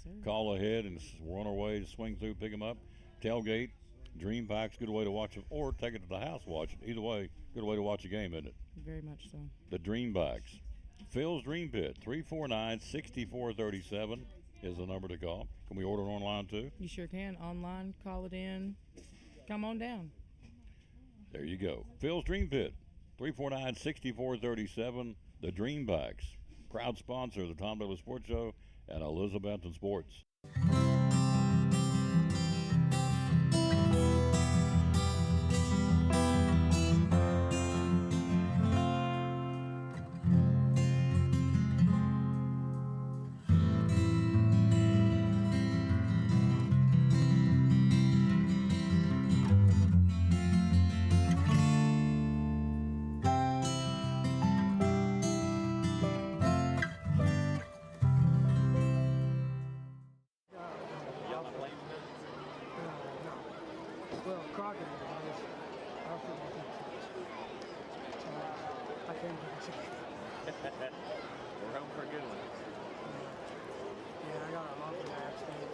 sir. Call ahead, and we're on our way to swing through, pick them up. Tailgate, Dream Pack's a good way to watch it, or take it to the house, watch it. Either way, good way to watch a game, isn't it? Very much so. The Dream Backs. Phil's Dream Pit, 349-6437 is the number to call. Can we order online too? You sure can. Online, call it in. Come on down. There you go. Phil's Dream Pit, 349-6437, the Dream Backs. Proud sponsor of the Tom Douglas Sports Show and Elizabethton Sports.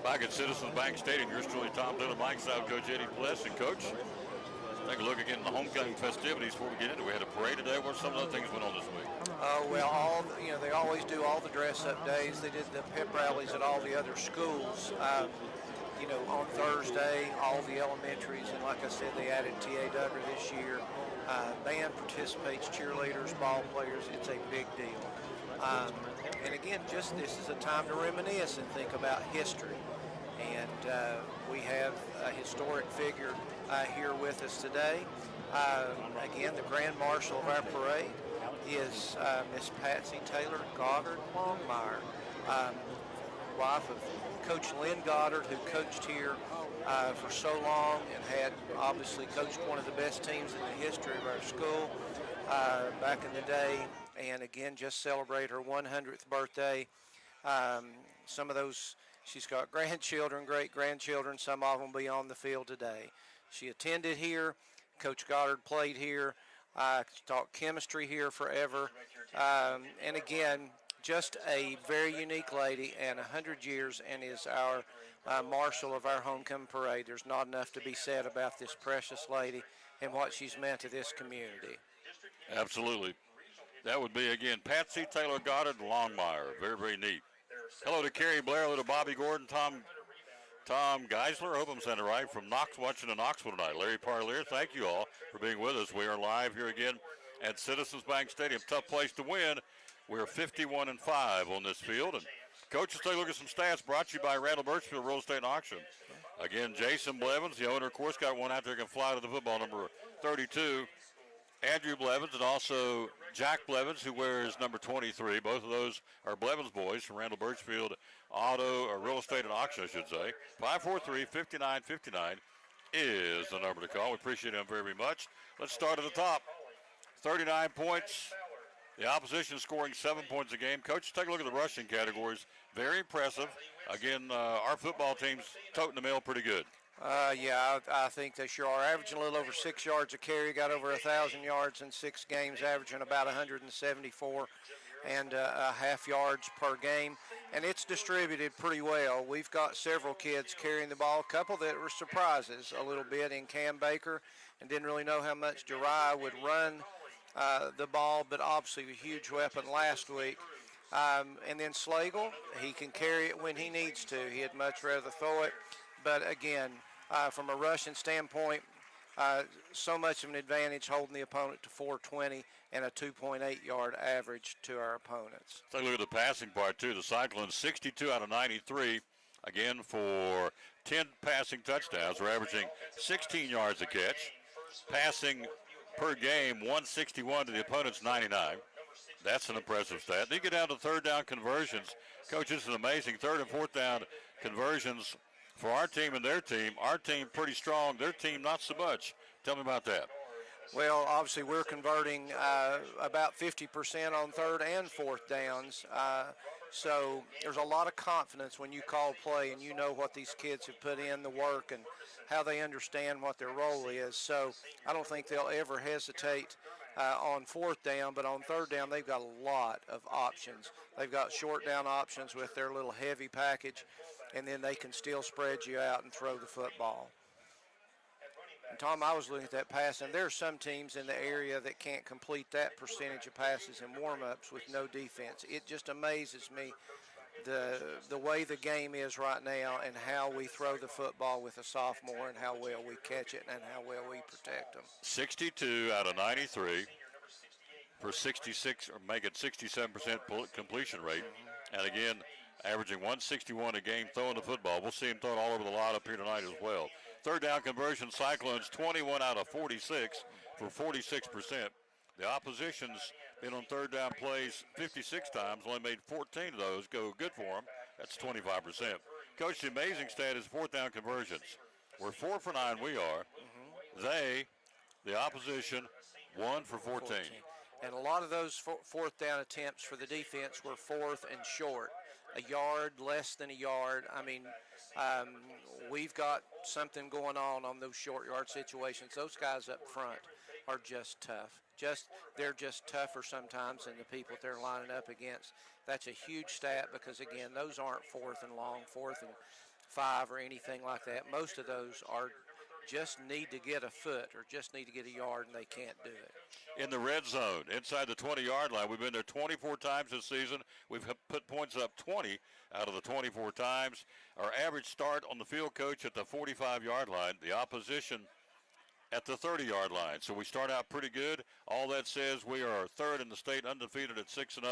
Back at Citizens Bank Stadium, yours truly, Tom Dillon, Mike Side, Coach Eddie Pless, and Coach. Let's take a look again at the homecoming festivities before we get into it. We had a parade today. What some of the things went on this week? Well, they always do all the dress-up days. They did the pep rallies at all the other schools. On Thursday, all the elementaries, and like I said, they added T.A. Duggar this year. Band participates, cheerleaders, ball players. It's a big deal. And again, just this is a time to reminisce and think about history. And we have a historic figure here with us today. Again, the Grand Marshal of our parade is Miss Patsy Taylor Goddard Longmire, wife of Coach Lynn Goddard, who coached here for so long and had obviously coached one of the best teams in the history of our school back in the day. And again, just celebrate her 100th birthday. Some of those, she's got grandchildren, great-grandchildren. Some of them will be on the field today. She attended here. Coach Goddard played here. Taught chemistry here forever. And again, just a very unique lady, and 100 years, and is our marshal of our homecoming parade. There's not enough to be said about this precious lady and what she's meant to this community. Absolutely. That would be, again, Patsy Taylor Goddard Longmire. Very, very neat. Hello to Kerry Blair, hello to Bobby Gordon, Tom Geisler, I hope I'm saying it right, from watching in Knoxville tonight. Larry Parlier, thank you all for being with us. We are live here again at Citizens Bank Stadium. Tough place to win. We're 51-5 on this field. And Coach, let's take a look at some stats brought to you by Randall Birchfield Real Estate and Auction. Again, Jason Blevins, the owner, of course, got one out there can fly to the football, number 32. Andrew Blevins, and also Jack Blevins, who wears number 23. Both of those are Blevins boys from Randall Birchfield Real Estate and Auction, I should say. 543-5959 is the number to call. We appreciate them very, very much. Let's start at the top. 39 points. The opposition scoring 7 points a game. Coach, take a look at the rushing categories. Very impressive. Again, our football team's toting the mail pretty good. I think they sure are, averaging a little over 6 yards a carry, got over 1,000 yards in 6 games, averaging about 174 and a half yards per game, and it's distributed pretty well. We've got several kids carrying the ball, a couple that were surprises a little bit in Cam Baker, and didn't really know how much Jariah would run the ball, but obviously a huge weapon last week. And then Slagle, he can carry it when he needs to. He'd much rather throw it, but again, from a rushing standpoint, so much of an advantage holding the opponent to 420 and a 2.8 yard average to our opponents. Take a look at the passing part, too. The Cyclones, 62 out of 93, again, for 10 passing touchdowns. We're averaging 16 yards a catch. Passing per game, 161 to the opponent's 99. That's an impressive stat. Then you get down to third down conversions. Coach, this is amazing. Third and fourth down conversions for our team and their team. Our team pretty strong. Their team not so much. Tell me about that. Well, obviously we're converting about 50% on third and fourth downs. So there's a lot of confidence when you call play and you know what these kids have put in, the work, and how they understand what their role is. So I don't think they'll ever hesitate on fourth down, but on third down they've got a lot of options. They've got short down options with their little heavy package, and then they can still spread you out and throw the football. And Tom, I was looking at that pass, and there are some teams in the area that can't complete that percentage of passes in warm-ups with no defense. It just amazes me the way the game is right now and how we throw the football with a sophomore and how well we catch it and how well we protect them. 62 out of 93 for 66, or make it 67% completion rate. And again, averaging 161 a game throwing the football. We'll see him throw it all over the lot up here tonight as well. Third down conversion, Cyclones 21 out of 46 for 46%. The opposition's been on third down plays 56 times, only made 14 of those go good for them. That's 25%. Coach, the amazing stat is fourth down conversions. We're 4 for 9, we are. They, the opposition, 1 for 14. And a lot of those fourth down attempts for the defense were fourth and short. A yard, less than a yard. I mean, we've got something going on those short yard situations. Those guys up front are just tough. They're just tougher sometimes than the people they're lining up against. That's a huge stat because, again, those aren't fourth and long, 4th and 5 or anything like that. Most of those are just need to get a foot or just need to get a yard, and they can't do it. In the red zone, inside the 20-yard line, we've been there 24 times this season. We've put points up 20 out of the 24 times. Our average start on the field, Coach, at the 45-yard line. The opposition at the 30-yard line. So we start out pretty good. All that says we are third in the state, undefeated at 6-0,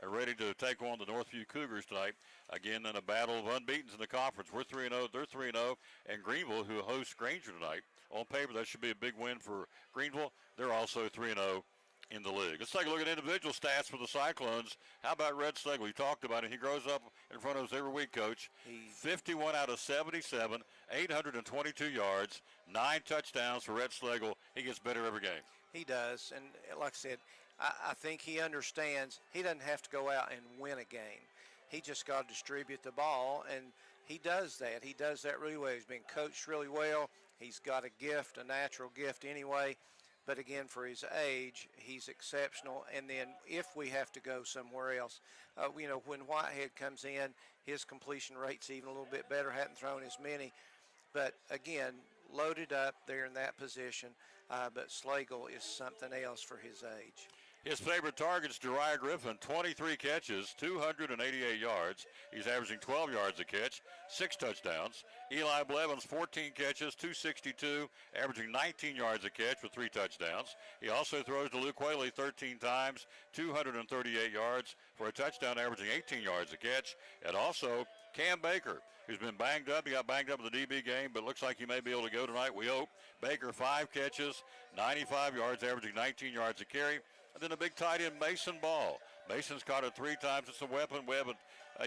and ready to take on the Northview Cougars tonight. Again, in a battle of unbeatens in the conference. We're 3-0, they're 3-0, and Greenville, who hosts Granger tonight. On paper, that should be a big win for Greenville. They're also 3-0 in the league. Let's take a look at individual stats for the Cyclones. How about Red Slagle? We talked about it. He grows up in front of us every week, Coach. 51 out of 77, 822 yards, 9 touchdowns for Red Slagle. He gets better every game. He does, and like I said, I think he understands he doesn't have to go out and win a game. He just got to distribute the ball, and he does that. He does that really well. He's been coached really well. He's got a gift, a natural gift anyway. But again, for his age, he's exceptional. And then if we have to go somewhere else, when Whitehead comes in, his completion rate's even a little bit better. Hadn't thrown as many. But again, loaded up there in that position. But Slagle is something else for his age. His favorite target's Jeriah Griffin, 23 catches, 288 yards. He's averaging 12 yards a catch, 6 touchdowns. Eli Blevins, 14 catches, 262, averaging 19 yards a catch with 3 touchdowns. He also throws to Luke Whaley 13 times, 238 yards for a touchdown, averaging 18 yards a catch. And also Cam Baker, who's been banged up. He got banged up in the DB game, but looks like he may be able to go tonight. We hope. Baker, 5 catches, 95 yards, averaging 19 yards a carry. And then a big tight end, Mason Ball. Mason's caught it 3 times. It's a weapon we haven't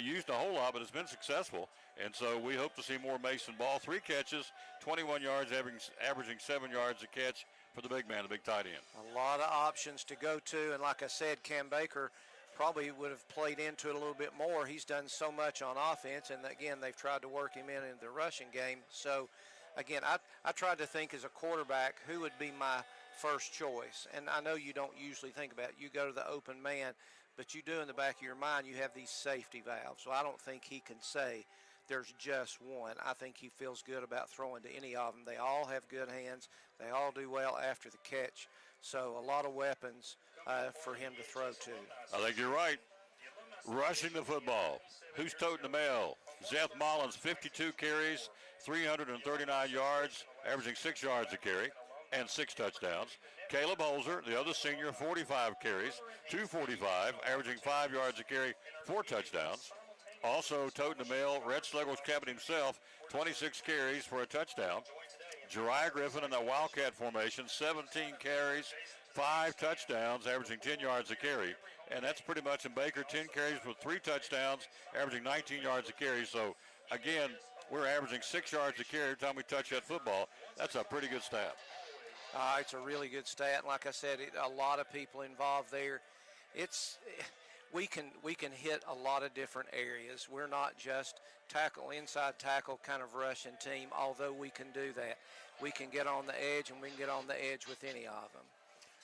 used a whole lot, but it's been successful. And so we hope to see more Mason Ball. 3 catches, 21 yards, averaging 7 yards a catch for the big man, the big tight end. A lot of options to go to. And like I said, Cam Baker probably would have played into it a little bit more. He's done so much on offense. And again, they've tried to work him in the rushing game. So again, I tried to think as a quarterback, who would be my first choice. And I know you don't usually think about it. You go to the open man, but you do in the back of your mind, you have these safety valves. So I don't think he can say there's just one. I think he feels good about throwing to any of them. They all have good hands. They all do well after the catch. So a lot of weapons for him to throw to. I think you're right. Rushing the football. Who's toting the mail? Zeth Mullins, 52 carries, 339 yards, averaging 6 yards a carry and 6 touchdowns. Caleb Holzer, the other senior, 45 carries, 245, averaging 5 yards a carry, 4 touchdowns. Also toting the mail, Red Slagle's captain himself, 26 carries for a touchdown. Jeriah Griffin in the Wildcat formation, 17 carries, 5 touchdowns, averaging 10 yards a carry. And that's pretty much in Baker, 10 carries with 3 touchdowns, averaging 19 yards a carry. So, again, we're averaging 6 yards a carry every time we touch that football. That's a pretty good stat. It's a really good stat. And like I said, a lot of people involved there. We can hit a lot of different areas. We're not just inside tackle kind of rushing team, although we can do that. We can get on the edge, and we can get on the edge with any of them.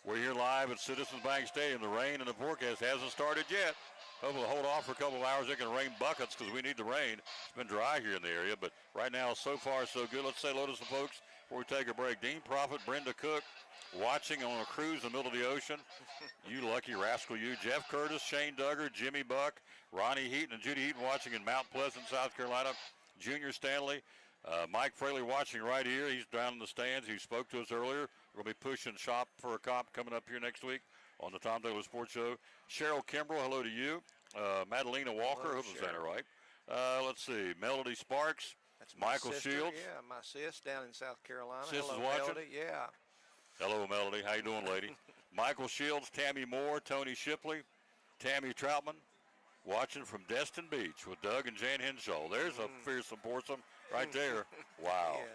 We're here live at Citizens Bank Stadium. The rain and the forecast hasn't started yet. Hopefully hold off for a couple of hours. It can rain buckets because we need the rain. It's been dry here in the area, but right now, so far, so good. Let's say hello to some folks before we take a break. Dean Prophet, Brenda Cook, watching on a cruise in the middle of the ocean. You lucky rascal, you. Jeff Curtis, Shane Duggar, Jimmy Buck, Ronnie Heaton, and Judy Heaton watching in Mount Pleasant, South Carolina. Junior Stanley, Mike Fraley watching right here. He's down in the stands. He spoke to us earlier. We're going to be pushing Shop for a Cop coming up here next week on the Tom Taylor Sports Show. Cheryl Kimbrell, hello to you. Madalena Walker, hope I'm saying it right. Let's see, Melody Sparks. That's Michael sister, Shields. Yeah, my sis down in South Carolina. Sis Hello, is watching? Melody. Yeah. Hello, Melody. How you doing, lady? Michael Shields, Tammy Moore, Tony Shipley, Tammy Troutman, watching from Destin Beach with Doug and Jan Henshaw. There's a fearsome foursome right there. Wow. Yeah.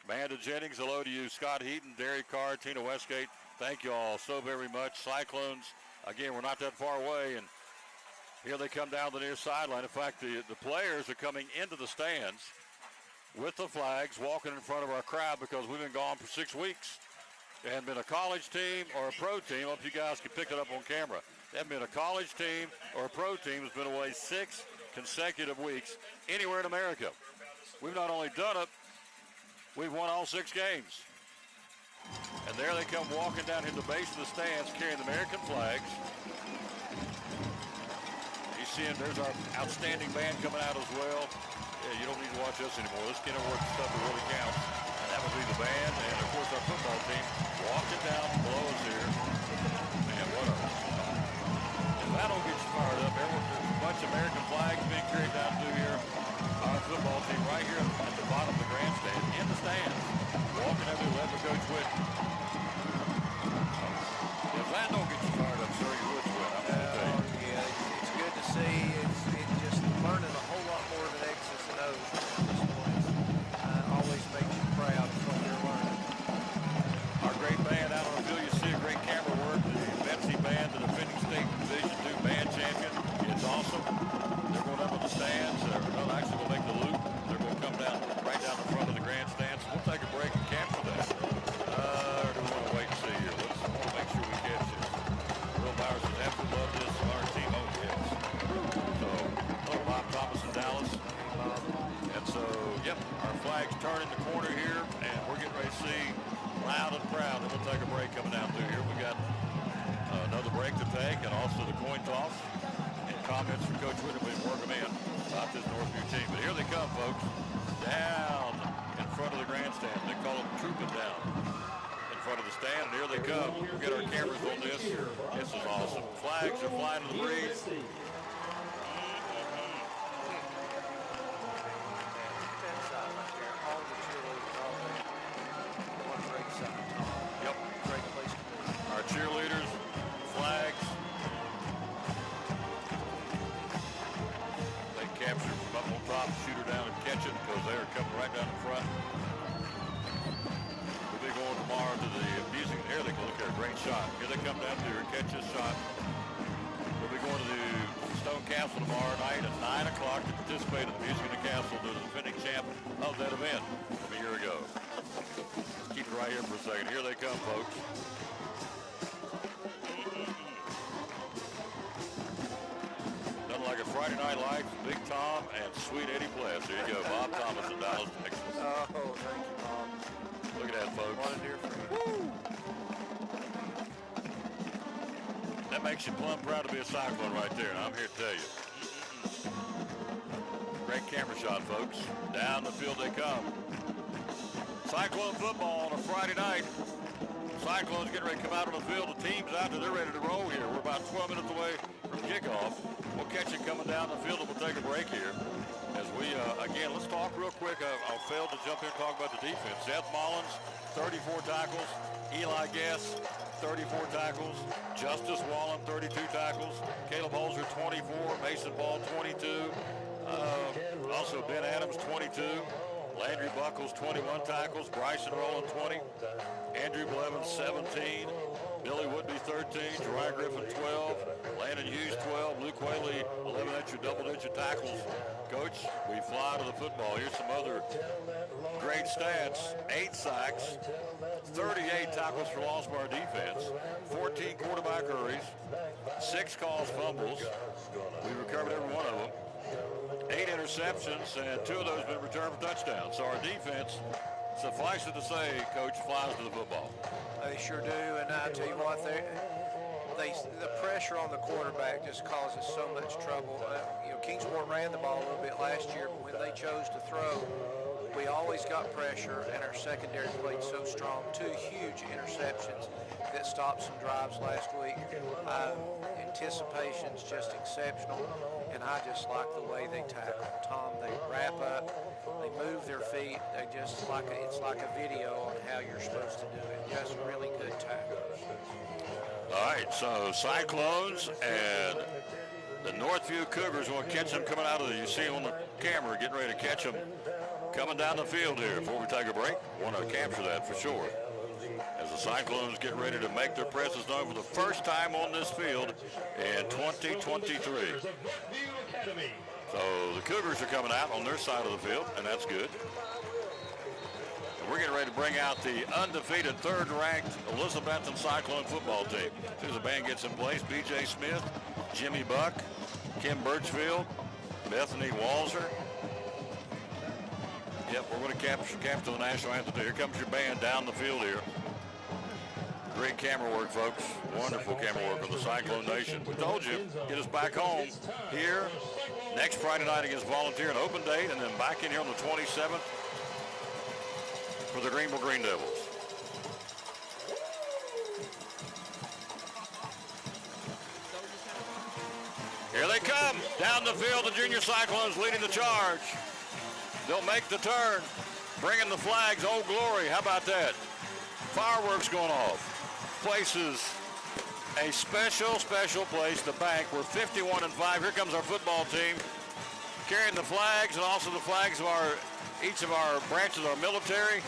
Amanda Jennings, hello to you. Scott Heaton, Derek Carr, Tina Westgate. Thank you all so very much. Cyclones, again, we're not that far away, and here they come down the near sideline. In fact, the players are coming into the stands with the flags, walking in front of our crowd because we've been gone for 6 weeks. There hadn't been a college team or a pro team. I hope you guys can pick it up on camera. There hasn't been a college team or a pro team that's been away 6 consecutive weeks anywhere in America. We've not only done it, we've won all 6 games. And there they come walking down in the base of the stands carrying the American flags. You see, there's our outstanding band coming out as well. Yeah, you don't need to watch us anymore. Let's get over the stuff that really counts. And that would be the band and, of course, our football team walking down below us here. Man, what a... If that don't get you fired up, there's a bunch of American flags being carried down through here. Our football team right here at the bottom of the grandstand, in the stands, walking over led by Coach Whitten. If that don't get you fired up, sir, you would sweat. I'm going to tell you. Yeah, it's good to see. It's just learning a whole lot more than X's and O's. This one always makes you proud of what they're learning. Our great band out on the field, you see a great camera work. The Betsy Band, the defending state Division II band champion. It's awesome. They're going up in the stands. They're actually going to make the loop. They're going to come down right down the front of the grandstands. We'll take a break and capture that. Or do we want to wait and see here? Let's make sure we catch this. Will Bowers says, absolutely love this. Our team owns this. So, hello, Bob Thomas in Dallas. And so, yep, our flag's turning the corner here, and we're getting ready to see loud and proud. And we'll take a break coming down through here. We got another break to take, and also the coin toss. And comments from Coach Whitten, we work them in about this Northview team. But here they come, folks, down in front of the grandstand. They call them trooping down in front of the stand, and here they come. We'll get our cameras on this. This is awesome. Flags are flying in the breeze. Yep. Great place to be. Our cheerleaders, flags. They capture from up on top, shoot her down and catch it because they are coming right down in front. We'll be going tomorrow to the music. Here they go. Look at a great shot. Here they come down here and catch this shot. We'll be going to the Stone Castle tomorrow night at 9 o'clock to participate in the Music in the Castle, the defending champ of that event from a year ago. Let's keep it right here for a second. Here they come, folks. Nothing like a Friday Night Lights, Big Tom and Sweet Eddie Plass. There you go, Bob Thomas in Dallas, Texas. Oh, thank you, Bob. Look at that, folks. What a dear friend. Woo! That makes you plumb proud to be a Cyclone right there, and I'm here to tell you. Great camera shot, folks. Down the field they come. Cyclone football on a Friday night. Cyclones getting ready to come out on the field. The team's out there. They're ready to roll here. We're about 12 minutes away from kickoff. We'll catch it coming down the field, and we'll take a break here. As we, again, let's talk real quick. I failed to jump in and talk about the defense. Seth Mullins, 34 tackles. Eli Guess, 34 tackles. Justice Wallen, 32 tackles. Caleb Holzer, 24. Mason Ball, 22. Also Ben Adams, 22. Landry Buckles, 21 tackles. Bryson Rowland, 20. Andrew Blevins, 17. Billy Woodby, 13. Jeriah Griffin, 12. Landon Hughes, 12. Luke Whaley, 11 extra double-digit tackles. Coach, we fly to the football. Here's some other great stats. 8 sacks, 38 tackles for loss by our defense, 14 quarterback hurries, 6 caused fumbles. We recovered every one of them. 8 interceptions, and 2 of those been returned for touchdowns. So our defense, suffice it to say, Coach, flies to the football. They sure do, and I tell you what, the pressure on the quarterback just causes so much trouble. Kingsport ran the ball a little bit last year, but when they chose to throw, we always got pressure, and our secondary played so strong. 2 huge interceptions that stopped some drives last week. Anticipation's just exceptional, and I just like the way they tackle. Tom, they wrap up, they move their feet. They just it's like a video on how you're supposed to do it. Just really good tackles. All right, so Cyclones and the Northview Cougars will catch them coming out of you see on the camera, getting ready to catch them coming down the field here. Before we take a break, want to capture that for sure. As the Cyclones get ready to make their presence known for the first time on this field in 2023. So the Cougars are coming out on their side of the field, and that's good. And we're getting ready to bring out the undefeated third-ranked Elizabethton Cyclone football team. As soon as the band gets in place, B.J. Smith, Jimmy Buck, Kim Birchfield, Bethany Walzer. Yep, we're going to capture the national anthem. Here comes your band down the field here. Great camera work, folks. Wonderful camera work on the Cyclone Nation. We told you, get us back home here next Friday night against Volunteer, an open date, and then back in here on the 27th for the Greenville Green Devils. Here they come. Down the field, the Junior Cyclones leading the charge. They'll make the turn, bringing the flags. Oh, glory. How about that? Fireworks going off. Places a special place, the bank. We're 51-5. Here comes our football team carrying the flags and also the flags of each of our branches of our military.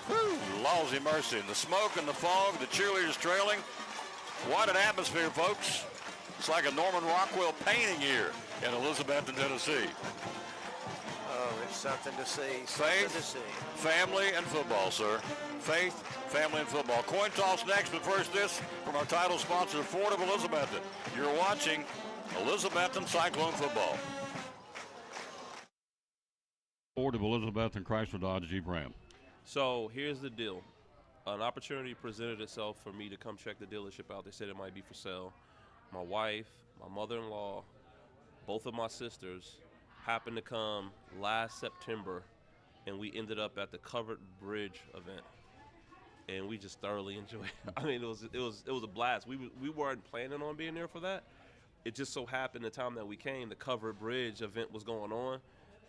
Whew, lousy mercy. And the smoke and the fog, the cheerleaders trailing. What an atmosphere, folks. It's like a Norman Rockwell painting here in Elizabethton, Tennessee. Oh, it's something to see. Faith, family, and football, sir. Faith, family, and football. Coin toss next, but first this from our title sponsor, Ford of Elizabethton. You're watching Elizabethton Cyclone football. Ford of Elizabethton, Chrysler, Dodge, Jeep, Ram. So here's the deal. An opportunity presented itself for me to come check the dealership out. They said it might be for sale. My wife, my mother-in-law, both of my sisters happened to come last September, and we ended up at the Covered Bridge event, and we just thoroughly enjoyed it. I mean, it was a blast. We weren't planning on being there for that. It just so happened the time that we came, the Covered Bridge event was going on,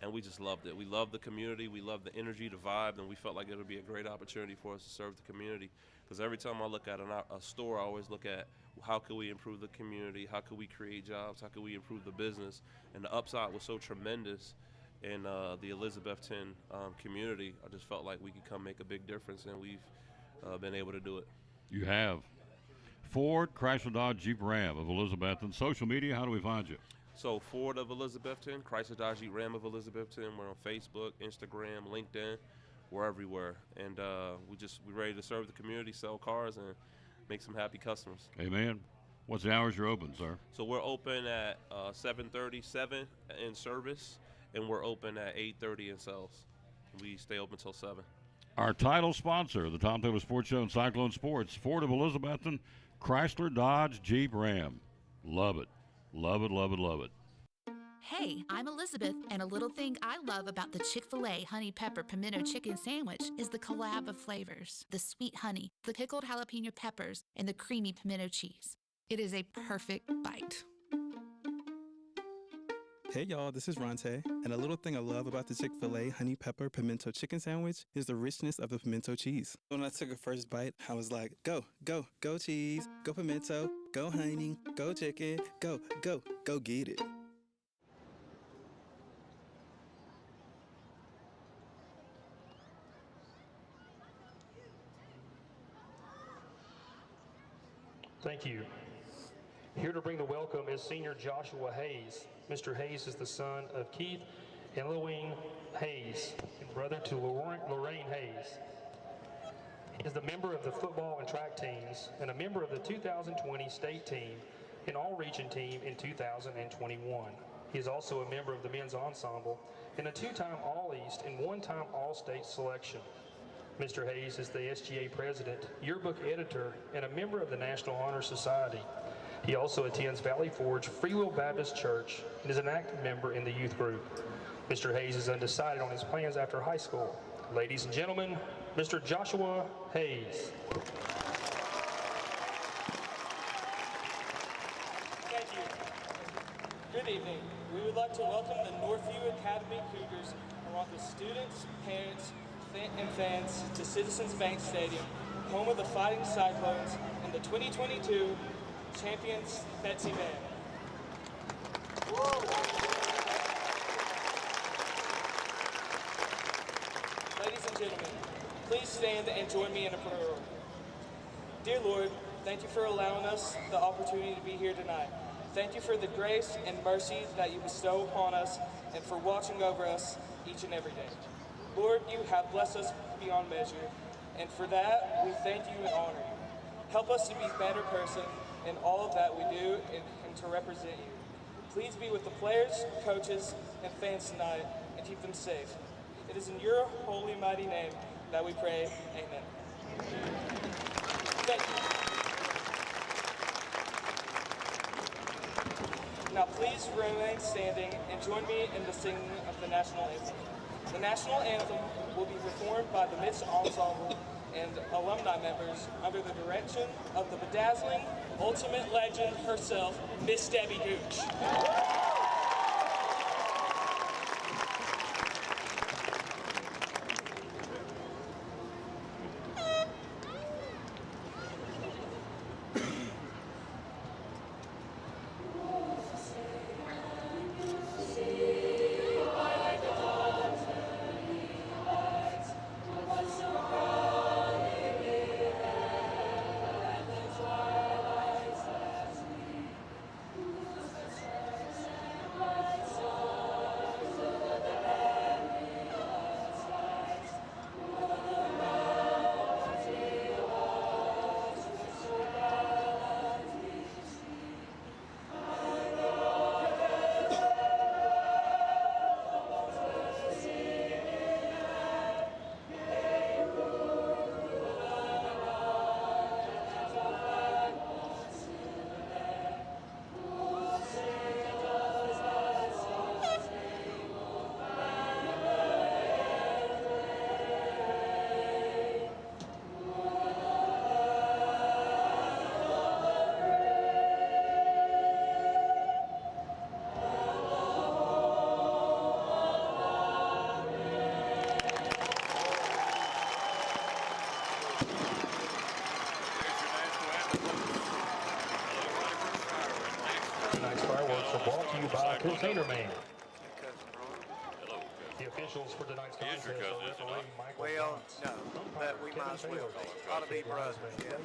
and we just loved it. We loved the community, we loved the energy, the vibe, and we felt like it would be a great opportunity for us to serve the community. Because every time I look at a store, I always look at how could we improve the community, how could we create jobs, how could we improve the business, and the upside was so tremendous in the Elizabethton community. I just felt like we could come make a big difference, and we've been able to do it. You have. Ford, Chrysler, Dodge, Jeep, Ram of Elizabethton. Social media, how do we find you? So Ford of Elizabethton, Chrysler, Dodge, Jeep, Ram of Elizabethton. We're on Facebook, Instagram, LinkedIn. We're everywhere, and we're ready to serve the community, sell cars, and make some happy customers. Amen. What's the hours you're open, sir? So we're open at 7:37 in service, and we're open at 8:30 in sales. We stay open till 7. Our title sponsor, the Tom Taylor Sports Show and Cyclone Sports, Ford of Elizabethton, Chrysler, Dodge, Jeep, Ram. Love it. Love it, love it, love it. Hey, I'm Elizabeth, and a little thing I love about the Chick-fil-A Honey Pepper Pimento Chicken Sandwich is the collab of flavors. The sweet honey, the pickled jalapeno peppers, and the creamy pimento cheese. It is a perfect bite. Hey y'all, this is Ronte, and a little thing I love about the Chick-fil-A Honey Pepper Pimento Chicken Sandwich is the richness of the pimento cheese. When I took a first bite, I was like, go, go, go cheese, go pimento, go honey, go chicken, go, go, go get it. Thank you. Here to bring the welcome is Senior Joshua Hayes. Mr. Hayes is the son of Keith Elohim Hayes, brother to Lorraine Hayes. He is a member of the football and track teams and a member of the 2020 state team and all-region team in 2021. He is also a member of the men's ensemble and a two-time All-East and one-time All-State selection. Mr. Hayes is the SGA president, yearbook editor, and a member of the National Honor Society. He also attends Valley Forge Free Will Baptist Church and is an active member in the youth group. Mr. Hayes is undecided on his plans after high school. Ladies and gentlemen, Mr. Joshua Hayes. Thank you. Good evening. We would like to welcome the Northview Academy Cougars along with students, parents, and fans to Citizens Bank Stadium, home of the Fighting Cyclones and the 2022 champions Betsy Band. Ladies and gentlemen, please stand and join me in a prayer. Dear Lord, thank you for allowing us the opportunity to be here tonight. Thank you for the grace and mercy that you bestow upon us and for watching over us each and every day. Lord, you have blessed us beyond measure, and for that, we thank you and honor you. Help us to be a better person in all that we do and to represent you. Please be with the players, coaches, and fans tonight and keep them safe. It is in your holy, mighty name that we pray. Amen. Thank you. Now please remain standing and join me in the singing of the national anthem. The national anthem will be performed by the Miss Ensemble and alumni members under the direction of the bedazzling ultimate legend herself, Miss Debbie Gooch. Crusader Man. The officials for tonight's contest are referee Michael Well, Johnson, no, but we might as well. Ought to be brothers, yeah.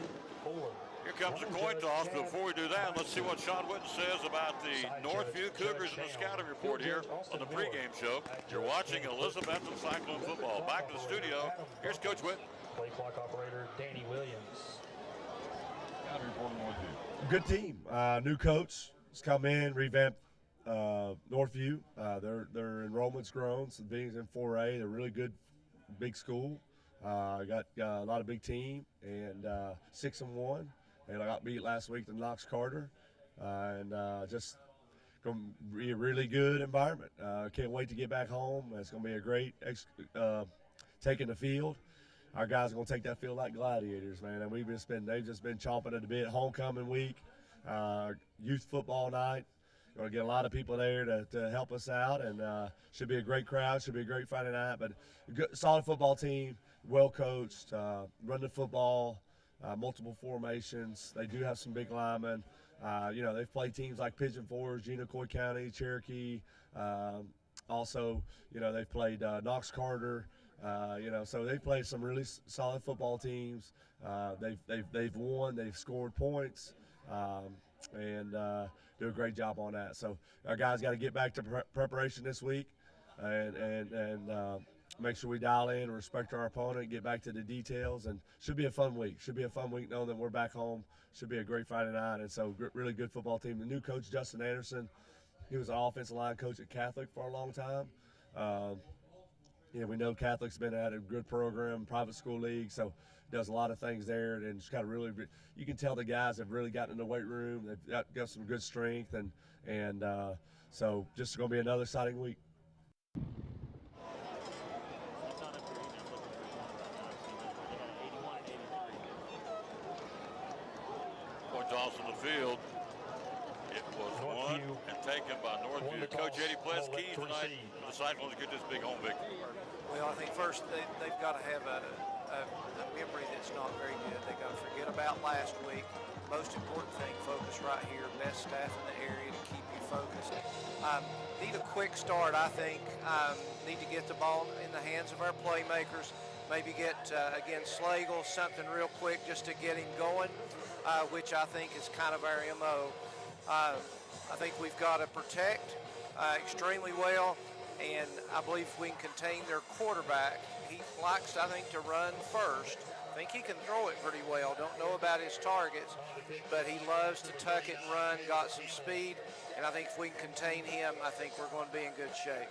Here comes the coin toss. Before we do that, let's see what Sean Witten says about the Northview Cougars in the scouting report here on the pregame show. You're watching Elizabethton Cyclone football. Back to the studio. Here's Coach Witten. Play clock operator Danny Williams. Good team. New coach has come in, revamped Northview. Their enrollment's grown, so being in 4A, they're really good, big school. Got a lot of big team and 6-1, and I got beat last week to Knox Carter, and just going to be a really good environment. Can't wait to get back home. It's going to be a great taking the field. Our guys are going to take that field like gladiators, man. And they've just been chomping at the bit. Homecoming week, youth football night. Going to get a lot of people there to help us out, and should be a great crowd. Should be a great Friday night. But a good, solid football team, well coached, run the football, multiple formations. They do have some big linemen. They've played teams like Pigeon Forge, Unicoi County, Cherokee. Also, they've played Knox Carter. So they've played some really solid football teams. They've won. They've scored points. And do a great job on that. So our guys got to get back to preparation this week. and make sure we dial in, respect our opponent, get back to the details, and should be a fun week. Should be a fun week knowing that we're back home. Should be a great Friday night, and so really good football team. The new coach, Justin Anderson, he was an offensive line coach at Catholic for a long time. We know Catholic's been at a good program, private school league, so does a lot of things there, and just kind of really, you can tell the guys have really gotten in the weight room. They've got some good strength, and so just going to be another exciting week. Point toss in the field. It was won and taken by Northview. Coach Eddie Pless, keys tonight for the Cyclones to get this big home victory. Well, I think first they've got to have a memory that's not very good. They've got to forget about last week. Most important thing, focus right here. Best staff in the area to keep you focused. Need a quick start, I think. Need to get the ball in the hands of our playmakers. Maybe get, again, Slagle, something real quick just to get him going, which I think is kind of our MO. I think we've got to protect extremely well, and I believe if we can contain their quarterback. He likes, I think, to run first. I think he can throw it pretty well. Don't know about his targets, but he loves to tuck it and run, got some speed, and I think if we can contain him, I think we're going to be in good shape.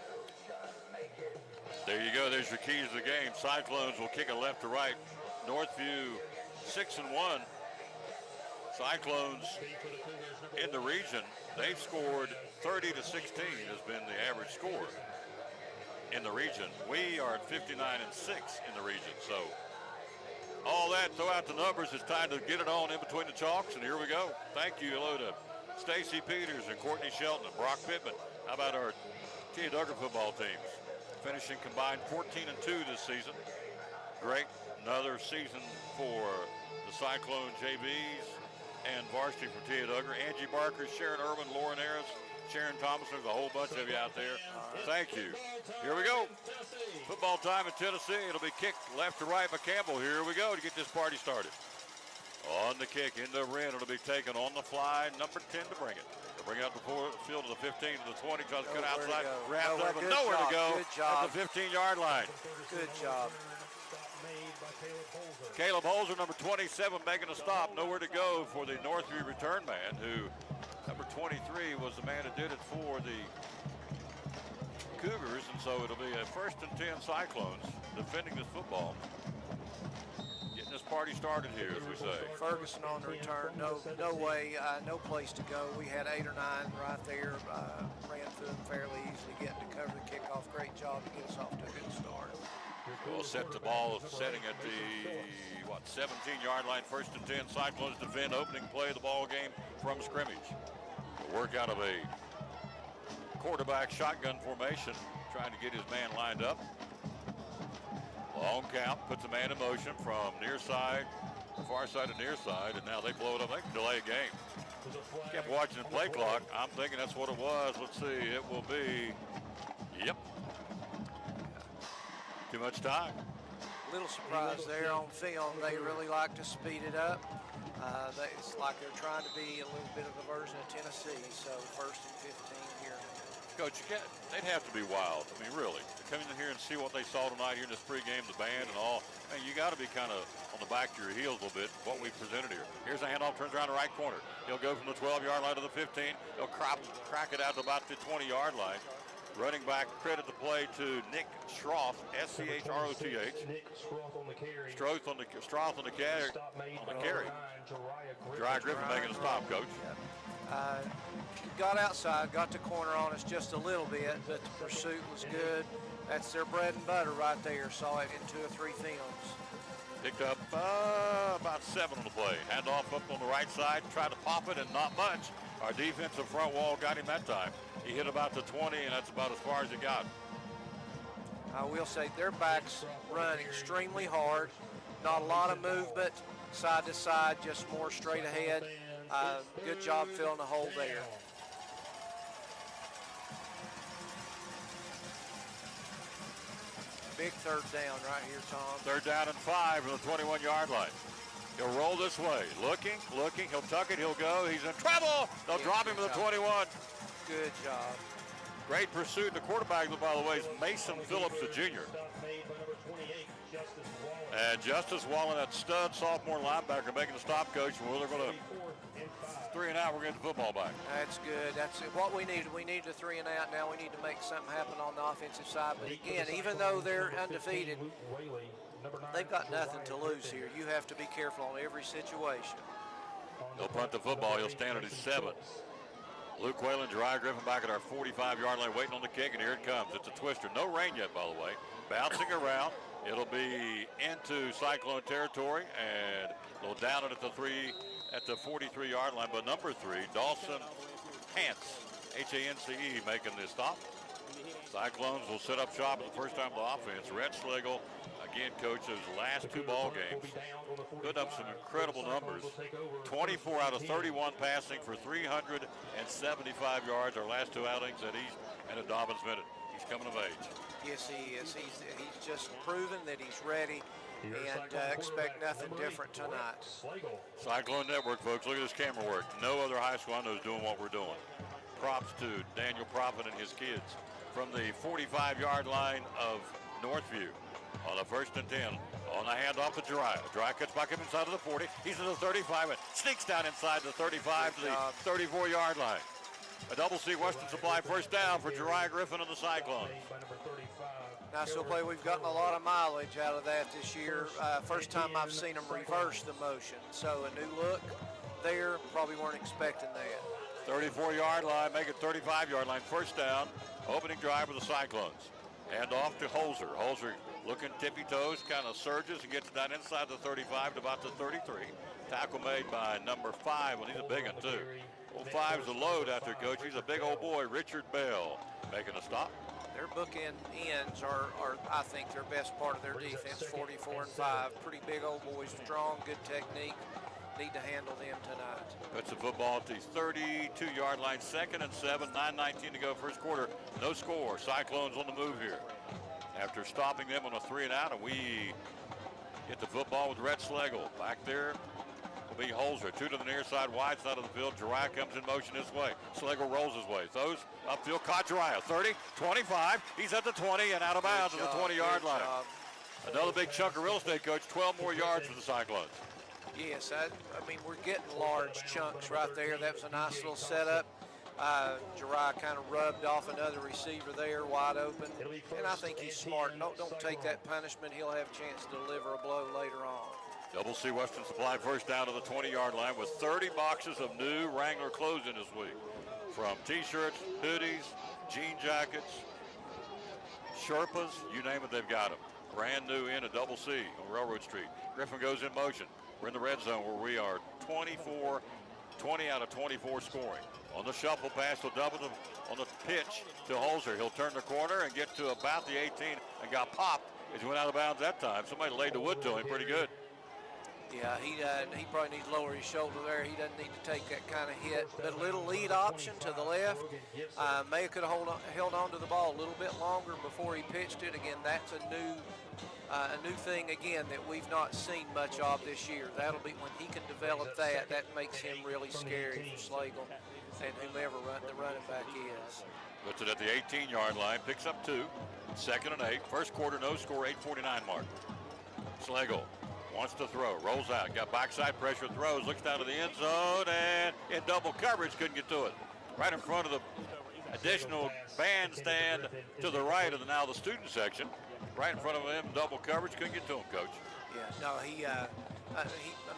There you go. There's your keys to the game. Cyclones will kick it left to right. Northview 6-1. Cyclones in the region, they've scored 30-16 has been the average score in the region. We are at 59-6 in the region. So all that, throw out the numbers. It's time to get it on in between the chalks, and here we go. Thank you. Hello to Stacy Peters and Courtney Shelton and Brock Pittman. How about our T.A. Duggar football teams? Finishing combined 14-2 this season. Great. Another season for the Cyclone JVs and varsity for T.A. Duggar. Angie Barker, Sharon Irwin, Lauren Harris, Sharon Thomas. There's a whole bunch of you out there. Thank you. Here we go. Football time in Tennessee. It'll be kicked left to right by Campbell. Here we go to get this party started. On the kick, in the rim, it'll be taken on the fly. Number 10 to bring it. They'll bring it up the field to the 15 to the 20. Tries to cut outside. Wrapped up and nowhere to go. Good job. At the 15-yard line. Good job. Caleb Holzer, number 27, making a stop. Nowhere to go for the Northview return man, who, number 23, was the man who did it for the Cougars. And so it'll be a 1st and 10 Cyclones defending this football. Getting this party started here, as we say. Ferguson on the return. No way, no place to go. We had 8 or 9 right there. Ran through them fairly easily, getting to cover the kickoff. Great job to get us off to a good start. We'll set the ball, setting at the, 17-yard line. 1st and 10, Cyclones defend, opening play of the ball game from scrimmage. The work out of a quarterback shotgun formation, trying to get his man lined up. Long count, puts a man in motion from near side, the far side to near side, and now they blow it up. They can delay a game. Kept watching the play clock. I'm thinking that's what it was. Let's see. It will be, yep. Too much time. A little surprise there on film. They really like to speed it up. It's like they're trying to be a little bit of a version of Tennessee. So 1st and 15 here. Coach, they'd have to be wild. I mean, really. To come in here and see what they saw tonight here in this pregame, the band and all. I mean, you got to be kind of on the back of your heels a little bit, what we presented here. Here's a handoff, turns around the right corner. He'll go from the 12-yard line to the 15. He'll crack it out to about the 20-yard line. Running back, credit the play to Nick Schroth, S-C-H-R-O-T-H. Stroth on the carry. Jariah Griffin making a stop, Coach. Got outside, got the corner on us just a little bit, but the pursuit was good. That's their bread and butter right there. Saw it in 2 or 3 films. Picked up about 7 on the play. Hand off up on the right side, tried to pop it, and not much. Our defensive front wall got him that time. He hit about the 20, and that's about as far as he got. I will say their backs run extremely hard. Not a lot of movement, side to side, just more straight ahead. Good job filling the hole there. Big 3rd down right here, Tom. 3rd down and 5 from the 21-yard line. He'll roll this way. Looking. He'll tuck it. He'll go. He's in trouble. They'll drop him to the 21. Good job. Great pursuit. The quarterback, by the way, is Mason Phillips, the junior. And Justice Wallen, that stud sophomore linebacker, making the stop, coach. Well, they're going to 3 and out. We're getting the football back. That's good. That's what we needed. We needed a 3 and out. Now we need to make something happen on the offensive side. But again, even though they're undefeated, they've got nothing to lose here. You have to be careful on every situation. He'll punt the football. He'll stand at his 7. Luke Whalen, Jeriah Griffin back at our 45-yard line waiting on the kick, and here it comes. It's a twister. No rain yet, by the way. Bouncing around. It'll be into Cyclone territory, and they'll down it at the 43-yard line. But number 3, Dawson Hance, H-A-N-C-E, making the stop. Cyclones will set up shop at the first time of the offense. Red Schlegel, again, coach, his last 2 ball games, put up some incredible numbers. 24 out of 31 passing for 375 yards. Our last 2 outings at East and at Dobbins Minute. He's coming of age. Yes, he is. He's just proven that he's ready, and expect nothing different tonight. Cyclone Network, folks. Look at this camera work. No other high school I know is doing what we're doing. Props to Daniel Prophet and his kids. From the 45-yard line of Northview on a 1st and 10. On the handoff to Jeriah. Jeriah cuts back up inside of the 40. He's in the 35 and sneaks down inside the 35 to the 34-yard line. A double C Western Supply first down for Jeriah Griffin and the Cyclones. Nice little play. We've gotten a lot of mileage out of that this year. First time I've seen them reverse the motion. So a new look there. Probably weren't expecting that. 34-yard line, make it 35-yard line. First down. Opening drive for the Cyclones. Hand off to Holzer. Holzer looking tippy toes, kind of surges and gets down inside the 35 to about the 33. Tackle made by number 5. Well, he's a big one too. Well, 5's a load out there, coach. He's a big old boy, Richard Bell, making a stop. Their bookend ends are, I think, their best part of their defense, 44 and 5. Pretty big old boys, strong, good technique. Need to handle them tonight. Puts the football at the 32-yard line, 2nd and 7, 9:19 to go first quarter. No score. Cyclones on the move here. After stopping them on a 3 and out, and we get the football with Red Schlegel. Back there will be Holzer. 2 to the near side, wide side of the field. Jeriah comes in motion this way. Schlegel rolls his way. Throws upfield, caught Jeriah. 30, 25. He's at the 20 and out of bounds at the 20-yard line. Another big chunk of real estate, coach. 12 more yards for the Cyclones. Yes, I mean, we're getting large chunks right there. That was a nice little setup. Jeriah kind of rubbed off another receiver there, wide open. And I think he's smart. Don't take that punishment. He'll have a chance to deliver a blow later on. Double C Western Supply first down to the 20-yard line with 30 boxes of new Wrangler clothing this week. From T-shirts, hoodies, jean jackets, Sherpas, you name it, they've got them. Brand new in a Double C on Railroad Street. Griffin goes in motion. We're in the red zone where we are 20 out of 24 scoring. On the shuffle pass, he'll double them on the pitch to Holzer. He'll turn the corner and get to about the 18 and got popped as he went out of bounds that time. Somebody laid the wood to him pretty good. Yeah, he probably needs to lower his shoulder there. He doesn't need to take that kind of hit. But a little lead option to the left. May could have held on to the ball a little bit longer before he pitched it. Again, that's a new thing, again, that we've not seen much of this year. That'll be when he can develop that. That makes him really scary for Schlegel and whomever the running back is. Puts it at the 18-yard line, picks up 2. 2nd and 8. First quarter, no score, 8:49 mark. Schlegel wants to throw, rolls out, got backside pressure, throws, looks down to the end zone, and in double coverage, couldn't get to it. Right in front of the additional bandstand to the right of the student section. Right in front of him, double coverage, couldn't get to him, Coach. Yeah, no, I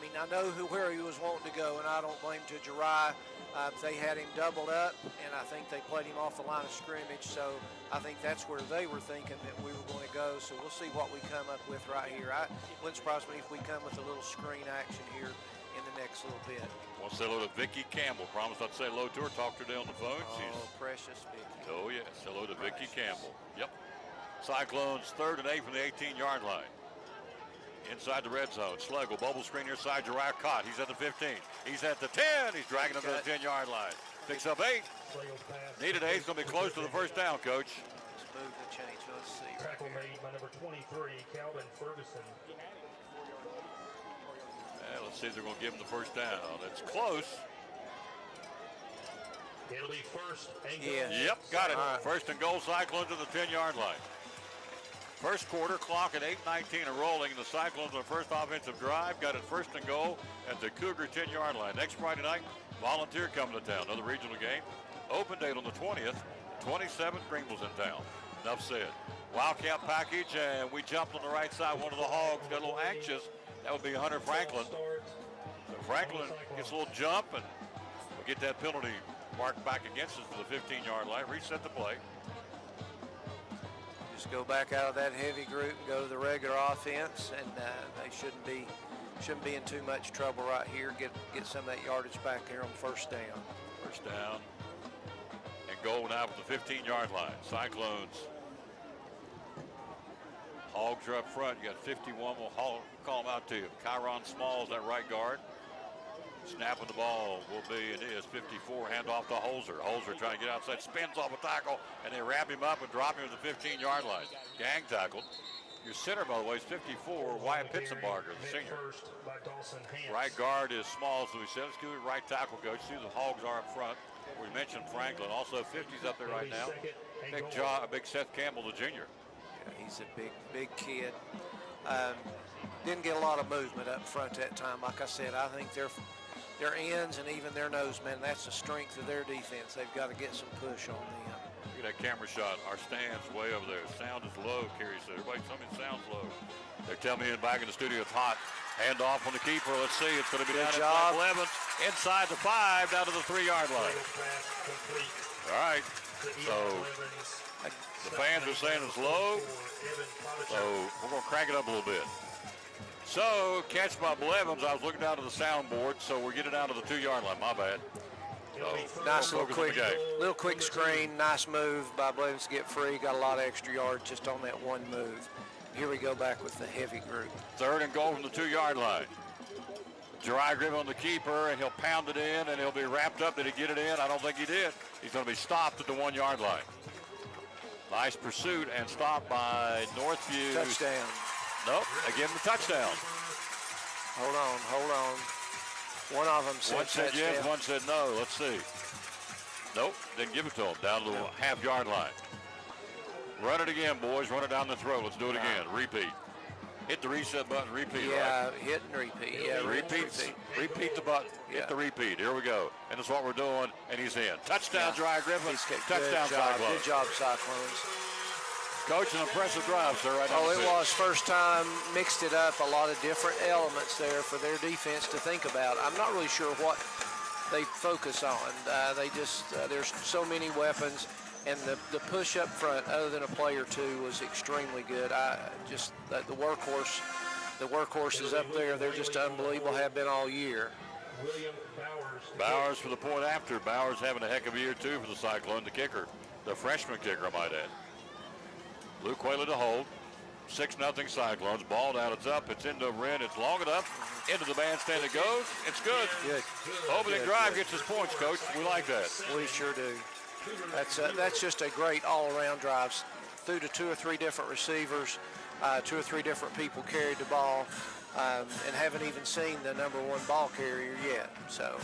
mean, I know where he was wanting to go, and I don't blame Jeriah. They had him doubled up, and I think they played him off the line of scrimmage, so I think that's where they were thinking that we were going to go, so we'll see what we come up with right here. Wouldn't surprise me if we come with a little screen action here in the next little bit. Want to say hello to Vicki Campbell. Promised I'd say hello to her, talk to her today on the phone. She's precious Vicki. Oh, yes. Hello to Vicki Campbell. Yep. Cyclones 3rd and 8 from the 18-yard line. Inside the red zone. Schlegel, bubble screen near side. Jeriah caught. He's at the 15. He's at the 10. He's dragging him to the 10-yard line. Picks up 8. Needed 8. It's going to be close to the first down, Coach. Let's move the change. Let's see. Tackle made by number 23, Calvin Ferguson. Let's see if they're going to give him the first down. It's close. It'll be first and goal. Yeah. Yep, got it. First and goal, Cyclones at the 10-yard line. First quarter, clock at 8:19 and rolling. The Cyclones on the first offensive drive got it first and goal at the Cougar 10-yard line. Next Friday night, Volunteer coming to town. Another regional game. Open date on the 20th. 27th, Greenville's in town. Enough said. Wildcat package, and we jumped on the right side. One of the Hogs got a little anxious. That would be Hunter Franklin. So Franklin gets a little jump, and we'll get that penalty marked back against us to the 15-yard line. Reset the play. Just go back out of that heavy group and go to the regular offense, and they shouldn't be in too much trouble right here. Get some of that yardage back there on first down. First down. And goal now at the 15-yard line. Cyclones. Hogs are up front. You got 51. We'll call them out to you. Kyron Smalls, that right guard. Snapping the ball will be, it is 54. Hand off to Holzer. Holzer trying to get outside. Spins off a tackle, and they wrap him up and drop him to the 15-yard line. Gang tackled. Your center, by the way, is 54. Wyatt Pitzenbarger, the senior. Right guard is Smalls, as we said. Let's give it right tackle, coach. See who the Hogs are up front. We mentioned Franklin. Also, 50's up there right now. Big Seth Campbell, the junior. Yeah, he's a big kid. Didn't get a lot of movement up front that time. Like I said, I think their ends and even their nosemen, that's the strength of their defense. They've got to get some push on them. Look at that camera shot. Our stand's way over there. Sound is low, Kerry said. Everybody tell me it sounds low. They're telling me back in the studio it's hot. Hand off on the keeper. Let's see. It's going to be down at 11, inside the 5, down to the 3-yard line. All right. So the fans are saying it's low. So we're going to crank it up a little bit. So catch by Blevins. I was looking down to the soundboard, so we're getting down to the 2-yard line. My bad. So, nice little quick screen. Nice move by Blevins to get free. Got a lot of extra yards just on that one move. Here we go back with the heavy group. Third and goal from the 2-yard line. Jeriah Griffin on the keeper, and he'll pound it in, and he'll be wrapped up. Did he get it in? I don't think he did. He's going to be stopped at the 1-yard line. Nice pursuit and stopped by Northview. Touchdown. Nope, they give him a touchdown. Hold on. One of them said one said touchdown. yes, one said no. Let's see. Nope, didn't give it to him. Down to the half-yard line. Run it again, boys. Run it down the throat. Let's do it again. Repeat. Hit the reset button. Repeat. Yeah, right? hit and repeat. Yeah, Repeat the button. Yeah. Hit the repeat. Here we go. And that's what we're doing. And he's in. Touchdown, Jeriah Griffin. Touchdown, Cyclones. Good job, Cyclones. Coach, an impressive drive, sir. Right it was. First time, mixed it up. A lot of different elements there for their defense to think about. I'm not really sure what they focus on. There's so many weapons, and the push up front, other than a play or two, was extremely good. The workhorses up there, they're just unbelievable. Have been all year. Bowers for the point after. Bowers having a heck of a year too for the Cyclone. The kicker, the freshman kicker, I might add. Luke Whaley to hold. 6-0 Cyclones. Ball down. It's up. It's into Wren. It's long enough. Into the bandstand it goes. It's good. Good. Opening drive gets his points, Coach. We like that. We sure do. That's just a great all-around drive. Through to 2 or 3 different receivers, 2 or 3 different people carried the ball, and haven't even seen the number 1 ball carrier yet. So,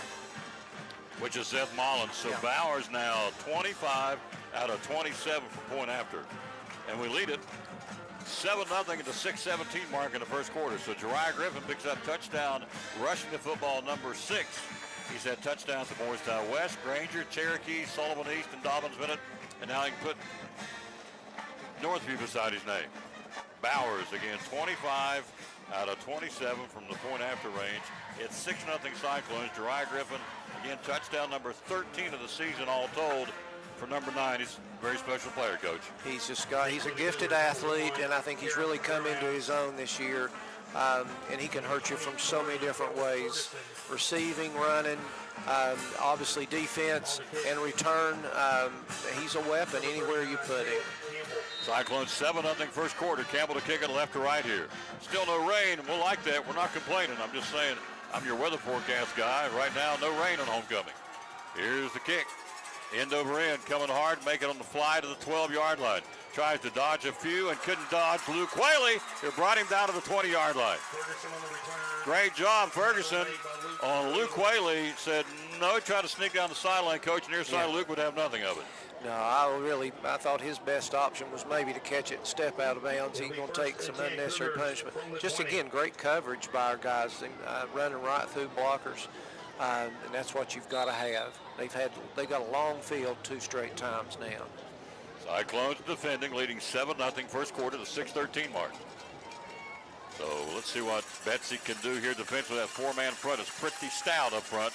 which is Seth Mullins. So yeah. Bowers now 25 out of 27 for point after. And we lead it 7-0 at the 6:17 mark in the first quarter. So Jeriah Griffin picks up touchdown, rushing the football, number 6. He's had touchdowns to Morristown West, Granger, Cherokee, Sullivan East, and Dobbins Bennett. And now he can put Northview beside his name. Bowers again, 25 out of 27 from the point after range. It's 6-0 Cyclones. Jeriah Griffin, again, touchdown number 13 of the season all told. For number 9, he's a very special player, Coach. He's a gifted athlete, and I think he's really come into his own this year. And he can hurt you from so many different ways. Receiving, running, obviously defense, and return. He's a weapon anywhere you put him. Cyclones 7-0 first quarter. Campbell to kick it left to right here. Still no rain. We'll like that. We're not complaining. I'm just saying I'm your weather forecast guy. Right now, no rain on homecoming. Here's the kick. End over end, coming hard, make it on the fly to the 12-yard line. tries to dodge a few and couldn't dodge Luke Whaley, who brought him down to the 20-yard line. Great job, Ferguson, on Luke Whaley. Said, no, he tried to sneak down the sideline, coach, near side. Luke would have nothing of it. No, I thought his best option was maybe to catch it and step out of bounds. He's going to take some unnecessary punishment. Just, again, great coverage by our guys, running right through blockers, and that's what you've got to have. They've got a long field 2 straight times now. Cyclones defending, leading 7-0 first quarter, the 6:13 mark. So let's see what Betsy can do here defensively. That 4-man front is pretty stout up front.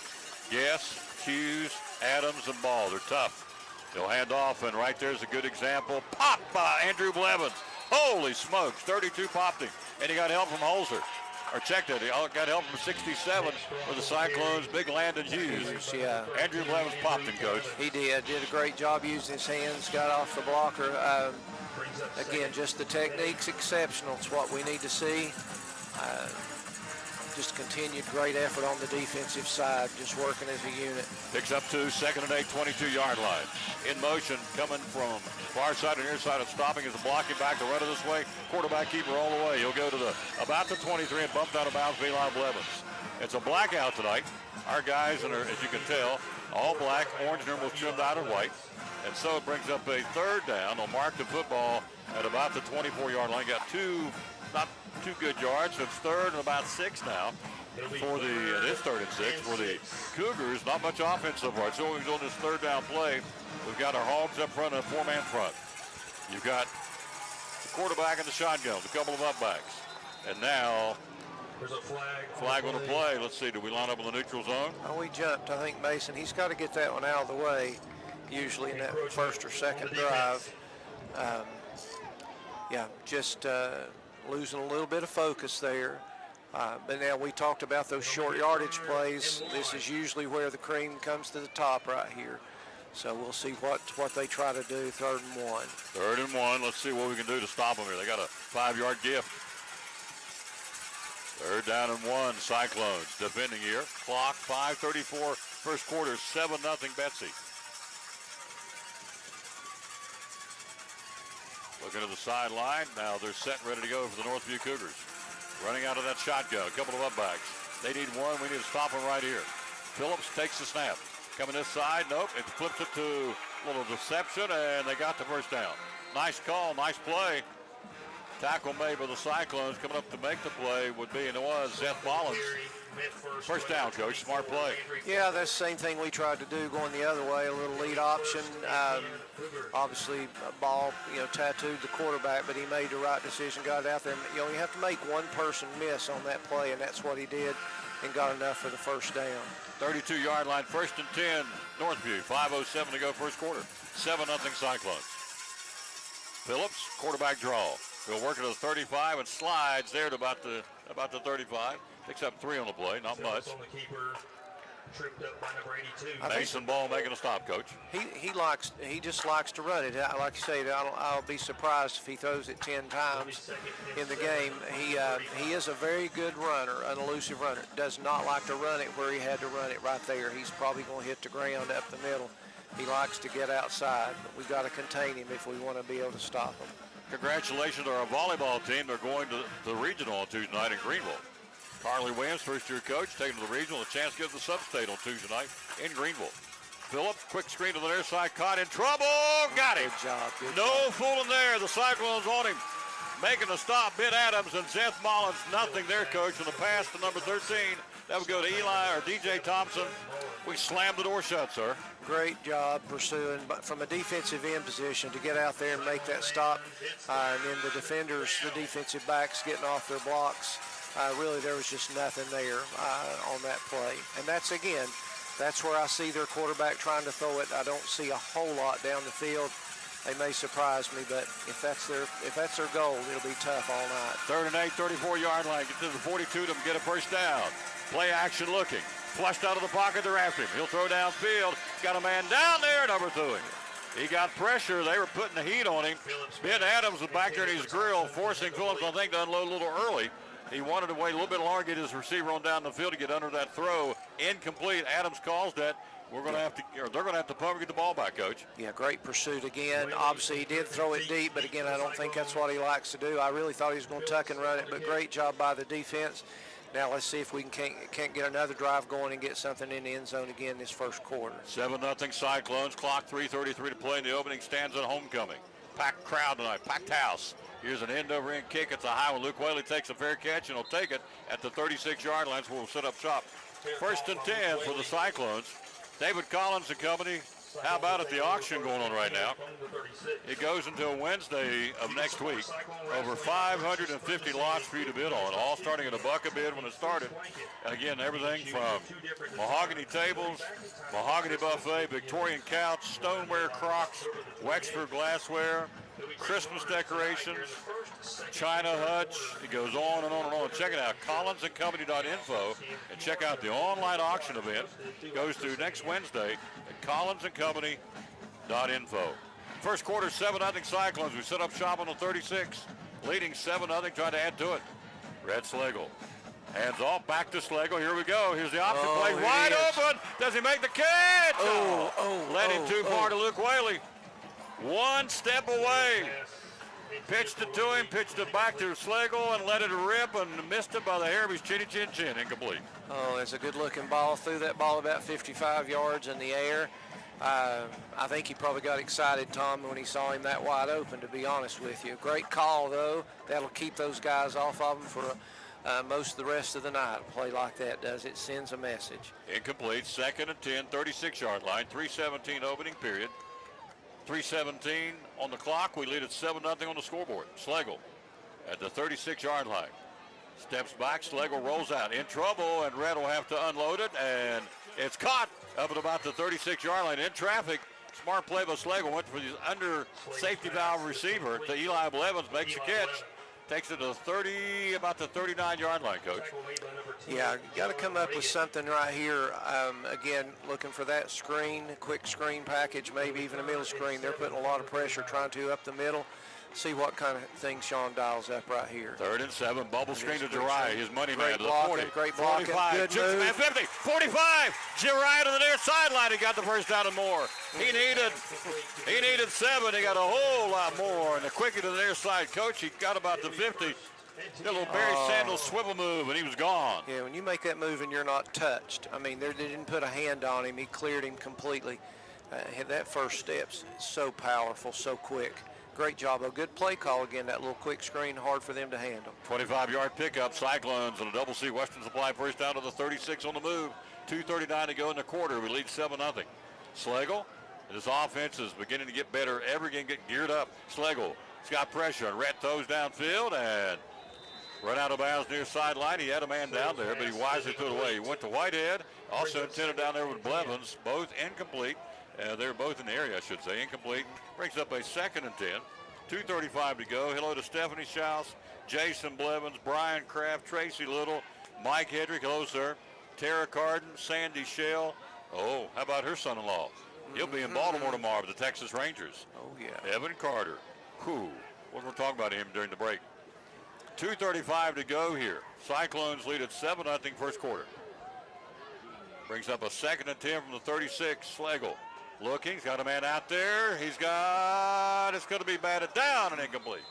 Yes, Hughes, Adams, and Ball. They're tough. They'll hand off, and right there's a good example. Pop by Andrew Blevins. Holy smokes, 32 popped him. And he got help from Holzer. Or checked it. He got help from 67 for the Cyclones. Big Landon Hughes. Yeah. Andrew Blevins popped him, coach. He did a great job using his hands, got off the blocker. Again, just the technique's exceptional. It's what we need to see. Just continued great effort on the defensive side, just working as a unit. Picks up 2, 2nd and 8, 22-yard line. In motion, coming from far side and near side of stopping is blocking back to run it this way. Quarterback keeper all the way. He'll go to about the 23 and bumped out of bounds. Eli Blevins. It's a blackout tonight. Our guys, are, as you can tell, all black, orange numerals trimmed out of white. And so it brings up a 3rd down. They'll mark the football at about the 24-yard line. Got 2, not too good yards. So it's 3rd and about 6 now. It is 3rd and 6 for the Cougars. Not much offense so far. So we're doing this 3rd down play. We've got our Hogs up front and a 4-man front. You've got the quarterback and the shotgun, a couple of upbacks. And now there's a flag on the play. Let's see, do we line up in the neutral zone? Oh, we jumped. I think Mason, he's got to get that one out of the way, usually in that 1st or 2nd drive. Just losing a little bit of focus there. But now we talked about those short yardage plays. This is usually where the cream comes to the top right here. So we'll see what they try to do, 3rd and 1. 3rd and 1. Let's see what we can do to stop them here. They got a 5-yard gift. 3rd down and 1, Cyclones defending here. Clock, 5:34, first quarter, 7-0 Betsy. Looking at the sideline. Now they're set and ready to go for the Northview Cougars. Running out of that shotgun, a couple of upbacks. They need one. We need to stop them right here. Phillips takes the snap. Coming this side, nope. It flips it to a little deception, and they got the 1st down. Nice call, nice play. Tackle made by the Cyclones. Coming up to make the play would be, and it was, Seth Mullins. 1st down, coach. Smart play. Yeah, that's the same thing we tried to do going the other way, a little lead option. Obviously, Ball, tattooed the quarterback, but he made the right decision, got it out there. You have to make one person miss on that play, and that's what he did, and got enough for the 1st down. 32-yard line, 1st and 10, Northview. 5:07 to go first quarter. 7-0 Cyclones. Phillips, quarterback draw. He'll work it to the 35 and slides there to about the 35. Picks up 3 on the play, not much. Tripped up by number 82. Mason Ball making a stop, coach. He just likes to run it. Like you say, I'll be surprised if he throws it 10 times in the game. He is a very good runner, an elusive runner. Does not like to run it where he had to run it right there. He's probably going to hit the ground up the middle. He likes to get outside, but we've got to contain him if we want to be able to stop him. Congratulations to our volleyball team. They're going to the regional on Tuesday night in Greenville. Carly Williams, first-year coach, taking to the regional, a chance to get to the sub-state on Tuesday night in Greenville. Phillips, quick screen to the near side, caught in trouble, got him. Good job. No fooling there. The Cyclones on him, making a stop. Ben Adams and Seth Mullins, nothing there, coach. On the pass to number 13, that would go to Eli or DJ Thompson. We slammed the door shut, sir. Great job pursuing, but from a defensive end position to get out there and make that stop. And then the defenders, the defensive backs getting off their blocks. Really, there was just nothing there on that play. And that's where I see their quarterback trying to throw it. I don't see a whole lot down the field. They may surprise me, but if that's their goal, it'll be tough all night. 3rd and 8, 34-yard line. Get to the 42 to get a 1st down. Play action looking. Flushed out of the pocket, they're after him. He'll throw downfield. Got a man down there, number 2. He got pressure. They were putting the heat on him. Ben Adams was back there in his grill, forcing Phillips, I think, to unload a little early. He wanted to wait a little bit longer, get his receiver on down the field to get under that throw. Incomplete. Adams calls that. We're going to have to, or they're going to have to pump and get the ball back, Coach. Yeah, great pursuit again. Obviously, he did throw it deep, but again, I don't think that's what he likes to do. I really thought he was going to tuck and run it, but great job by the defense. Now let's see if we can't get another drive going and get something in the end zone again this first quarter. 7-0 Cyclones. Clock 3:33 to play in the opening stanza of homecoming. Packed crowd tonight, packed house. Here's an end-over-end kick. It's a high one. Luke Whaley takes a fair catch, and he'll take it at the 36-yard line, so we'll set up shop. 1st and 10 for the Cyclones. David Collins and company. How about it, the auction going on right now? It goes until Wednesday of next week. Over 550 lots for you to bid on, all starting at $1 a bid when it started. And again, everything from mahogany tables, mahogany buffet, Victorian couch, stoneware crocks, Wexford glassware, Christmas decorations, China hutch. It goes on and on and on. Check it out, collinsandcompany.info, and check out the online auction event. It goes through next Wednesday at collinsandcompany.info. First quarter, 7-0 Cyclones. We set up shop on the 36, leading 7-0, trying to add to it. Red Slagle. Hands off, back to Slagle. Here we go. Here's the option play. Wide open. Does he make the catch? Led him too far to Luke Whaley. One step away. Pitched it to him, pitched it back to Slagle, and let it rip, and missed it by the hair of his chinny chin chin. Incomplete. Oh, it's a good-looking ball. Threw that ball about 55 yards in the air. I think he probably got excited, Tom, when he saw him that wide open, to be honest with you. Great call, though. That'll keep those guys off of him for most of the rest of the night. A play like that does. It sends a message. Incomplete. 2nd and 10, 36-yard line. 3:17 opening period. 3:17 on the clock. We lead at 7-0 on the scoreboard. Slagle at the 36-yard line. Steps back. Slagle rolls out. In trouble, and Red will have to unload it, and it's caught up at about the 36-yard line. In traffic. Smart play by Slagle. Went for the under safety valve receiver to Eli Blevins. Makes a catch. Takes it to about the 39-yard line, Coach. Yeah, you got to come up with something right here. Again, looking for that screen, quick screen package, maybe even a middle screen. They're putting a lot of pressure trying to up the middle. See what kind of thing Sean dials up right here. 3rd and 7, bubble screen to Jirai, his money man to the 40. Great blocking, 45, good move. 50, 45, Jirai to the near sideline. He got the first down and more. He needed 7. He got a whole lot more. And the quicker to the near side, Coach, he got about the 50. Did a little Barry Sanders swivel move, and he was gone. Yeah, when you make that move and you're not touched, I mean, they didn't put a hand on him. He cleared him completely. That first step's so powerful, so quick. Great job. A good play call again. That little quick screen, hard for them to handle. 25-yard pickup. Cyclones on a double C. Western Supply first down to the 36 on the move. 2:39 to go in the quarter. We lead 7-0. Slagle, his offense is beginning to get better. Everything getting geared up. Slagle, he's got pressure. And Red throws downfield and run out of bounds near sideline. He had a man down there, but he wisely threw it away. He went to Whitehead. Also intended down there with Blevins. Both incomplete. They're both in the area, I should say. Incomplete. Brings up a 2nd and 10. 2:35 to go. Hello to Stephanie Schaus, Jason Blevins, Brian Kraft, Tracy Little, Mike Hedrick. Hello, sir. Tara Carden, Sandy Shell. Oh, how about her son-in-law? He'll be in Baltimore tomorrow with the Texas Rangers. Oh, yeah. Evan Carter. Whew. We're going to talk about him during the break. 2:35 to go here. Cyclones lead at 7-0 first quarter. Brings up a 2nd and 10 from the 36. Slagle. Looking, he's got a man out there. It's going to be batted down and incomplete.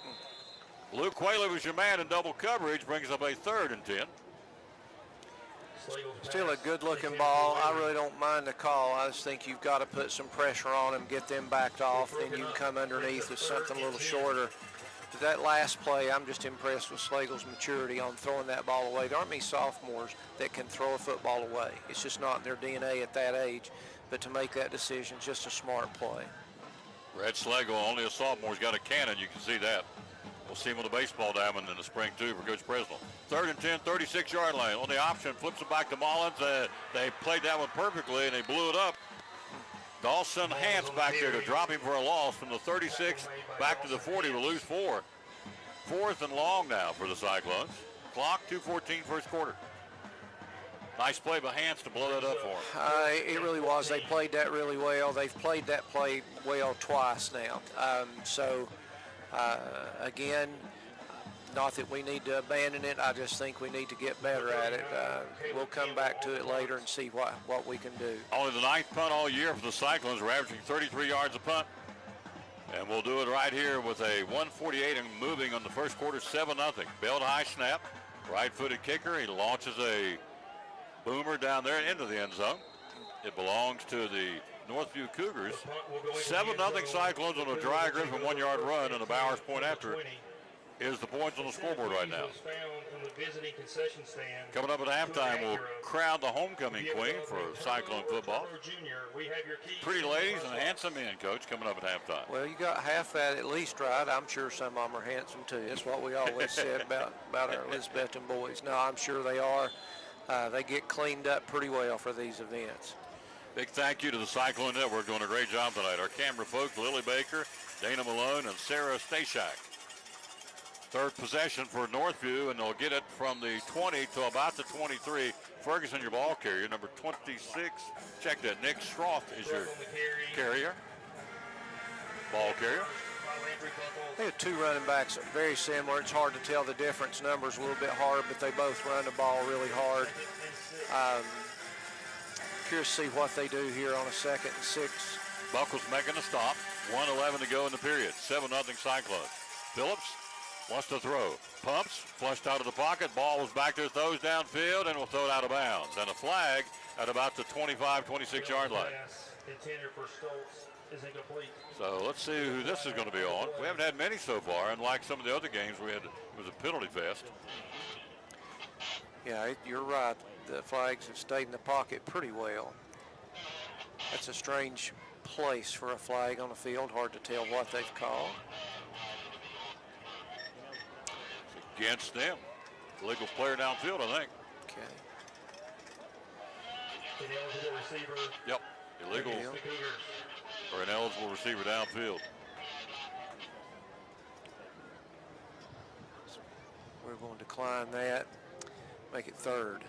Luke Whaley was your man in double coverage, brings up a 3rd and 10. Still a good-looking ball. I really don't mind the call. I just think you've got to put some pressure on him, get them backed off, then you can come underneath with something a little shorter. But that last play, I'm just impressed with Slagle's maturity on throwing that ball away. There aren't many sophomores that can throw a football away. It's just not in their DNA at that age. But to make that decision, just a smart play. Red Slagle, only a sophomore, has got a cannon. You can see that. We'll see him with a baseball diamond in the spring, too, for Coach Presnell. 3rd and 10, 36-yard line. On the option, flips it back to Mullins. They played that one perfectly, and they blew it up. Dawson Hance back there to drop him for a loss from the 36 back to the 40. We'll lose 4. 4th and long now for the Cyclones. Clock, 2:14 first quarter. Nice play by Hance to blow that up for him. It really was. They played that really well. They've played that play well twice now. Again, Not that we need to abandon it. I just think we need to get better at it. We'll come back to it later and see what we can do. Only the 9th punt all year for the Cyclones. We're averaging 33 yards a punt. And we'll do it right here with a 1:48 and moving on the first quarter, 7-0. Belt high snap, right-footed kicker. He launches a boomer down there into the end zone. It belongs to the Northview Cougars. 7-0 Cyclones on a dry Griffin 1-yard run, and the Bowers point after it is the points on the scoreboard right now. Coming up at halftime, we'll crown the homecoming queen for Cyclone football. Pretty ladies and handsome men, Coach, coming up at halftime. Well, you got half that at least right. I'm sure some of them are handsome too. That's what we always said about our Elizabethton boys. No, I'm sure they are. They get cleaned up pretty well for these events. Big thank you to the Cyclone Network doing a great job tonight. Our camera folks, Lily Baker, Dana Malone, and Sarah Stashak. Third possession for Northview, and they'll get it from the 20 to about the 23. Ferguson, your ball carrier, number 26. Check that. Nick Schroth is your carrier. Ball carrier. They have two running backs very similar. It's hard to tell the difference. Numbers a little bit hard, but they both run the ball really hard. Curious to see what they do here on a 2nd and 6. Buckles making a stop. 1:11 to go in the period. 7-0 Cyclones. Phillips wants to throw. Pumps, flushed out of the pocket. Ball was back there, throws downfield, and will throw it out of bounds. And a flag at about the 25, 26-yard line. So let's see who this is going to be on. We haven't had many so far, unlike some of the other games we had. It was a penalty fest. Yeah, you're right. The flags have stayed in the pocket pretty well. That's a strange place for a flag on the field. Hard to tell what they've called. Against them. Illegal player downfield, I think. Okay. Ineligible receiver. Yep. Illegal or an eligible receiver downfield. We're going to decline that. Make it third.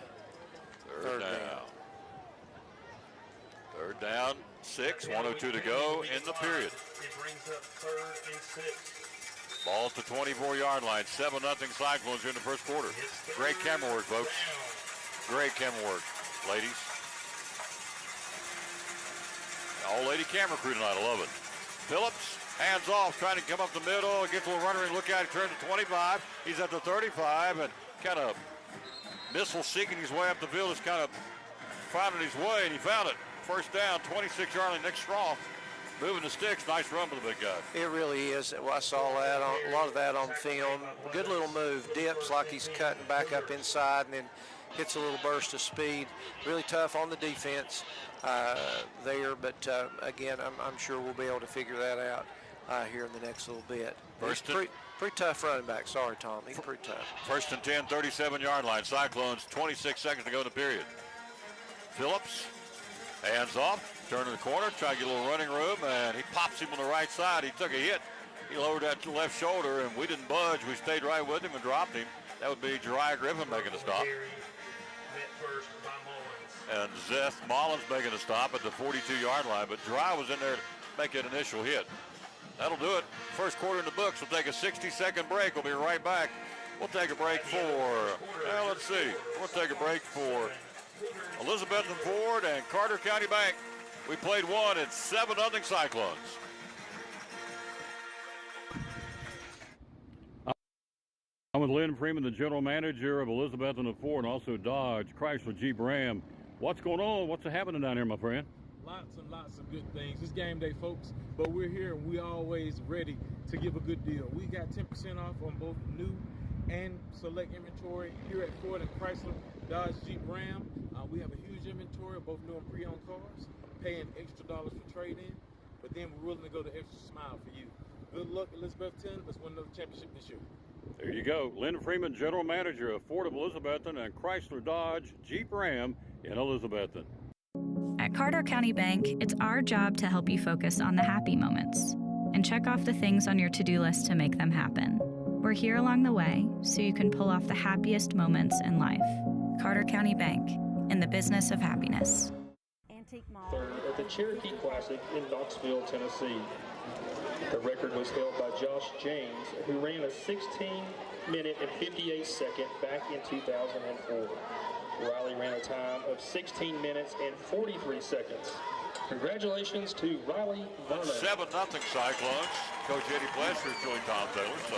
Third down. Third down, 6, 1:02 to go in the period. It brings up 3rd and 6. Ball at the 24-yard line. 7-0 Cyclones here in the first quarter. Great camera work, folks. Great camera work, ladies. All-lady camera crew tonight. I love it. Phillips, hands off, trying to come up the middle. Gets a little runner and look at it. Turns to 25. He's at the 35 and kind of missile seeking his way up the field. Is kind of finding his way, and he found it. First down, 26-yard line. Nick Schroth moving the sticks. Nice run for the big guy. It really is. Well, I saw that a lot of that on film. Good little move. Dips like he's cutting back up inside and then hits a little burst of speed. Really tough on the defense there, but again, I'm sure we'll be able to figure that out here in the next little bit. Pretty tough running back. Sorry, Tom. He's pretty tough. First and 10, 37-yard line. Cyclones, 26 seconds to go in the period. Phillips, hands off, turn to the corner, try to get a little running room, and he pops him on the right side. He took a hit. He lowered that left shoulder, and we didn't budge. We stayed right with him and dropped him. That would be Jeriah Griffin making a stop. And Zeth Mullins making a stop at the 42-yard line, but Jeriah was in there to make that initial hit. That'll do it. First quarter in the books. We'll take a 60-second break. We'll be right back. We'll take a break for, let's see. We'll take a break for Elizabethton Ford and Carter County Bank. We played one at 7-0 Cyclones. I'm with Lynn Freeman, the general manager of Elizabethton Ford, and also Dodge, Chrysler, Jeep, Ram. What's going on? What's happening down here, my friend? Lots and lots of good things. It's game day, folks, but we're here and we're always ready to give a good deal. We got 10% off on both new and select inventory here at Ford and Chrysler, Dodge, Jeep, Ram. We have a huge inventory of both new and pre-owned cars, paying extra dollars for trade-in, but then we're willing to go the extra mile for you. Good luck, Elizabethton. Let's win another championship this year. There you go. Lynn Freeman, general manager of Ford of Elizabethton and Chrysler, Dodge, Jeep, Ram in Elizabethton. At Carter County Bank, it's our job to help you focus on the happy moments and check off the things on your to-do list to make them happen. We're here along the way so you can pull off the happiest moments in life. Carter County Bank, in the business of happiness. Antique Mall. Third at the Cherokee Classic in Knoxville, Tennessee. The record was held by Josh James, who ran a 16-minute and 58-second back in 2004. Riley ran a time of 16 minutes and 43 seconds. Congratulations to Riley Vernon. 7-0 Cyclones. Coach Eddie Plesser, Julie Tom Taylor. So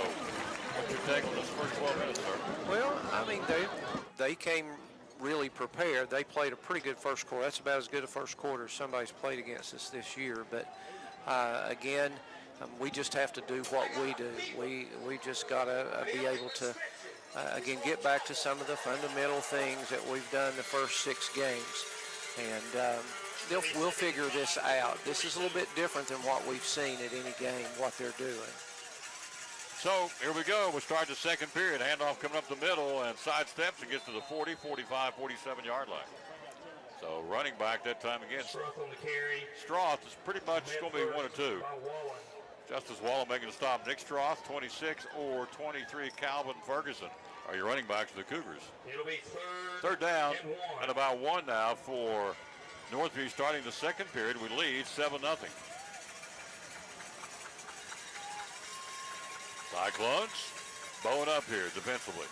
what's your take on this first 12 minutes, sir? Well, I mean, they came really prepared. They played a pretty good first quarter. That's about as good a first quarter as somebody's played against us this year. But again, we just have to do what we do. We just got to be able to, again, get back to some of the fundamental things that we've done the first 6 games. And we'll figure this out. This is a little bit different than what we've seen at any game, what they're doing. So here we go. We'll start the second period. Handoff coming up the middle and sidesteps and gets to the 40, 45, 47-yard line. So running back that time again. Stroth is pretty much going to be 1 or 2. Justice Wallen making a stop. Nick Stroth, 26, or 23, Calvin Ferguson are your running backs of the Cougars. It'll be third down and about 1 now for Northview starting the second period. We lead 7-0. Cyclones bowing up here defensively.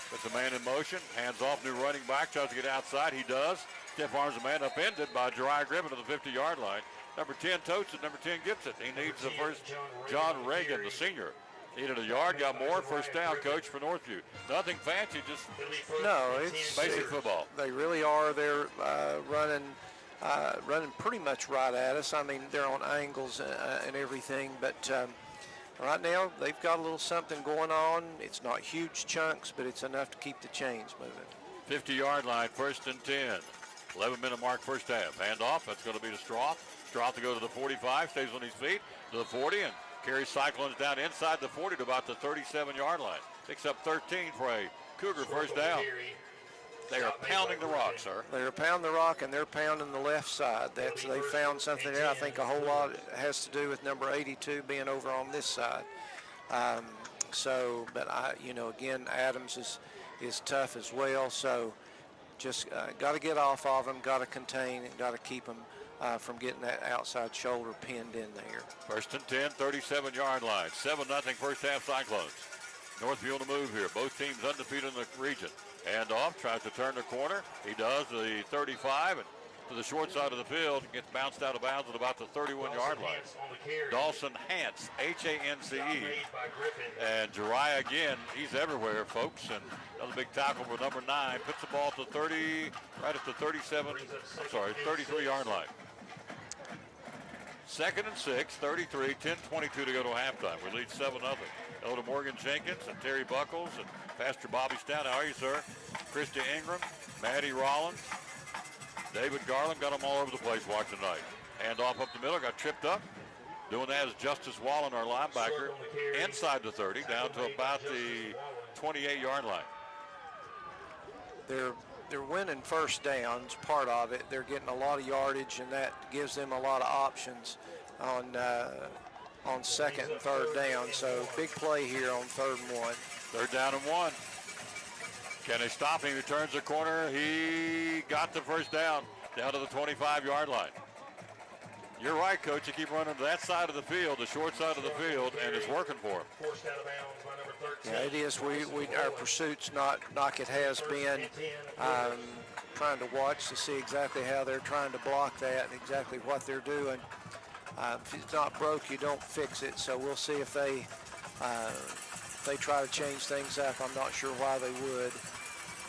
Puts a man in motion, hands off, new running back, tries to get outside. He does. Stiff arms a man upended by Jeriah Griffin to the 50-yard line. Number 10 totes it, number 10 gets it. He needs the first. John Reagan, the senior. Needed a yard, got more. First down, coach, for Northview. Nothing fancy, just it's basic football. They really are. They're running pretty much right at us. I mean, they're on angles and everything, but right now they've got a little something going on. It's not huge chunks, but it's enough to keep the chains moving. 50-yard line, first and 10. 11-minute mark first half. Handoff, that's going to be to Stroth. Stroth to go to the 45, stays on his feet to the 40, and carries Cyclones down inside the 40 to about the 37-yard line. Picks up 13 for a Cougar first down. They are pounding the rock, sir. They're pounding the rock, and they're pounding the left side. They found something there. I think a whole lot has to do with number 82 being over on this side. Again, Adams is tough as well. So just got to get off of them, got to contain, and got to keep them from getting that outside shoulder pinned in there. First and 10, 37-yard line. 7-0 first half Cyclones. Northview on the move here. Both teams undefeated in the region. Handoff, tries to turn the corner. He does, the 35, and to the short side of the field. Gets bounced out of bounds at about the 31-yard line. Dawson Hance, H-A-N-C-E. And Jeriah again, he's everywhere, folks. And another big tackle for number 9. Puts the ball to 30, right at the 33-yard line. Second and 6, 33, 10-22 to go to halftime. We lead 7-0. Hello to Morgan Jenkins and Terry Buckles and Pastor Bobby Stout. How are you, sir? Christy Ingram, Maddie Rollins, David Garland. Got them all over the place watching tonight. Hand off up the middle, got tripped up. Doing that is Justice Wallen, our linebacker, inside the 30, down to about the 28-yard line. They're winning first downs, part of it. They're getting a lot of yardage, and that gives them a lot of options on second and third down. So big play here on 3rd and 1. 3rd down and 1. Can they stop him? He turns the corner. He got the first down to the 25-yard line. You're right, Coach. You keep running to that side of the field, the short side of the field, and it's working for him. Yeah, it is. Our pursuit's not like it has been. Trying to watch to see exactly how they're trying to block that and exactly what they're doing. If it's not broke, you don't fix it. So we'll see if they try to change things up. I'm not sure why they would.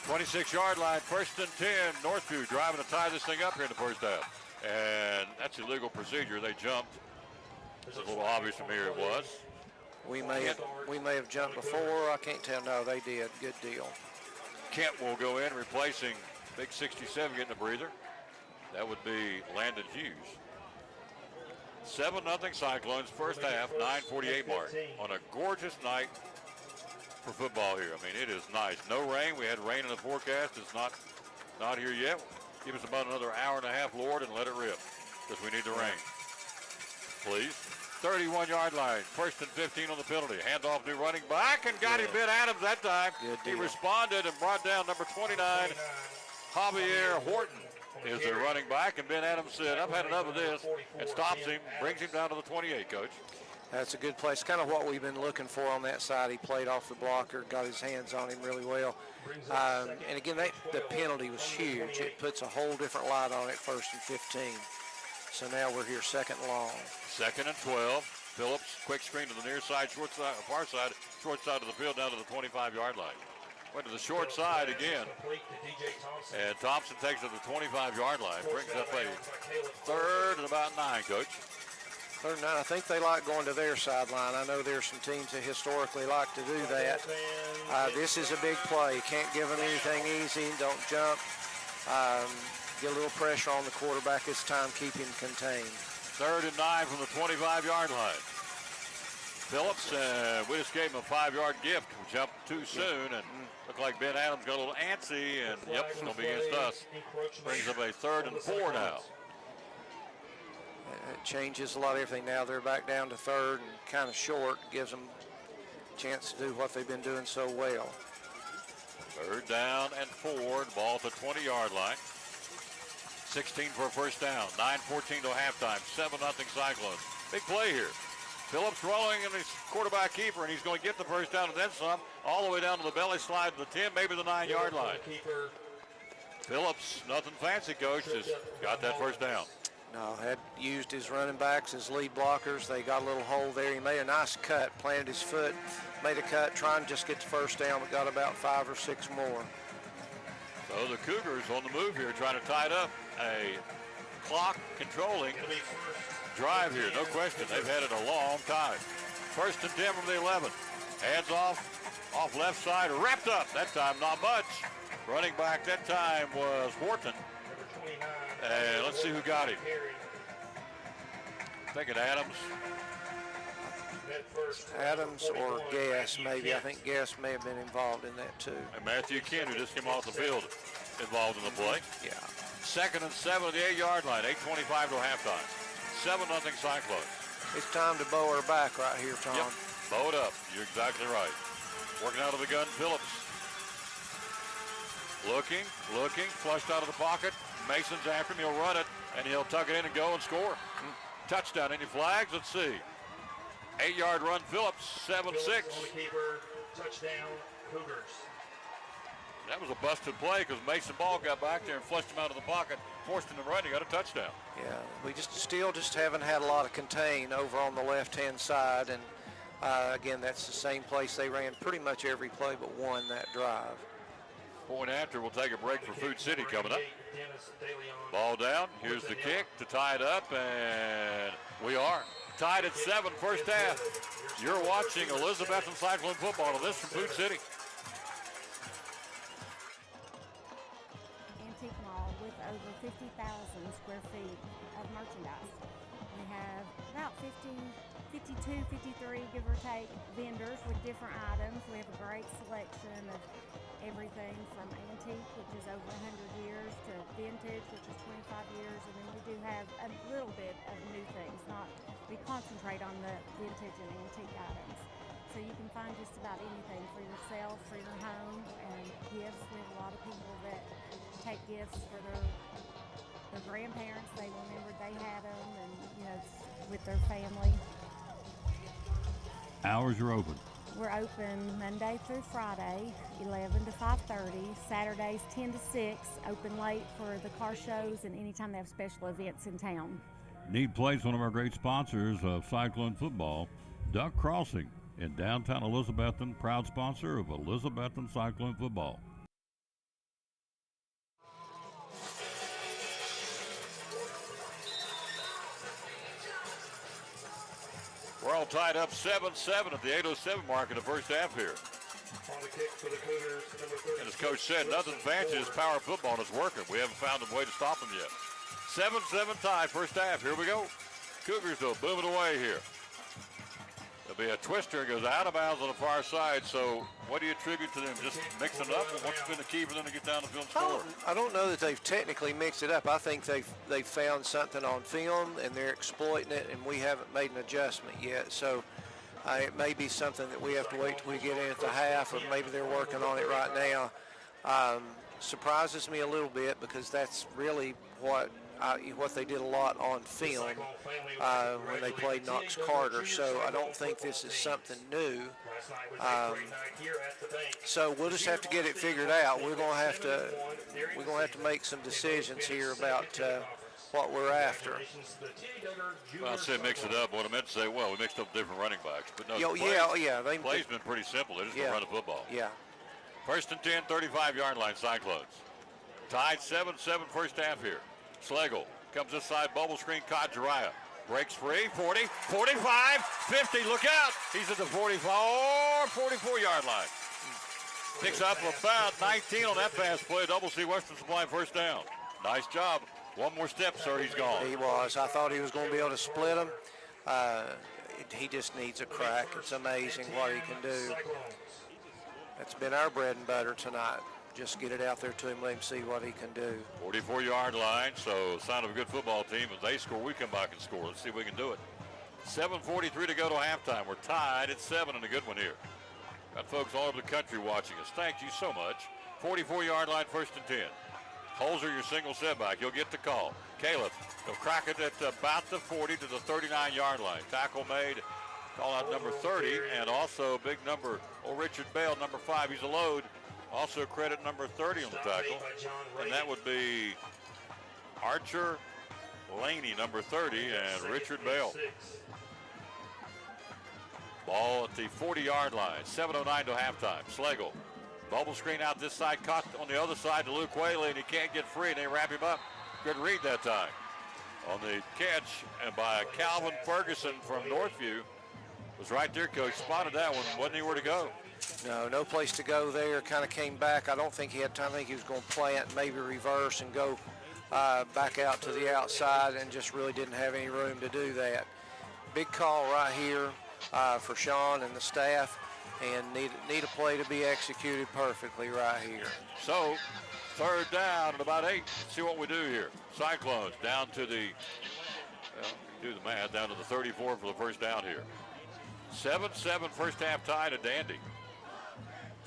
26-yard line, 1st and 10. Northview driving to tie this thing up here in the first half. And that's illegal procedure. They jumped. It's a little obvious from here it was. We may have jumped before. I can't tell. No, they did. Good deal. Kent will go in, replacing big 67, getting a breather. That would be Landon Hughes. 7-0 Cyclones, first half, 9:48 mark. On a gorgeous night for football here. I mean, it is nice. No rain. We had rain in the forecast. It's not here yet. Give us about another hour and a half, Lord, and let it rip, because we need the rain. Please. 31-yard line, 1st and 15 on the penalty. Handoff, new running back, and got him, bit Adams that time. He responded and brought down number 29, Javier Horton. is their running back, and Ben Adams said, I've had enough of this, and stops him, brings him down to the 28, Coach. That's a good place. Kind of what we've been looking for on that side. He played off the blocker, got his hands on him really well. And again, the penalty was huge. It puts a whole different light on it, 1st and 15. So now we're here 2nd and long. 2nd and 12. Phillips, quick screen to the near side, short side, far side, short side of the field down to the 25-yard line. Went to the short side again. And Thompson takes it to the 25-yard line. Brings up a 3rd and about 9, Coach. 3rd and 9. I think they like going to their sideline. I know there's some teams that historically like to do that. This is a big play. Can't give them anything easy. Don't jump. Get a little pressure on the quarterback this time. Keep him contained. 3rd and 9 from the 25-yard line. Phillips, we just gave him a 5-yard gift. We jumped too soon, and looked like Ben Adams got a little antsy, and yep, it's going to be against us. Brings up a 3rd and 4 now. It changes a lot of everything now. They're back down to 3rd and kind of short. Gives them a chance to do what they've been doing so well. 3rd down and 4. The ball at the 20-yard line. 16 for a first down. 9:14 to halftime. 7-0 Cyclones. Big play here. Phillips rolling in his quarterback keeper, and he's going to get the first down and then some, all the way down to the belly slide to the 10, maybe the 9-yard line. Phillips, nothing fancy, Coach, just got that first down. No, had used his running backs as lead blockers. They got a little hole there. He made a nice cut, planted his foot, made a cut, trying to just get the first down, but got about 5 or 6 more. So the Cougars on the move here, trying to tie it up. A clock controlling drive here, no question. They've had it a long time. 1st and 10 from the 11. Hands off left side, wrapped up. That time not much. Running back that time was Wharton. And let's see who got him. Thinking Adams. Adams or Gass, maybe. I think Gass may have been involved in that too. And Matthew Kent, who just came off the field, involved in the play. Yeah. 2nd and 7 at the 8-yard line. 8:25 to halftime. 7-0 Cyclones. It's time to bow her back right here, Tom. Yep. Bow it up. You're exactly right. Working out of the gun, Phillips. Looking, flushed out of the pocket. Mason's after him. He'll run it, and he'll tuck it in and go and score. Touchdown. Any flags? Let's see. 8-yard run, Phillips. 7-6. Touchdown, Cougars. That was a busted play because Mason Ball got back there and flushed him out of the pocket, forced him to run. He got a touchdown. Yeah, we still haven't had a lot of contain over on the left-hand side, and again, that's the same place they ran pretty much every play but one that drive. Point after, we'll take a break for Food City coming up. Ball down. Here's the kick to tie it up, and we are tied at 7, first half. You're watching Elizabethton Cyclone football, and this from Food City. Antique mall with over 50,000 square feet of merchandise. We have about 52, 53, give or take, vendors with different items. We have a great selection of everything from antique, which is over 100 years, to vintage, which is 25 years, and then we do have a little bit of new things. We concentrate on the vintage and antique items. So you can find just about anything for yourself, for your home, and gifts. We have a lot of people that take gifts for their grandparents. They remembered they had them, and with their family. Hours are open. We're open Monday through Friday, 11 to 5:30. Saturdays 10 to 6. Open late for the car shows and anytime they have special events in town. Need Place, one of our great sponsors of Cyclone football, Duck Crossing in downtown Elizabethton, proud sponsor of Elizabethton Cyclone football. We're all tied up 7-7 at the 8:07 mark in the first half here. And as Coach said, nothing fancy, it's power football, and it's working. We haven't found a way to stop them yet. 7-7 tie, first half. Here we go. Cougars will boom it away here. There'll be a twister. It goes out of bounds on the far side. So what do you attribute to them? Just mixing it up? Or what's been the key for them to get down the field and score? I don't know that they've technically mixed it up. I think they've found something on film, and they're exploiting it, and we haven't made an adjustment yet. So it may be something that we have to wait till we get in at the half, or maybe they're working on it right now. surprises me a little bit because that's really what they did a lot on film when they played Knox Carter. So I don't think this is something new. So we'll just have to get it figured out. We're gonna have to make some decisions here about what we're after. Well, I said mix it up. What I meant to say, well, we mixed up different running backs, but no. The play's been pretty simple. They're just gonna run the football. Yeah. First and 10, 35-yard line, Cyclones. Tied 7-7 first half here. Slagle comes this side, bubble screen, caught Jariah. Breaks free, 40, 45, 50, look out! He's at the 44-yard line. Picks up about 19 on that pass play. Double C Western Supply first down. Nice job. One more step, sir, he's gone. He was. I thought he was going to be able to split him. He just needs a crack. It's amazing what he can do. That's been our bread and butter tonight. Just get it out there to him, let him see what he can do. 44-yard line, so sign of a good football team. If they score, we come back and score. Let's see if we can do it. 7:43 to go to halftime. We're tied at 7 and a good one here. Got folks all over the country watching us. Thank you so much. 44-yard line, first and 10. Holzer, your single setback. You'll get the call. Caleb, he'll crack it at about the 40 to the 39-yard line. Tackle made. Call out number 30, and also big number, Richard Bell, number 5. He's a load. Also credit number 30 on the tackle, and that would be Archer Laney, number 30, and Richard Bell. Ball at the 40-yard line, 7:09 to halftime. Slagle, bubble screen out this side, caught on the other side to Luke Whaley, and he can't get free, and they wrap him up. Good read that time. On the catch, and by Calvin Ferguson from Northview, was right there, Coach. Spotted that one, wasn't anywhere to go. No place to go there. Kind of came back. I don't think he had time. I think he was going to plant, maybe reverse and go back out to the outside, and just really didn't have any room to do that. Big call right here for Sean and the staff, and need a play to be executed perfectly right here. So, third down at about 8. Let's see what we do here. Cyclones down to the, do the math, down to the 34 for the first down here. 7-7 first half tie to Dandy.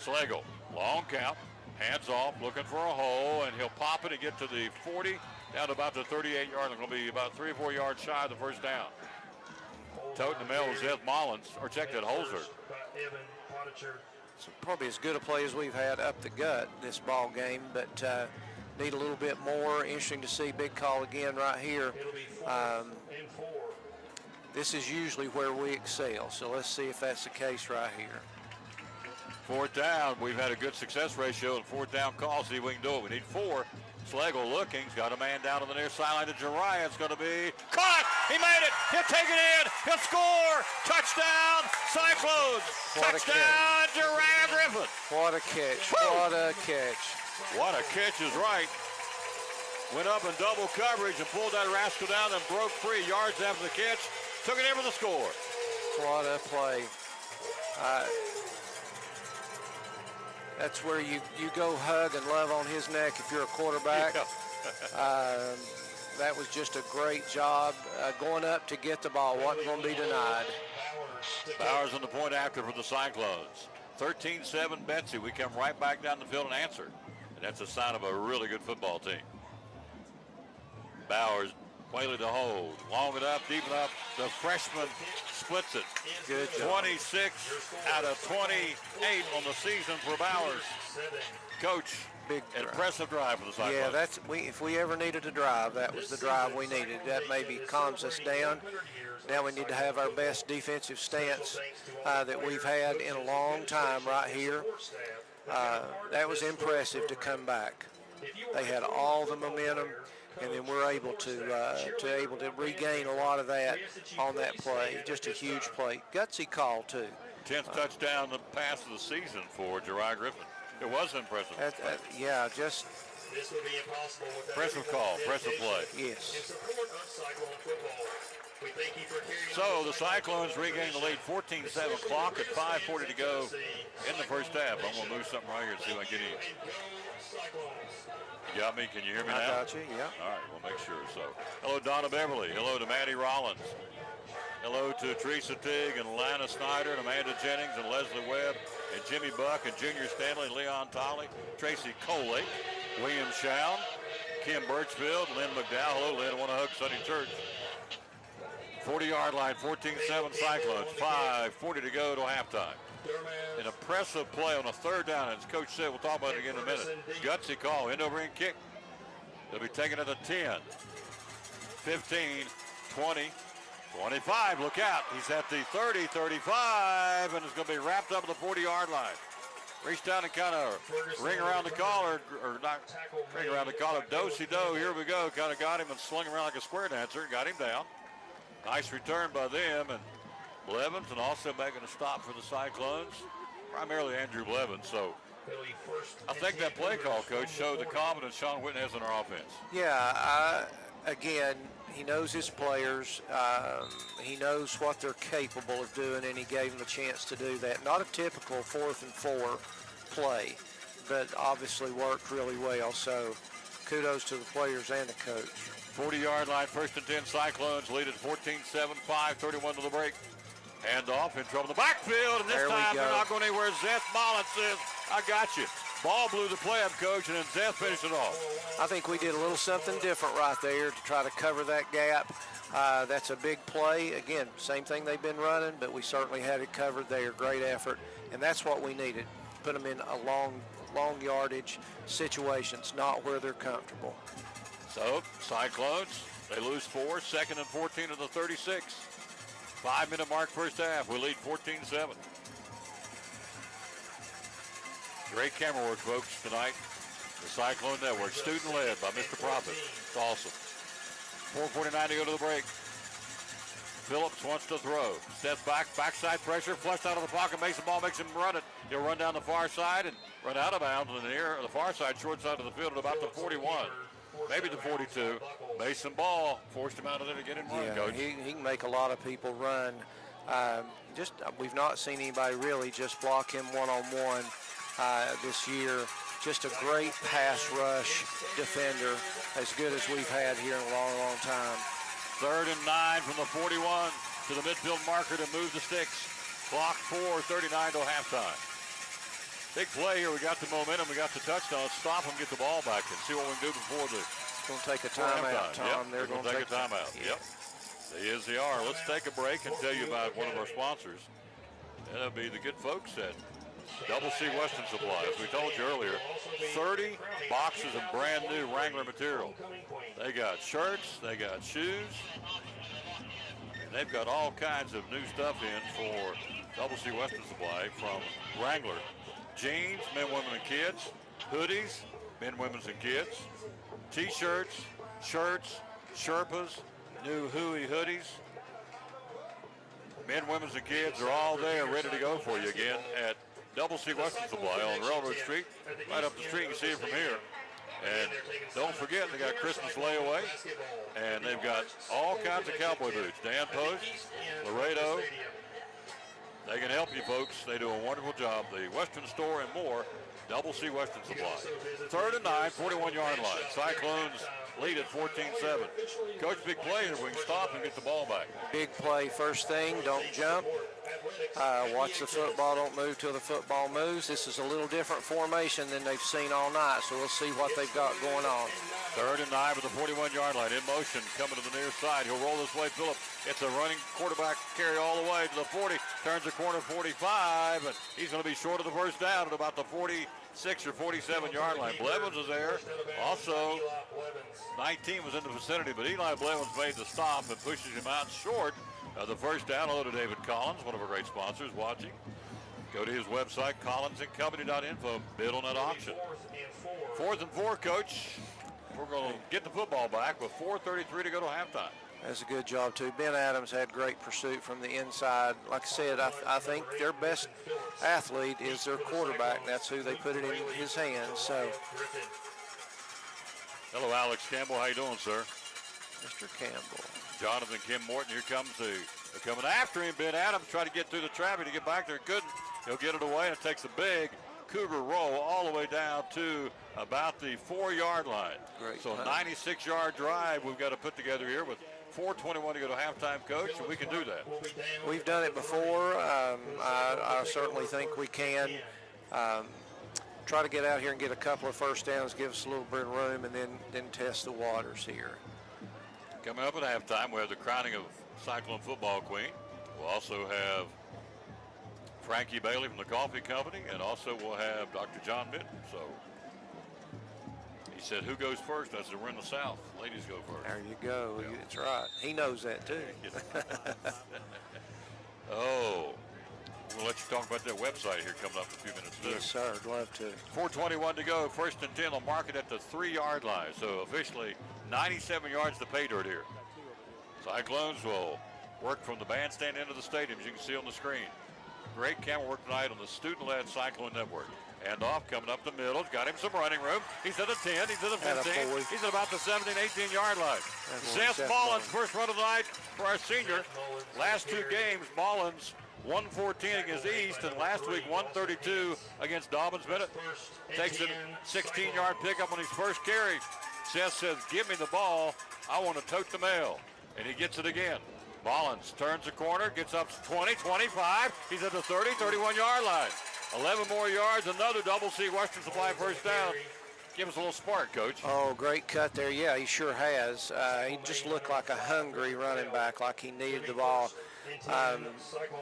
Slagle, long count, hands off, looking for a hole, and he'll pop it and get to the 40, down to about the 38-yard line. Going to be about 3 or 4 yards shy of the first down. Toting the mail was Ed Mullins, or check that, Holzer. So probably as good a play as we've had up the gut this ball game, but need a little bit more. Interesting to see big call again right here. This is usually where we excel, so let's see if that's the case right here. Fourth down, we've had a good success ratio in fourth down calls. See if we can do it. We need 4. Slagle looking. He's got a man down on the near sideline to Jariah. It's going to be caught. He made it. He'll take it in. He'll score. Touchdown, Cyclones. Touchdown, Jariah Griffin. What a catch. Woo! What a catch. What a catch is right. Went up in double coverage and pulled that rascal down and broke free yards after the catch. Took it in for the score. What a play. That's where you go hug and love on his neck if you're a quarterback. Yeah. That was just a great job going up to get the ball. Wasn't going to be denied. Bowers on the point after for the Cyclones. 13-7 Betsy. We come right back down the field and answer. And that's a sign of a really good football team. Bowers, Whaley to hold. Long enough, deep enough. The freshman splits it. Good job. 26 out of 28 on the season for Bowers. Coach, big impressive drive for the Cyclones. Yeah, if we ever needed a drive, that was the drive we needed. That maybe calms us down. Now we need to have our best defensive stance that we've had in a long time right here. That was impressive to come back. They had all the momentum, and then we're able to regain a lot of that on that play. Just a huge play. Gutsy call, too. 10th touchdown the pass of the season for Jariah Griffin. It was impressive. Yeah, just impressive call, impressive play. Yes. So the Cyclones regain the lead, 14-7 clock at 5:40 to go in the first half. I'm going to move something right here and see if I can get you. You got me? Can you hear me now? I got you, yeah. All right, we'll make sure. So, hello, Donna Beverly. Hello to Maddie Rollins. Hello to Teresa Tigg and Lana Snyder and Amanda Jennings and Leslie Webb and Jimmy Buck and Junior Stanley, Leon Tolley, Tracy Coley, William Shown, Kim Birchfield, Lynn McDowell. Hello, Lynn. I want to hug Sunny Church. 40-yard line, 14-7 Cyclones. 5:40 to go to halftime. An impressive play on a third down, as Coach said, we'll talk about it again in a minute. Gutsy call, end over end kick. They'll be taking it at 10, 15, 20, 25. Look out. He's at the 30, 35, and it's going to be wrapped up at the 40-yard line. Reach down and kind of ring around the collar, or not ring around the collar. Do-si-do, here we go. Kind of got him and slung him around like a square dancer. Got him down. Nice return by them, and Blevins, and also making a stop for the Cyclones, primarily Andrew Blevins. So I think that play call, Coach, showed the confidence Sean Whitten has in our offense. Yeah, again, he knows his players. He knows what they're capable of doing, and he gave them a chance to do that. Not a typical 4th and 4 play, but obviously worked really well. So kudos to the players and the coach. 40-yard line, 1st and 10 Cyclones lead at 14-7, 5:31 to the break. Hand off in trouble in the backfield, and this time they're not going anywhere. Zeth Mullins says, I got you. Ball blew the play up, Coach, and then Zeth finished it off. I think we did a little something different right there to try to cover that gap. That's a big play. Again, same thing they've been running, but we certainly had it covered there. Great effort, and that's what we needed. Put them in a long yardage situations, not where they're comfortable. So, Cyclones, they lose 4, 2nd and 14 to the 36. 5-minute mark first half. We lead 14-7. Great camera work, folks, tonight. The Cyclone Network, student-led by Mr. Prophet. It's awesome. 4:49 to go to the break. Phillips wants to throw. Steps back, backside pressure, flushed out of the pocket, makes the ball, makes him run it. He'll run down the far side and run out of bounds on the far side, short side of the field at about the 41. Maybe the 42. Mason Ball forced him out of there to get him running, Coach. He can make a lot of people run. We've not seen anybody really just block him one-on-one this year. Just a great pass rush defender, as good as we've had here in a long, long time. 3rd and 9 from the 41 to the midfield marker to move the sticks. Clock 4:39 to halftime. Big play here. We got the momentum. We got the touchdown. Let's stop them, get the ball back, and see what we can do before the. It's going to take a timeout, Tom. Yep. They're going to take a timeout. Yep. Yes, they are. Let's take a break and tell you about one of our sponsors. That'll be the good folks at Double C Western Supply. As we told you earlier, 30 boxes of brand new Wrangler material. They got shirts. They got shoes. And they've got all kinds of new stuff in for Double C Western Supply from Wrangler. Jeans, men, women, and kids. Hoodies, men, women's, and kids. T-shirts, shirts, Sherpas, new Hui hoodies. Men, women's, and kids are all there ready to go for you again at Double C Western Supply on Railroad Street. Right up the street, you can see it from here. And don't forget, they got Christmas layaway. And they've got all kinds of cowboy boots. Dan Post, Laredo. They can help you, folks. They do a wonderful job. The Western Store and more, Double C Western Supply. 3rd and 9, 41-yard line. Cyclones lead at 14-7. Coach, big play here. We can stop and get the ball back. Big play. First thing, don't jump. Watch the football. Don't move till the football moves. This is a little different formation than they've seen all night, so we'll see what they've got going on. 3rd and 9 with the 41-yard line. In motion, coming to the near side. He'll roll this way, Phillips. It's a running quarterback carry all the way to the 40. Turns the corner, 45, and he's going to be short of the first down at about the 46 or 47-yard line. Blevins is there. Also, 19 was in the vicinity, but Eli Blevins made the stop and pushes him out short of the first down. Hello to David Collins, one of our great sponsors, watching. Go to his website, collinsandcompany.info. Bid on that auction. 4th and 4, Coach. We're going to get the football back with 4:33 to go to halftime. That's a good job, too. Ben Adams had great pursuit from the inside. Like I said, I think their best athlete is their quarterback. That's who they put it in his hands. So, hello, Alex Campbell. How you doing, sir? Mr. Campbell. Jonathan Kim Morton, here comes they're coming after him. Ben Adams tried to get through the traffic to get back there. Couldn't. He'll get it away, and it takes a big Cougar roll all the way down to about the 4-yard line. Great. So 96-yard drive we've got to put together here with 4:21 to go to halftime, Coach, and we can do that. We've done it before. I certainly think we can. Try to get out here and get a couple of first downs, give us a little bit of room, and then test the waters here. Coming up at halftime, we have the crowning of Cyclone football queen. We'll also have Frankie Bailey from the coffee company, and also we'll have Dr. John Mitten. So he said, who goes first? I said, we're in the South. Ladies go first. There you go. Yeah. That's right. He knows that, too. Oh, we'll let you talk about that website here coming up in a few minutes, too. Yes, sir. I'd love to. 4:21 to go. First and 10. They'll mark it at the 3-yard line. So officially 97 yards to pay dirt here. Cyclones will work from the bandstand into the stadium, as you can see on the screen. Great camera work tonight on the student-led Cyclone Network. And off, coming up the middle. Got him some running room. He's at the 10. He's at the 15. He's at about the 17, 18-yard line. Seth Mullins, first run of the night for our senior. Last two games, Mullins 114 against East, and last week 132 against Dobbins Bennett. Takes a 16-yard pickup on his first carry. Seth says, give me the ball. I want to tote the mail. And he gets it again. Mullins turns the corner, gets up 20, 25. He's at the 30, 31-yard line. 11 more yards, another double C Western Supply first down. Give us a little spark, Coach. Oh, great cut there. Yeah, he sure has. He just looked like a hungry running back, like he needed the ball.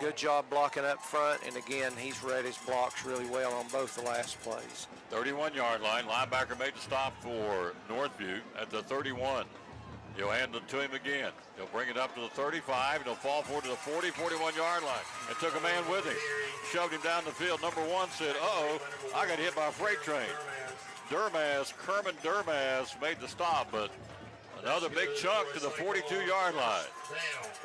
Good job blocking up front, and again, he's read his blocks really well on both the last plays. 31-yard line. Linebacker made the stop for Northview at the 31. He'll hand it to him again. He'll bring it up to the 35, and he'll fall forward to the 40, 41-yard line. And took a man with him. Shoved him down the field. Number one said, uh-oh, I got hit by a freight train. Kerman Durmaz made the stop, but another big chunk to the 42-yard line.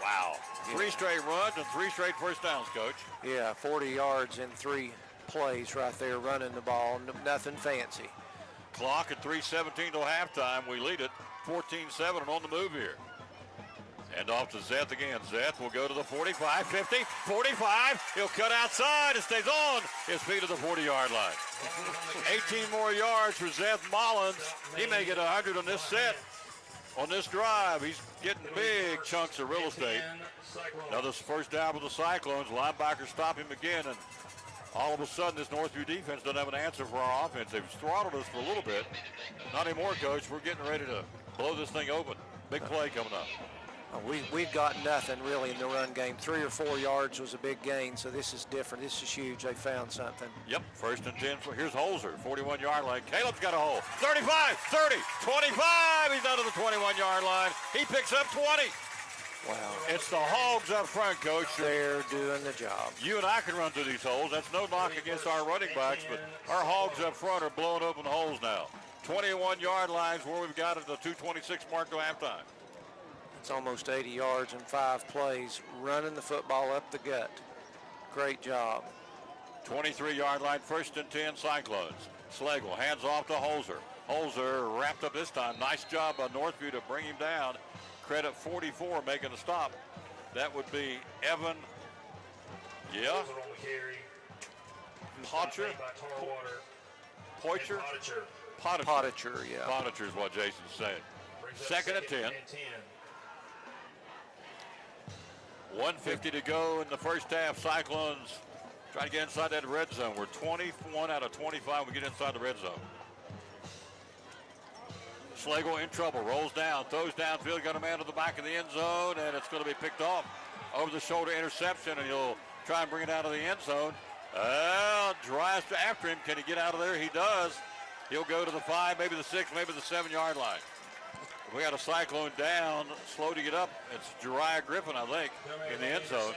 Wow. 3 straight runs and 3 straight first downs, Coach. Yeah, 40 yards in 3 plays right there running the ball. Nothing fancy. Clock at 3:17 till halftime. We lead it 14-7 and on the move here. And off to Zeth again. Zeth will go to the 45, 50, 45. He'll cut outside and stays on his feet to the 40-yard line. 18 more yards for Zeth Mullins. He may get 100 on this set, on this drive. He's getting big chunks of real estate. Another first down with the Cyclones. Linebackers stop him again, and all of a sudden this Northview defense doesn't have an answer for our offense. They've throttled us for a little bit. Not anymore, Coach. We're getting ready to blow this thing open. Big play coming up. We've got nothing really in the run game. 3 or 4 yards was a big gain, so this is different. This is huge. They found something. Yep, first and 10. Here's Holzer, 41-yard line. Caleb's got a hole. 35, 30, 25. He's out of the 21-yard line. He picks up 20. Wow. It's the Hogs up front, Coach. They're doing the job. You and I can run through these holes. That's no knock against our running backs, but our Hogs up front are blowing open holes now. 21-yard lines where we've got at the 2:26 mark to halftime. It's almost 80 yards in 5 plays, running the football up the gut. Great job. 23-yard line, first and 10, Cyclones. Slagle hands off to Holzer. Holzer wrapped up this time. Nice job by Northview to bring him down. Credit 44 making a stop. That would be Evan. Yeah. Potcher. Poitcher. Potticher, yeah. Potticher is what Jason's saying. Second and 10. 1:50 to go in the first half. Cyclones trying to get inside that red zone. We're 21 out of 25. We get inside the red zone. Slagle in trouble, rolls down, throws downfield, got a man to the back of the end zone, and it's going to be picked off. Over the shoulder interception, and he'll try and bring it out of the end zone. Drives after him. Can he get out of there? He does. He'll go to the 5, maybe the 6, maybe the 7-yard line. We got a Cyclone down, slow to get up. It's Jeriah Griffin, I think, in the end zone.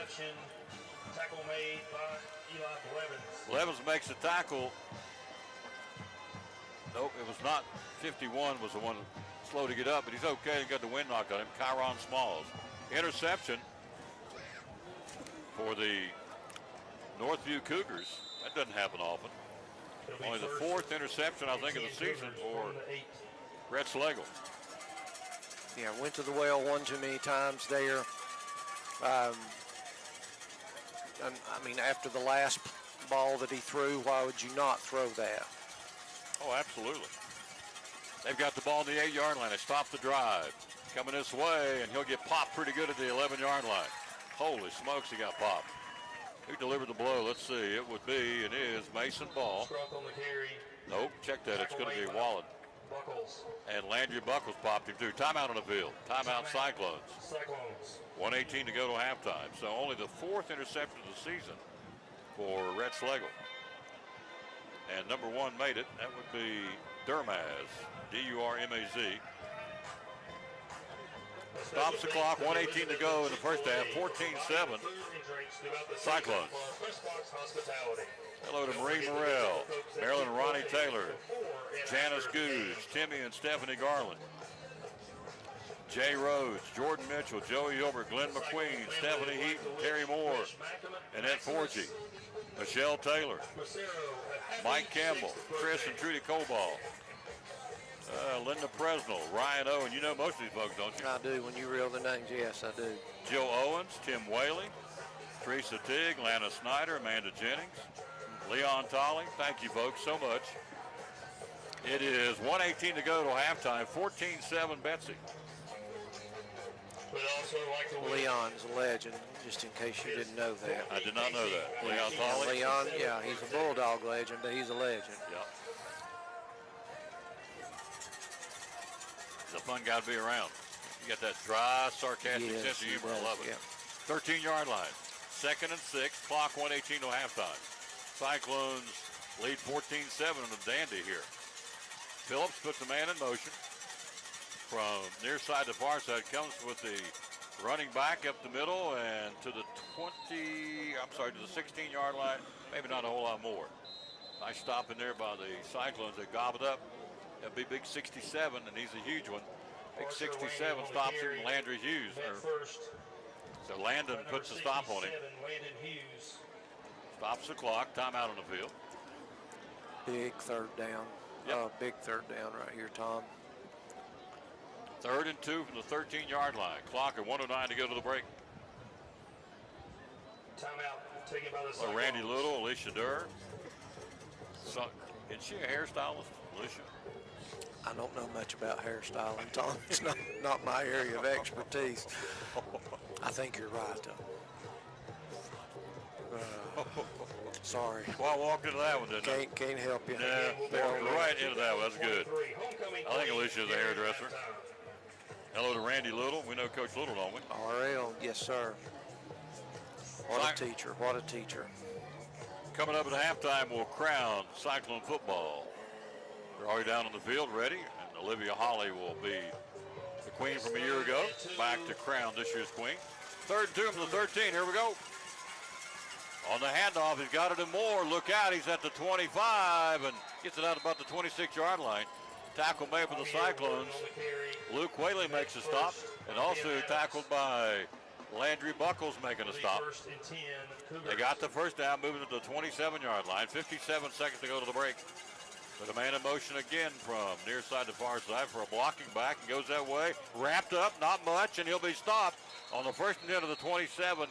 Tackle made by Eli Blevins makes the tackle. Nope, it was not. 51 was the one slow to get up, but he's okay. He got the wind knocked on him. Kyron Smalls. Interception for the Northview Cougars. That doesn't happen often. Only the 4th interception, I think, of the season for Brett Slagle. Yeah, went to the well one too many times there. I mean, after the last ball that he threw, why would you not throw that? Oh, absolutely. They've got the ball on the 8-yard line. They stop the drive. coming this way, and he'll get popped pretty good at the 11-yard line. Holy smokes, he got popped. Who delivered the blow? Let's see. It is Mason Ball. Nope, check that. It's going to be Wallen. And Landry Buckles popped him too. Timeout on the field. Timeout Cyclones. 1:18 to go to halftime. So only the 4th interception of the season for Rhett Schlegel. And number 1 made it. That would be Durmaz. D-U-R-M-A-Z. Stops the clock. 1:18 to go in the first half. 14-7. Cyclones. Hello to Marie Morrell, Marilyn and Ronnie Taylor, Janice Goose, Timmy and Stephanie Garland, Jay Rhodes, Jordan Mitchell, Joey Hilbert, Glenn McQueen, Stephanie Heaton, Terry Moore, Annette Forgy, Michelle Taylor, Mike Campbell, Chris and Trudy Coball, Linda Presnell, Ryan Owen. You know most of these folks, don't you? I do. When you reel the names, yes, I do. Jill Owens, Tim Whaley, Teresa Tigg, Lana Snyder, Amanda Jennings, Leon Tolley. Thank you, folks, so much. It is 1:18 to go to halftime. 14-7 Betsy. Leon's a legend, just in case you didn't know that. I did not know that. Leon Tolley? Leon, yeah, he's a Bulldog legend, but he's a legend. Yeah. He's a fun guy to be around. You got that dry, sarcastic sense of humor. I love it. Yeah. 13-yard line. 2nd and 6. Clock 1:18 to halftime. Cyclones lead 14-7 on the dandy here. Phillips puts the man in motion. From near side to far side, comes with the running back up the middle and to the 16-yard line. Maybe not a whole lot more. Nice stop in there by the Cyclones. They gobbled up. That'd be big 67, and he's a huge one. Big 67 stops him, Landry Hughes. So Landon puts a stop on him. Stops the clock. Timeout on the field. Big 3rd down. Yep. Big 3rd down right here, Tom. 3rd and 2 from the 13-yard line. Clock at 1:09 to go to the break. Timeout taken by the Cyclones. Randy Little, Alicia Durr. So, is she a hairstylist, Alicia? I don't know much about hairstyling, Tom. It's not my area of expertise. I think you're right, though. Sorry. Well, I walked into that one, didn't I? Can't help you. Yeah, walked right into that one. That's good. I think Alicia's a hairdresser. Hello to Randy Little. We know Coach Little, don't we? RL, yes, sir. What a teacher. What a teacher. Coming up at halftime, we'll crown Cyclone football. They're already down on the field, ready, and Olivia Holly will be the queen from a year ago, back to crown this year's queen. 3rd and 2 from the 13. Here we go. On the handoff, he's got it and more. Look out, he's at the 25 and gets it out about the 26-yard line. Tackle made for the Cyclones. Luke Whaley makes a stop, and also tackled by Landry Buckles making a stop. They got the first down, moving to the 27-yard line. 57 seconds to go to the break. But a man in motion again from near side to far side for a blocking back. He goes that way, wrapped up, not much, and he'll be stopped on the 1st and 10 of the 27.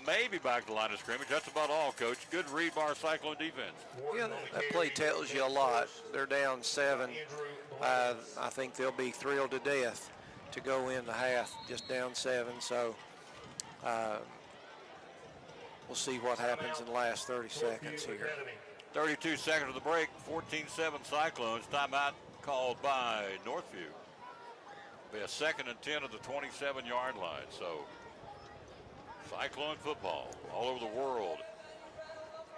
Maybe back to the line of scrimmage. That's about all, Coach. Good read by our Cyclone defense. Yeah, that play tells you a lot. They're down 7. I think they'll be thrilled to death to go into half just down 7. So we'll see what happens in the last 30 seconds here. 32 seconds of the break. 14-7 Cyclones. Timeout called by Northview. Be a 2nd and 10 of the 27-yard line. So Cyclone football all over the world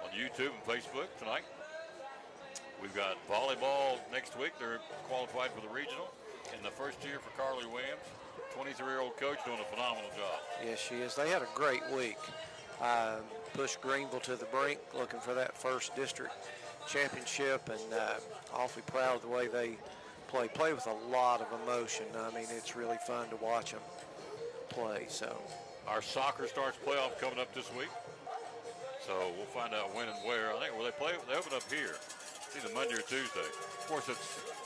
on YouTube and Facebook tonight. We've got volleyball next week. They're qualified for the regional in the first year for Carly Williams. 23-year-old coach doing a phenomenal job. Yes, she is. They had a great week. Pushed Greenville to the brink, looking for that first district championship, and awfully proud of the way they play with a lot of emotion. I mean, it's really fun to watch them play. So our soccer starts playoff coming up this week, so we'll find out when and where. I think they open up here. It's either Monday or Tuesday. Of course, it's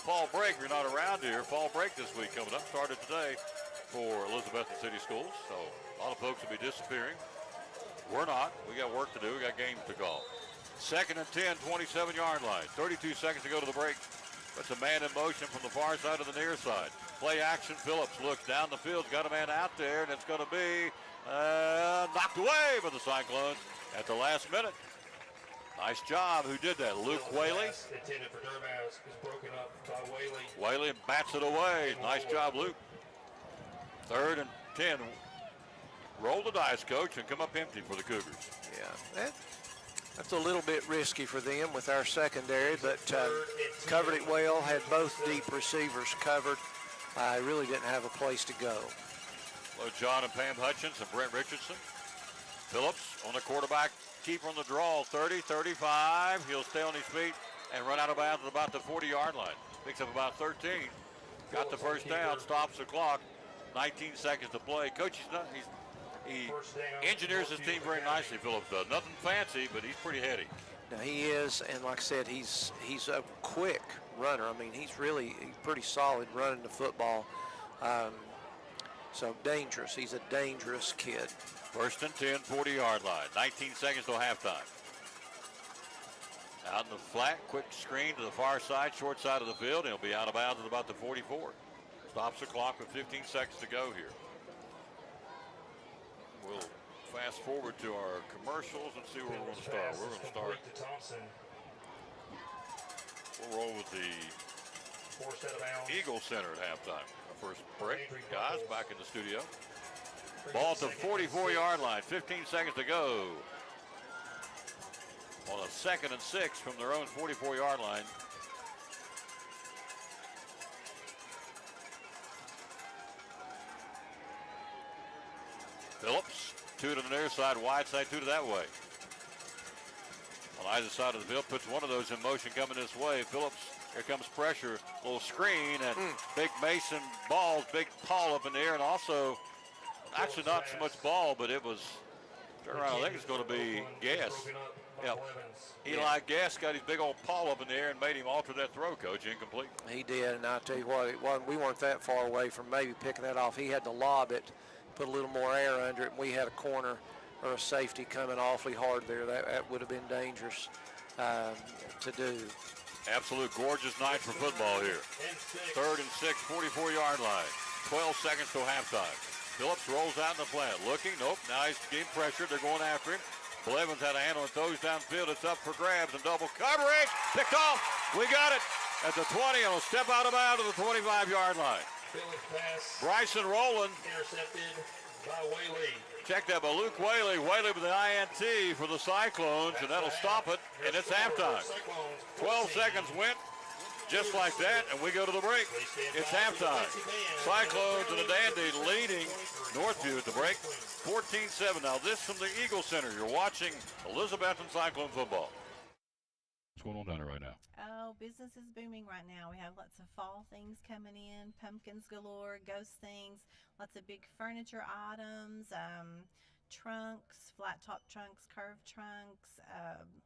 fall break. If you're not around here, fall break this week coming up. Started today for Elizabethton City Schools, so a lot of folks will be disappearing. We're not. We got work to do. We got games to call. 2nd and 10, 27-yard line. 32 seconds to go to the break. Puts a man in motion from the far side to the near side. Play action. Phillips looks down the field. Got a man out there, and it's going to be knocked away by the Cyclones at the last minute. Nice job. Who did that? Luke Whaley. Intended for Durmaz is broken up by Whaley. Whaley bats it away. Nice job, Luke. 3rd and 10. Roll the dice, coach, and come up empty for the Cougars. Yeah, that's a little bit risky for them with our secondary, but covered it well, had both deep receivers covered. Really didn't have a place to go. Hello, John and Pam Hutchins and Brent Richardson. Phillips on the quarterback, keeper on the draw, 30, 35. He'll stay on his feet and run out of bounds at about the 40-yard line. Picks up about 13. Got the first down, stops the clock. 19 seconds to play. Coach, he engineers his team very nicely, Phillips does. Nothing fancy, but he's pretty heady. Now he is, and like I said, he's a quick runner. I mean, he's pretty solid running the football. So dangerous. He's a dangerous kid. 1st and 10, 40-yard line. 19 seconds till halftime. Out in the flat, quick screen to the far side, short side of the field, and he'll be out of bounds at about the 44. Stops the clock with 15 seconds to go here. We'll fast forward to our commercials and see where we're going to start. We're going to start. We'll roll with the Eagle Center at halftime. Our first break, guys, back in the studio. Ball at the 44-yard line, 15 seconds to go. On a 2nd and 6 from their own 44-yard line. Phillips, 2 to the near side, wide side, 2 to that way. On either side of the field, puts one of those in motion coming this way. Phillips, here comes pressure, little screen, and big Mason balls, big Paul up in the air, and also, actually not so much ball, but it was, turn around, I think it's going to be Guess. Yep. Eli Guess got his big old paw up in the air and made him alter that throw, Coach, incomplete. He did, and I'll tell you what, we weren't that far away from maybe picking that off. He had to lob it, put a little more air under it, and we had a corner or a safety coming awfully hard there. That would have been dangerous to do. Absolute gorgeous night for football here. 3rd and 6, 44-yard line. 12 seconds till halftime. Phillips rolls out in the plant. Looking, nope, now he's getting pressured. They're going after him. Blevins had a handle and throws downfield. It's up for grabs and double coverage. Picked off. We got it at the 20. And will step out of bounds to the 25-yard line. Bryson Rowland. Intercepted by Whaley. Check that by Luke Whaley. Whaley with the INT for the Cyclones, and that'll stop it, and it's halftime. 12 seconds went just like that, and we go to the break. It's halftime. Cyclones and the Dandy leading Northview at the break, 14-7. Now this from the Eagle Center. You're watching Elizabethton Cyclone football. What's going on down there right now? Oh, business is booming right now. We have lots of fall things coming in, pumpkins galore, ghost things, lots of big furniture items, trunks, flat top trunks, curved trunks,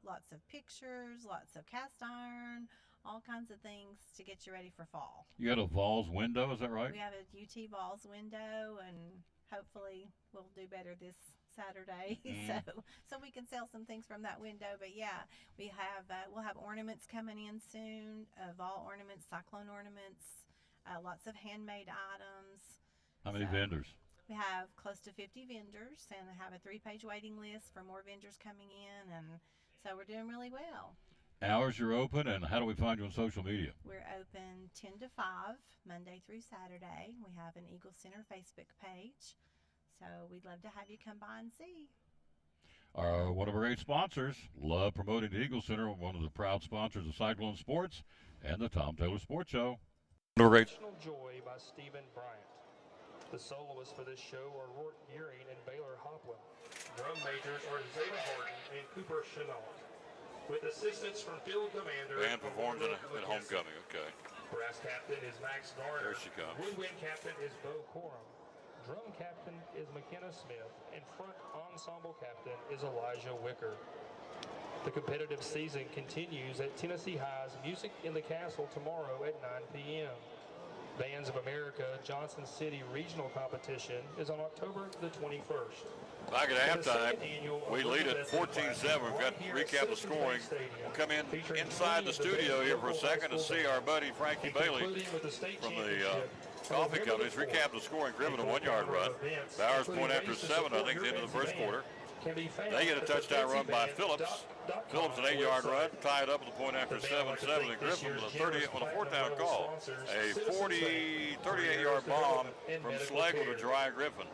lots of pictures, lots of cast iron, all kinds of things to get you ready for fall. You got a Vols window, is that right? We have a UT Vols window, and hopefully we'll do better this Saturday, so we can sell some things from that window. But yeah, we have we'll have ornaments coming in soon, Vol ornaments, Cyclone ornaments, lots of handmade items. How many vendors? We have close to 50 vendors, and I have a 3-page waiting list for more vendors coming in, and so we're doing really well. Hours you're open, and how do we find you on social media? We're open 10 to 5, Monday through Saturday. We have an Eagle Center Facebook page. So we'd love to have you come by and see. One of our great sponsors, love promoting the Eagle Center, one of the proud sponsors of Cyclone Sports and the Tom Taylor Sports Show. National Joy by Stephen Bryant. The soloists for this show are Rourke Gearing and Baylor Hopland. Drum majors are Zeta Horton and Cooper Chenault. With assistance from field commander. Band performed at homecoming, okay. Brass captain is Max Garner. There she comes. Woodwind captain is Bo Corum. Drum captain is McKenna Smith, and front ensemble captain is Elijah Wicker. The competitive season continues at Tennessee High's Music in the Castle tomorrow at 9 p.m. Bands of America Johnson City Regional Competition is on October the 21st. Back at halftime, we lead at 14-7. We've got to recap the scoring. We'll come inside the studio here for a second to see our buddy Frankie Bailey from the Coffee Companies recap the scoring. Griffin a 1-yard run. Bowers point after 7, I think, at the end of the first quarter. They get a touchdown run by Phillips. Phillips an 8-yard run, tied up with a point after 7-7, and Griffin with a 4th down call. A 38-yard bomb from Slegg with a dry Griffin.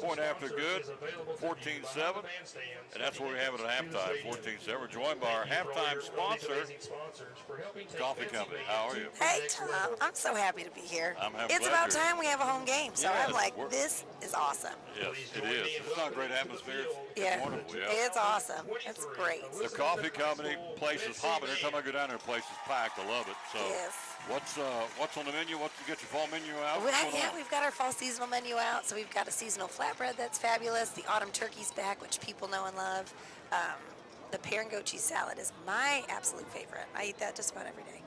Point after good, 14-7, and that's where we have it at halftime, 14-7. We're joined by our halftime sponsor, Coffee Company. How are you? Hey, Tom. I'm so happy to be here. It's glad about you're time we have a home game, so Yes, I'm like, this is awesome. Yes, it is. It's not a great atmosphere. It's wonderful, yeah. It's awesome. It's great. The Coffee Company place is hopping. Every time I go down there, the place is packed. I love it. So, what's on the menu? What's to get your fall menu out? We've got our fall seasonal menu out. So we've got a seasonal flatbread that's fabulous. The autumn turkey's back, which people know and love. The pear and goat cheese salad is my absolute favorite. I eat that just about every day.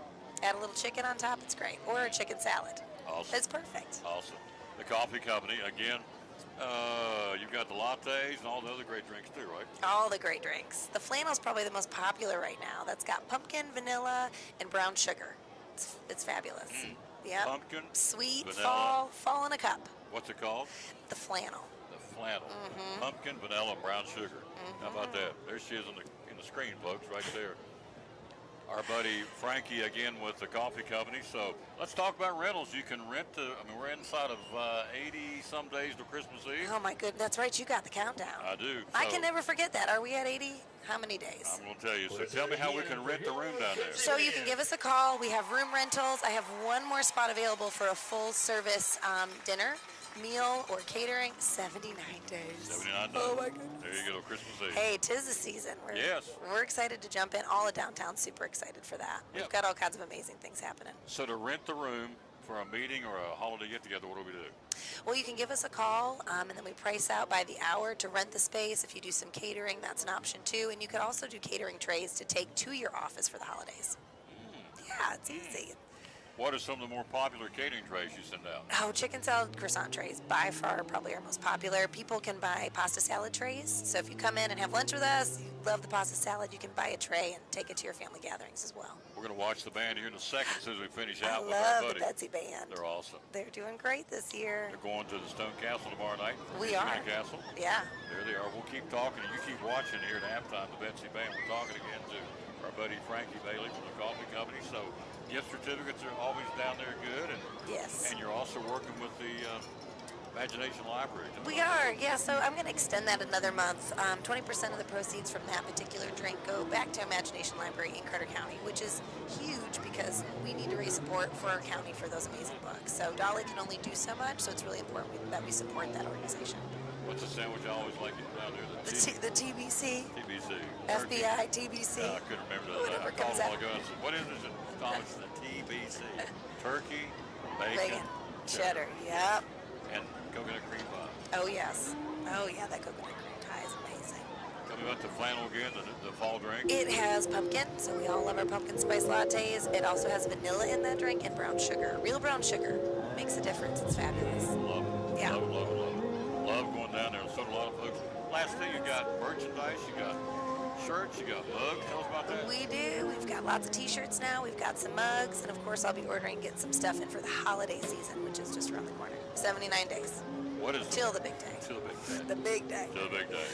Add a little chicken on top, it's great. Or a chicken salad. Awesome. It's perfect. Awesome. The Coffee Company, again, you've got the lattes and all the other great drinks too, right? All the great drinks. The flannel's probably the most popular right now. That's got pumpkin, vanilla, and brown sugar. It's fabulous. Yeah. Pumpkin, sweet, vanilla. fall in a cup. What's it called? The flannel. The flannel. Pumpkin, vanilla, and brown sugar. How about that? There she is in the screen, folks, right there. Our buddy Frankie again with the Coffee Company. So let's talk about rentals. You can rent we're inside of 80 some days till Christmas Eve. Oh my goodness, that's right. You got the countdown. I do. I can never forget that. Are we at 80? How many days? I'm going to tell you. So tell me how we can rent the room down there. So you can give us a call. We have room rentals. I have one more spot available for a full service dinner, meal, or catering. 79 days. 79 days. Oh my goodness. There you go, Christmas Eve. Hey, 'tis the season. We're excited to jump in. All of downtown, super excited for that. We've got all kinds of amazing things happening. So to rent the room for a meeting or a holiday get-together, what do we do? Well, you can give us a call, and then we price out by the hour to rent the space. If you do some catering, that's an option too. And you could also do catering trays to take to your office for the holidays. Yeah, it's easy. What are some of the more popular catering trays you send out? Oh, chicken salad croissant trays, by far probably our most popular. People can buy pasta salad trays. So if you come in and have lunch with us, you love the pasta salad, you can buy a tray and take it to your family gatherings as well. We're going to watch the band here in a second as soon as we finish out with I our love buddy. the Betsy Band. They're awesome. They're doing great this year. They're going to the Stone Castle tomorrow night. We are. Stone Castle. Yeah. There they are. We'll keep talking, and you keep watching here at halftime, the Betsy Band. We're talking again to our buddy Frankie Bailey from the Coffee Company. So gift certificates are always down there good. And yes. And you're also working with the Imagination Library. We are, yeah. So I'm going to extend that another month. 20% of the proceeds from that particular drink go back to Imagination Library in Carter County, which is huge because we need to raise support for our county for those amazing books. So Dolly can only do so much, so it's really important that we support that organization. What's the sandwich I always like down there? The TBC. TBC. FBI, TBC. I couldn't remember that. Whatever I called comes a out. while ago and said, what is this? Thomas, the TBC. Turkey, bacon, cheddar, yep. And coconut cream pie. Oh, yes. Oh, yeah, that coconut cream pie is amazing. Tell me about the flannel again, the fall drink. It has pumpkin, so we all love our pumpkin spice lattes. It also has vanilla in that drink and brown sugar. Real brown sugar makes a difference. It's fabulous. Love it. Yeah. Love it, love it, love it. Love going down there. So do a lot of folks. Last thing, you got merchandise, you got shirts, you got mugs. Tell us about that. We do. We've got lots of t-shirts now. We've got some mugs. And, of course, I'll be ordering and getting some stuff in for the holiday season, which is just around the corner. 79 days. What is Till the big day. Till the big day. The big day. Till the big day.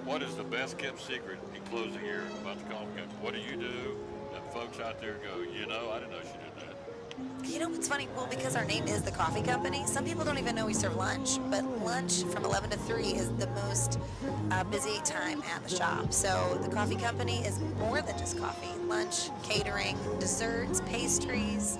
What is the best kept secret in closing here about the Coffee Company? What do you do that folks out there go, you know, I didn't know she did that? You know what's funny? Well, because our name is the Coffee Company, some people don't even know we serve lunch. But lunch from 11 to 3 is the most busy time at the shop. So the Coffee Company is more than just coffee. Lunch, catering, desserts, pastries,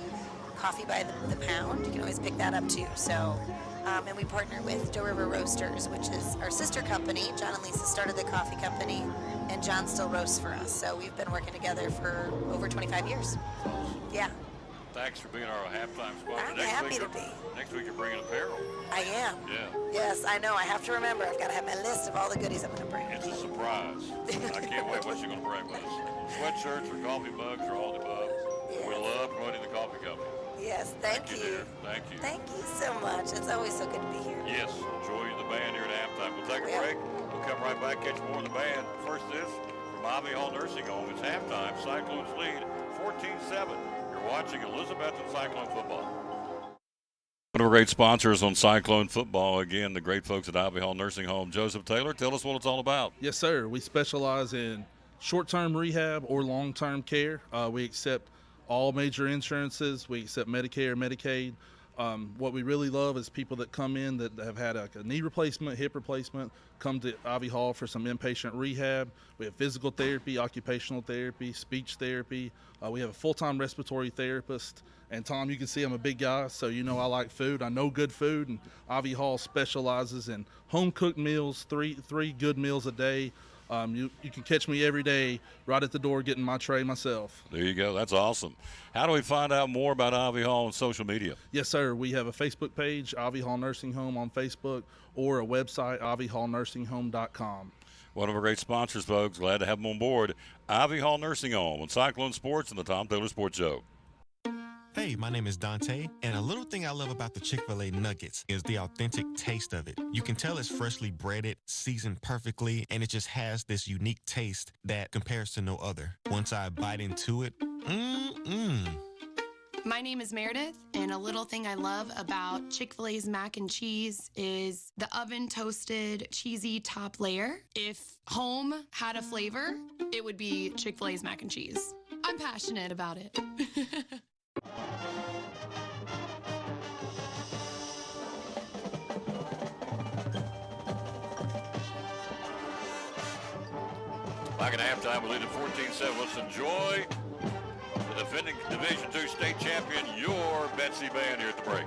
coffee by the pound. You can always pick that up too. So, and we partner with Doe River Roasters, which is our sister company. John and Lisa started the Coffee Company, and John still roasts for us. So we've been working together for over 25 years. Yeah. Thanks for being our halftime sponsor. I'm happy to be. Next week you're bringing apparel. I am. Yeah. Yes, I know. I have to remember. I've got to have my list of all the goodies I'm going to bring. It's a surprise. I can't wait what you're going to bring with us. Sweatshirts or coffee mugs or all the above. Yes. We love promoting the Coffee Company. Yes, Thank you. Dear. Thank you. Thank you so much. It's always so good to be here. Yes, enjoy the band here at halftime. We'll take a break. We'll come right back, catch more of the band. First this from Ivy Hall Nursing Home. It's halftime. Cyclones lead 14-7. You're watching Elizabethton Cyclone football. One of our great sponsors on Cyclone football, again, the great folks at Ivy Hall Nursing Home. Joseph Taylor, tell us what it's all about. Yes, sir. We specialize in short-term rehab or long-term care. We accept all major insurances. We accept Medicare, Medicaid. What we really love is people that come in that have had a knee replacement, hip replacement, come to Ivy Hall for some inpatient rehab. We have physical therapy, occupational therapy, speech therapy. We have a full-time respiratory therapist. And Tom, you can see I'm a big guy, so you know I like food. I know good food, and Ivy Hall specializes in home-cooked meals, three good meals a day. You can catch me every day right at the door getting my tray myself. There you go. That's awesome. How do we find out more about Ivy Hall on social media? Yes, sir. We have a Facebook page, Ivy Hall Nursing Home on Facebook, or a website, ivyhallnursingHome.com. One of our great sponsors, folks. Glad to have them on board. Ivy Hall Nursing Home on Cyclone Sports and the Tom Taylor Sports Show. Hey, my name is Dante, and a little thing I love about the Chick-fil-A nuggets is the authentic taste of it. You can tell it's freshly breaded, seasoned perfectly, and it just has this unique taste that compares to no other. Once I bite into it, My name is Meredith, and a little thing I love about Chick-fil-A's mac and cheese is the oven-toasted, cheesy top layer. If home had a flavor, it would be Chick-fil-A's mac and cheese. I'm passionate about it. Back at halftime, we're leading 14-7. Let's enjoy the defending Division II state champion, your Betsy Band, here at the break.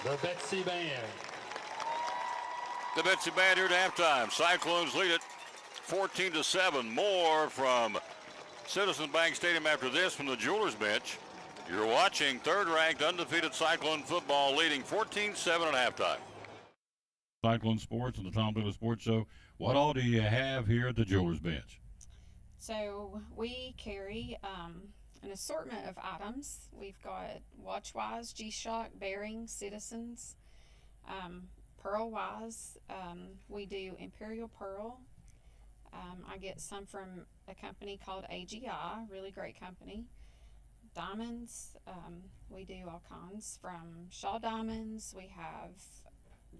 The Betsy Band. The Betsy Band here at halftime. Cyclones lead it 14-7. More from Citizens Bank Stadium after this from the Jewelers bench. You're watching third-ranked undefeated Cyclone football leading 14-7 at halftime. Cyclone Sports and the Tom Dillon Sports Show. What all do you have here at the Jewelers bench? So we carry an assortment of items. We've got Watchwise, G-Shock, Bearings, Citizens, Pearl-Wise. We do Imperial Pearl. I get some from a company called AGI, really great company. Diamonds, we do all kinds from Shaw Diamonds. We have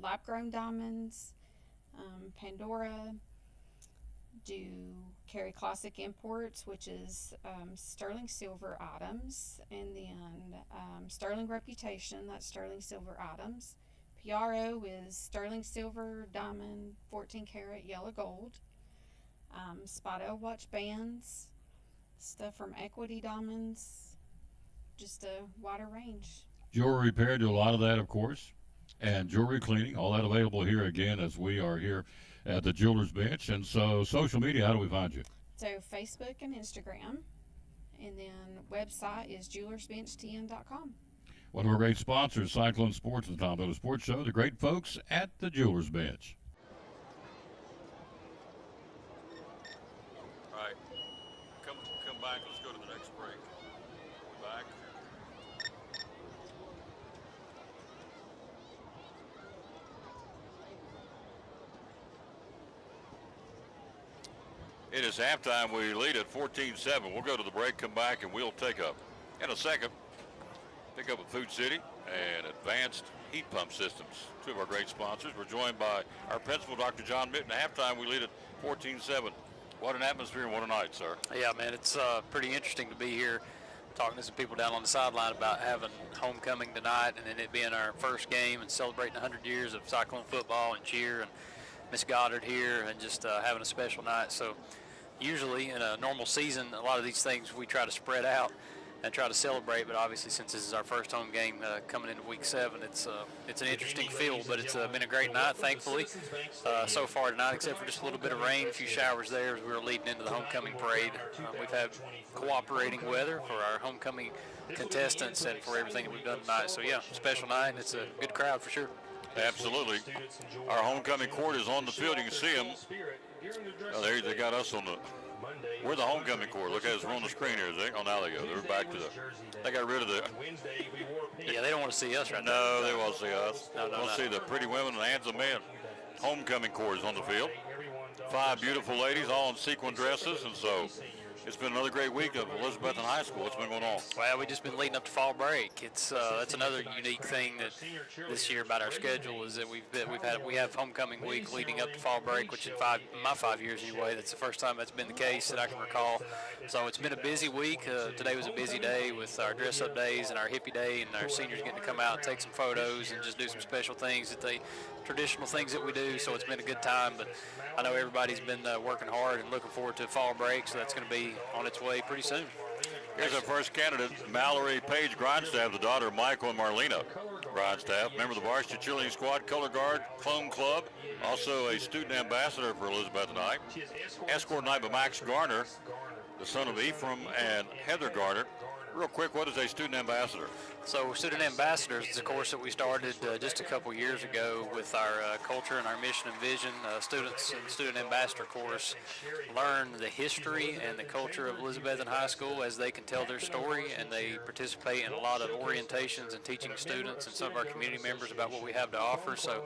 lab-grown diamonds, Pandora. Do carry classic imports, which is sterling silver items, and then sterling reputation, that's sterling silver items. PRO is sterling silver, diamond, 14 karat yellow gold. Spotto watch bands, stuff from Equity Diamonds, just a wider range. Jewelry repair, do a lot of that, of course, and jewelry cleaning, all that available here again as we are here at the Jewelers bench. And so social media, how do we find you? So Facebook and Instagram, and then website is jewelersbenchtn.com. One of our great sponsors, Cyclone Sports and the Tom Dillon Sports Show, the great folks at the Jewelers bench. All right, come back. Let's go to the next break. Back. It is halftime. We lead at 14-7. We'll go to the break, come back, and we'll take up, in a second, pick up at Food City and Advanced Heat Pump Systems, two of our great sponsors. We're joined by our principal, Dr. John Mitten. At halftime, we lead at 14-7. What an atmosphere and what a night, sir. Yeah, man, it's pretty interesting to be here talking to some people down on the sideline about having homecoming tonight and then it being our first game and celebrating 100 years of Cyclone football and cheer, and Miss Goddard here, and just having a special night. So usually in a normal season, a lot of these things we try to spread out and try to celebrate, but obviously since this is our first home game coming into week 7, it's an interesting feel, but it's been a great night, thankfully, so far tonight, except for just a little bit of rain, a few showers there as we were leading into the homecoming parade. We've had cooperating weather for our homecoming contestants and for everything that we've done tonight. So yeah, special night, and it's a good crowd for sure. Absolutely. Our homecoming court is on the field. You can see them. Oh, there they got us on the. We're the homecoming court. Look at us. We're on the screen here. Oh, now they go. They're back to the. They got rid of the. Yeah, they don't want to see us right now. No, they want to see us. No, they want to see the pretty women and the handsome men. Homecoming court is on the field. 5 beautiful ladies, all in sequin dresses, and so it's been another great week of Elizabethton High School. What's been going on? Well, we've just been leading up to fall break. It's that's another unique thing that this year about our schedule is that we have homecoming week leading up to fall break, which in my 5 years anyway, that's the first time that's been the case that I can recall. So it's been a busy week. Today was a busy day with our dress-up days and our hippie day, and our seniors getting to come out and take some photos and just do some special things traditional things that we do. So it's been a good time, but I know everybody's been working hard and looking forward to fall break, so that's going to be on its way pretty soon. Here's our first candidate, Mallory Page Grindstaff, the daughter of Michael and Marlena Grindstaff, member of the varsity cheerleading squad, color guard, clone club, also a student ambassador for Elizabeth tonight. Escort tonight by Max Garner, the son of Ephraim and Heather Garner. Real quick, what is a student ambassador? So student ambassadors is a course that we started just a couple years ago with our culture and our mission and vision. Students in the student ambassador course learn the history and the culture of Elizabethton High School as they can tell their story, and they participate in a lot of orientations and teaching students and some of our community members about what we have to offer. So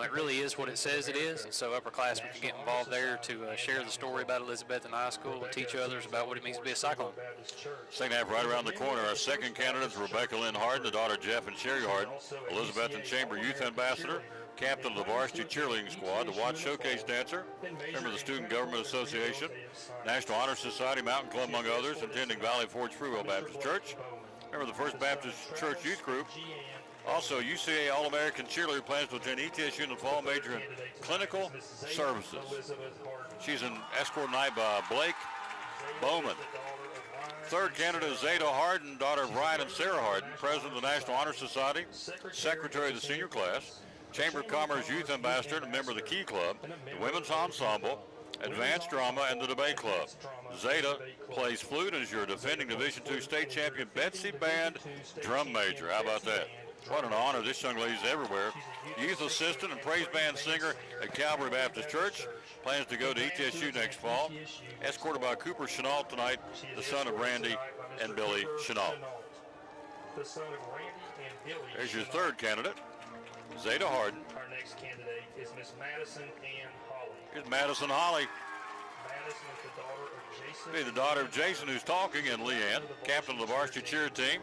it really is what it says it is, and so upperclassmen can get involved there to share the story about Elizabethton High School and teach others about what it means to be a Cyclone. Second half right around the corner. Our second candidate is Rebecca Lynn Harden, the daughter of Jeff and Sherry Harden, Elizabethton Chamber Youth Ambassador, captain of the varsity cheerleading squad, the Watch Showcase dancer, member of the Student Government Association, National Honor Society, Mountain Club, among others, attending Valley Forge Freewell Baptist Church, member of the First Baptist Church Youth Group. Also, UCA All-American cheerleader, plans to attend ETSU in the fall, major in clinical services. She's an escort night by Blake Bowman. Third candidate is Zeta Harden, daughter of Ryan and Sarah Harden, president of the National Honor Society, secretary of the senior class, Chamber of Commerce Youth Ambassador, and a member of the Key Club, the Women's Ensemble, Advanced Drama, and the Debate Club. Zeta plays flute and is your defending Division II state champion Betsy Band drum major. How about that? What an honor. This young lady's everywhere. Youth assistant and praise band singer at Calvary Baptist Church. Plans to go to ETSU next fall. Escorted by Cooper Chenault tonight, the son of Randy and Billy Chenault. There's your third candidate, Zeta Harden. Our next candidate is Miss Madison Ann Holly. Here's Madison Holly. Madison is the daughter of Jason. Be the daughter of Jason, who's talking, and Leanne, captain of the varsity cheer team.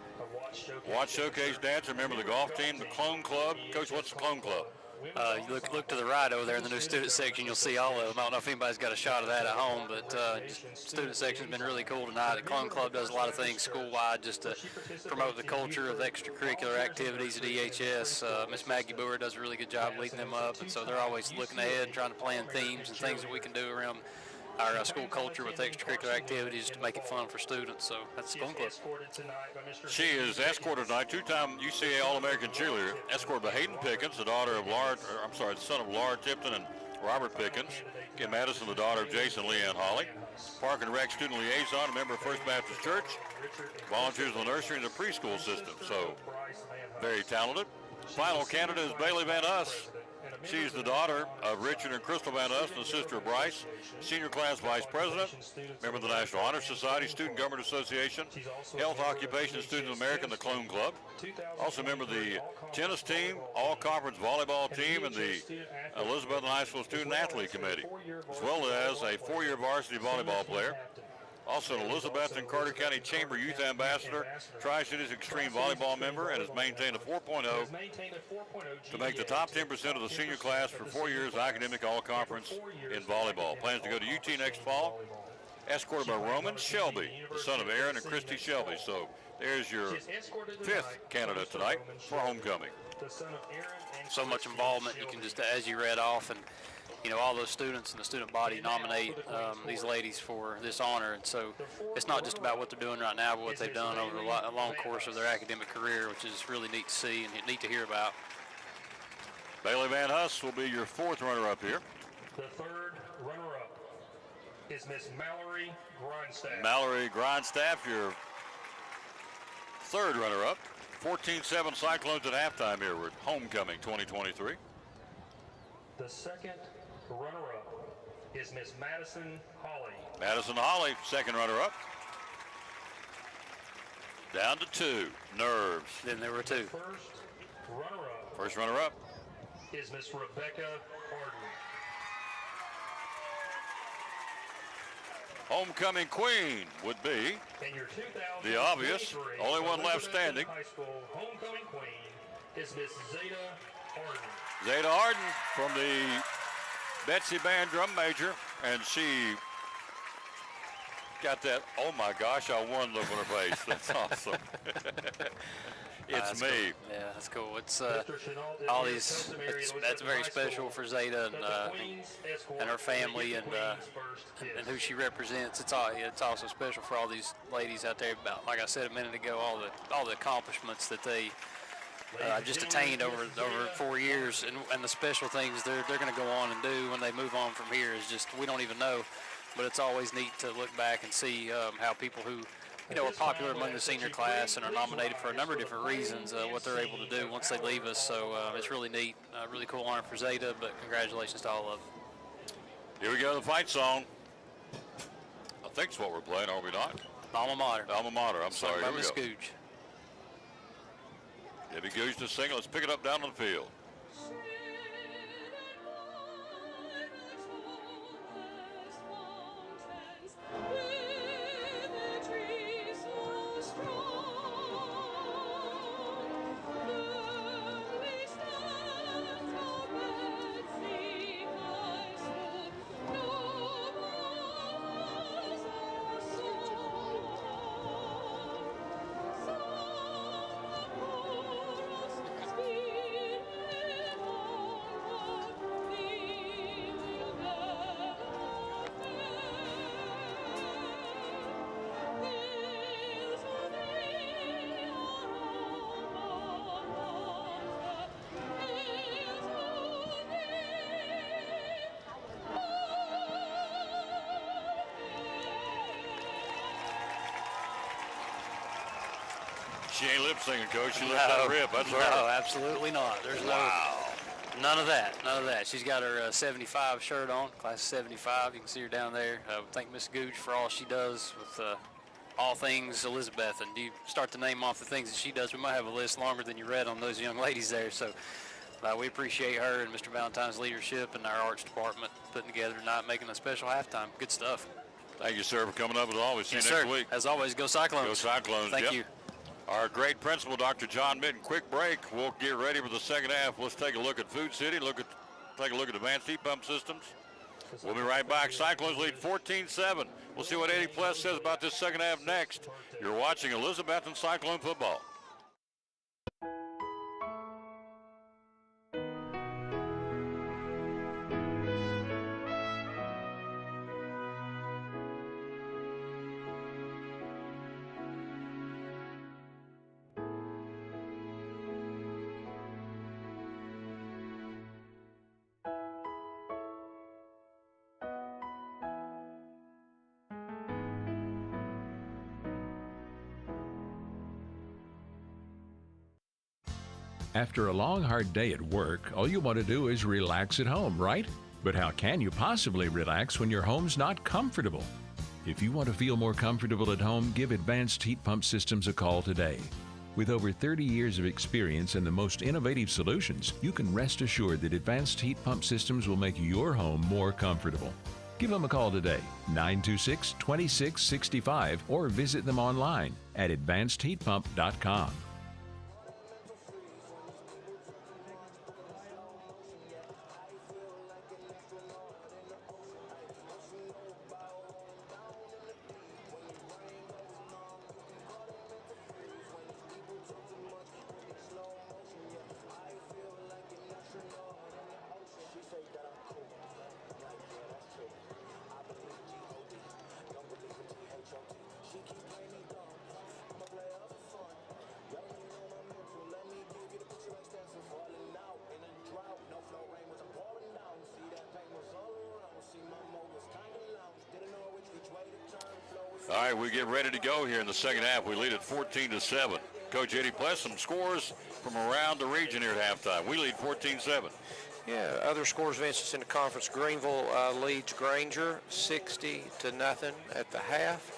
Watch Showcase dancer, member of the golf team, the Clone Club. Coach, what's the Clone Club? You look to the right over there in the new student section, you'll see all of them. I don't know if anybody's got a shot of that at home, but student section's been really cool tonight. The Clone Club does a lot of things school-wide just to promote the culture of extracurricular activities at EHS. Miss Maggie Boer does a really good job leading them up, and so they're always looking ahead and trying to plan themes and things that we can do around our school culture with extracurricular activities to make it fun for students. So that's the Clone Club. She is escorted tonight, two-time UCA All-American cheerleader, escorted by Hayden Pickens, the son of Laura Tipton and Robert Pickens. Again, Madison, the daughter of Jason Leanne Holly. Park and Rec student liaison, a member of First Baptist Church. Volunteers in the nursery and the preschool system. So very talented. Final candidate is Bailey Van Us. She's the daughter of Richard and Crystal Van Us and the sister of Bryce, senior class vice president, member of the National Honor Society, Student Government Association, Health, Occupation, and Students of America, and the Clone Club. Also member of the tennis team, all-conference volleyball team, and the Elizabeth High School Student Athlete Committee, as well as a four-year varsity volleyball player. Also an Elizabeth and Carter County Chamber Youth Ambassador, Tri-Cities Extreme Volleyball member, and has maintained a 4.0 to make the top 10% of the senior class for 4 years academic all-conference in volleyball. Plans to go to UT next fall. Escorted by Roman Shelby, the son of Aaron and Christy Shelby. So there's your fifth candidate tonight for homecoming. So much involvement, you can just, as you read off, and you know, all those students and the student body nominate these ladies for this honor. And so it's not just about what they're doing right now, but what they've done over a long course of their academic career, which is really neat to see and neat to hear about. Bailey Van Huss will be your fourth runner-up here. The third runner-up is Miss Mallory Grindstaff. Mallory Grindstaff, your third runner-up. 14-7 Cyclones at halftime here with homecoming 2023. The second runner-up is Miss Madison Holly. Madison Holly, second runner-up. Down to two, Nerves. Then there were two. First runner-up is Miss Rebecca Harden. Homecoming queen would be the obvious, only one left standing. High School homecoming queen is Miss Zeta Harden. Zeta Harden from the Betsy Band drum major, and she got that, oh my gosh, I won look on her face. That's awesome. It's me. Cool. Yeah, that's cool. It's all these, that's very special for Zeta and her family and who she represents. It's also special for all these ladies out there, about, like I said a minute ago, all the accomplishments that they just attained over 4 years, and the special things they're going to go on and do when they move on from here is just, we don't even know, but it's always neat to look back and see how people who are popular among the senior class and are nominated for a number of different reasons, what they're able to do once they leave us. So it's really neat, really cool honor for Zeta, but congratulations to all of them. Here we go, the fight song. I think it's what we're playing, are we not? Alma Mater. Alma Mater, I'm sorry. By Here we Miss go. Gooch. Debbie Gooch to sing. Let's pick it up down on the field. She ain't lip singing, Coach. She let that rip. That's no, her. absolutely not. There's none of that. None of that. She's got her 75 shirt on, class 75. You can see her down there. Thank Miss Gooch for all she does with all things Elizabeth. And you start to name off the things that she does, we might have a list longer than you read on those young ladies there. So we appreciate her and Mr. Valentine's leadership and our arts department putting together tonight, making a special halftime. Good stuff. Thank you, sir, for coming up as always. See you Yes, next sir. week. As always, go Cyclones. Go Cyclones. Thank yep. you. Our great principal, Dr. John Mitten. Quick break. We'll get ready for the second half. Let's take a look at Food City. Take a look at Advanced Heat Pump Systems. We'll be right back. Cyclones lead 14-7. We'll see what Eddie Pless says about this second half next. You're watching Elizabethton Cyclone football. After a long, hard day at work, all you want to do is relax at home, right? But how can you possibly relax when your home's not comfortable? If you want to feel more comfortable at home, give Advanced Heat Pump Systems a call today. With over 30 years of experience and the most innovative solutions, you can rest assured that Advanced Heat Pump Systems will make your home more comfortable. Give them a call today, 926-2665, or visit them online at advancedheatpump.com. All right, we get ready to go here in the second half. We lead at 14-7. Coach Eddie Pless, some scores from around the region here at halftime. We lead 14-7. Yeah, other scores of interest in the conference. Greenville leads Granger 60-0 at the half.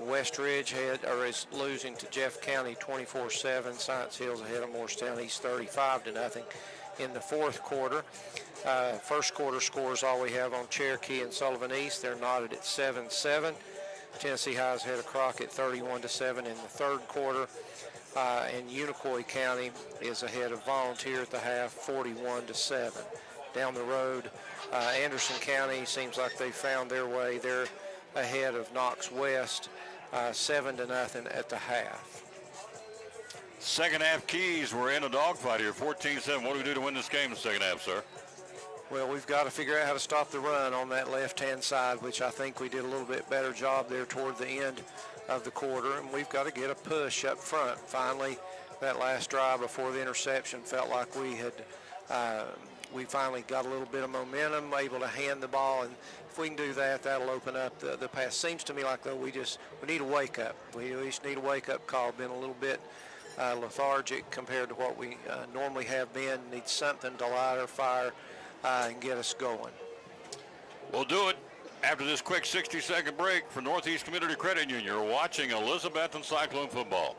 West Ridge is losing to Jeff County 24-7. Science Hill's ahead of Morristown East 35-0 in the fourth quarter. First quarter scores all we have on Cherokee and Sullivan East. They're knotted at 7-7. Tennessee High's ahead of Crockett 31-7 in the third quarter. And Unicoi County is ahead of Volunteer at the half 41-7. Down the road, Anderson County seems like they found their way. They're ahead of Knox West 7-0 at the half. Second half keys, we're in a dogfight here, 14-7. What do we do to win this game in the second half, sir? Well, we've got to figure out how to stop the run on that left-hand side, which I think we did a little bit better job there toward the end of the quarter, and we've got to get a push up front. Finally, that last drive before the interception felt like we finally got a little bit of momentum, able to hand the ball, and if we can do that, that'll open up the pass. Seems to me like, though, we need a wake-up. We just need a wake-up call. Been a little bit lethargic compared to what we normally have been. Need something to light our fire and get us going. We'll do it after this quick 60-second break. For Northeast Community Credit Union, you're watching Elizabethton Cyclone football.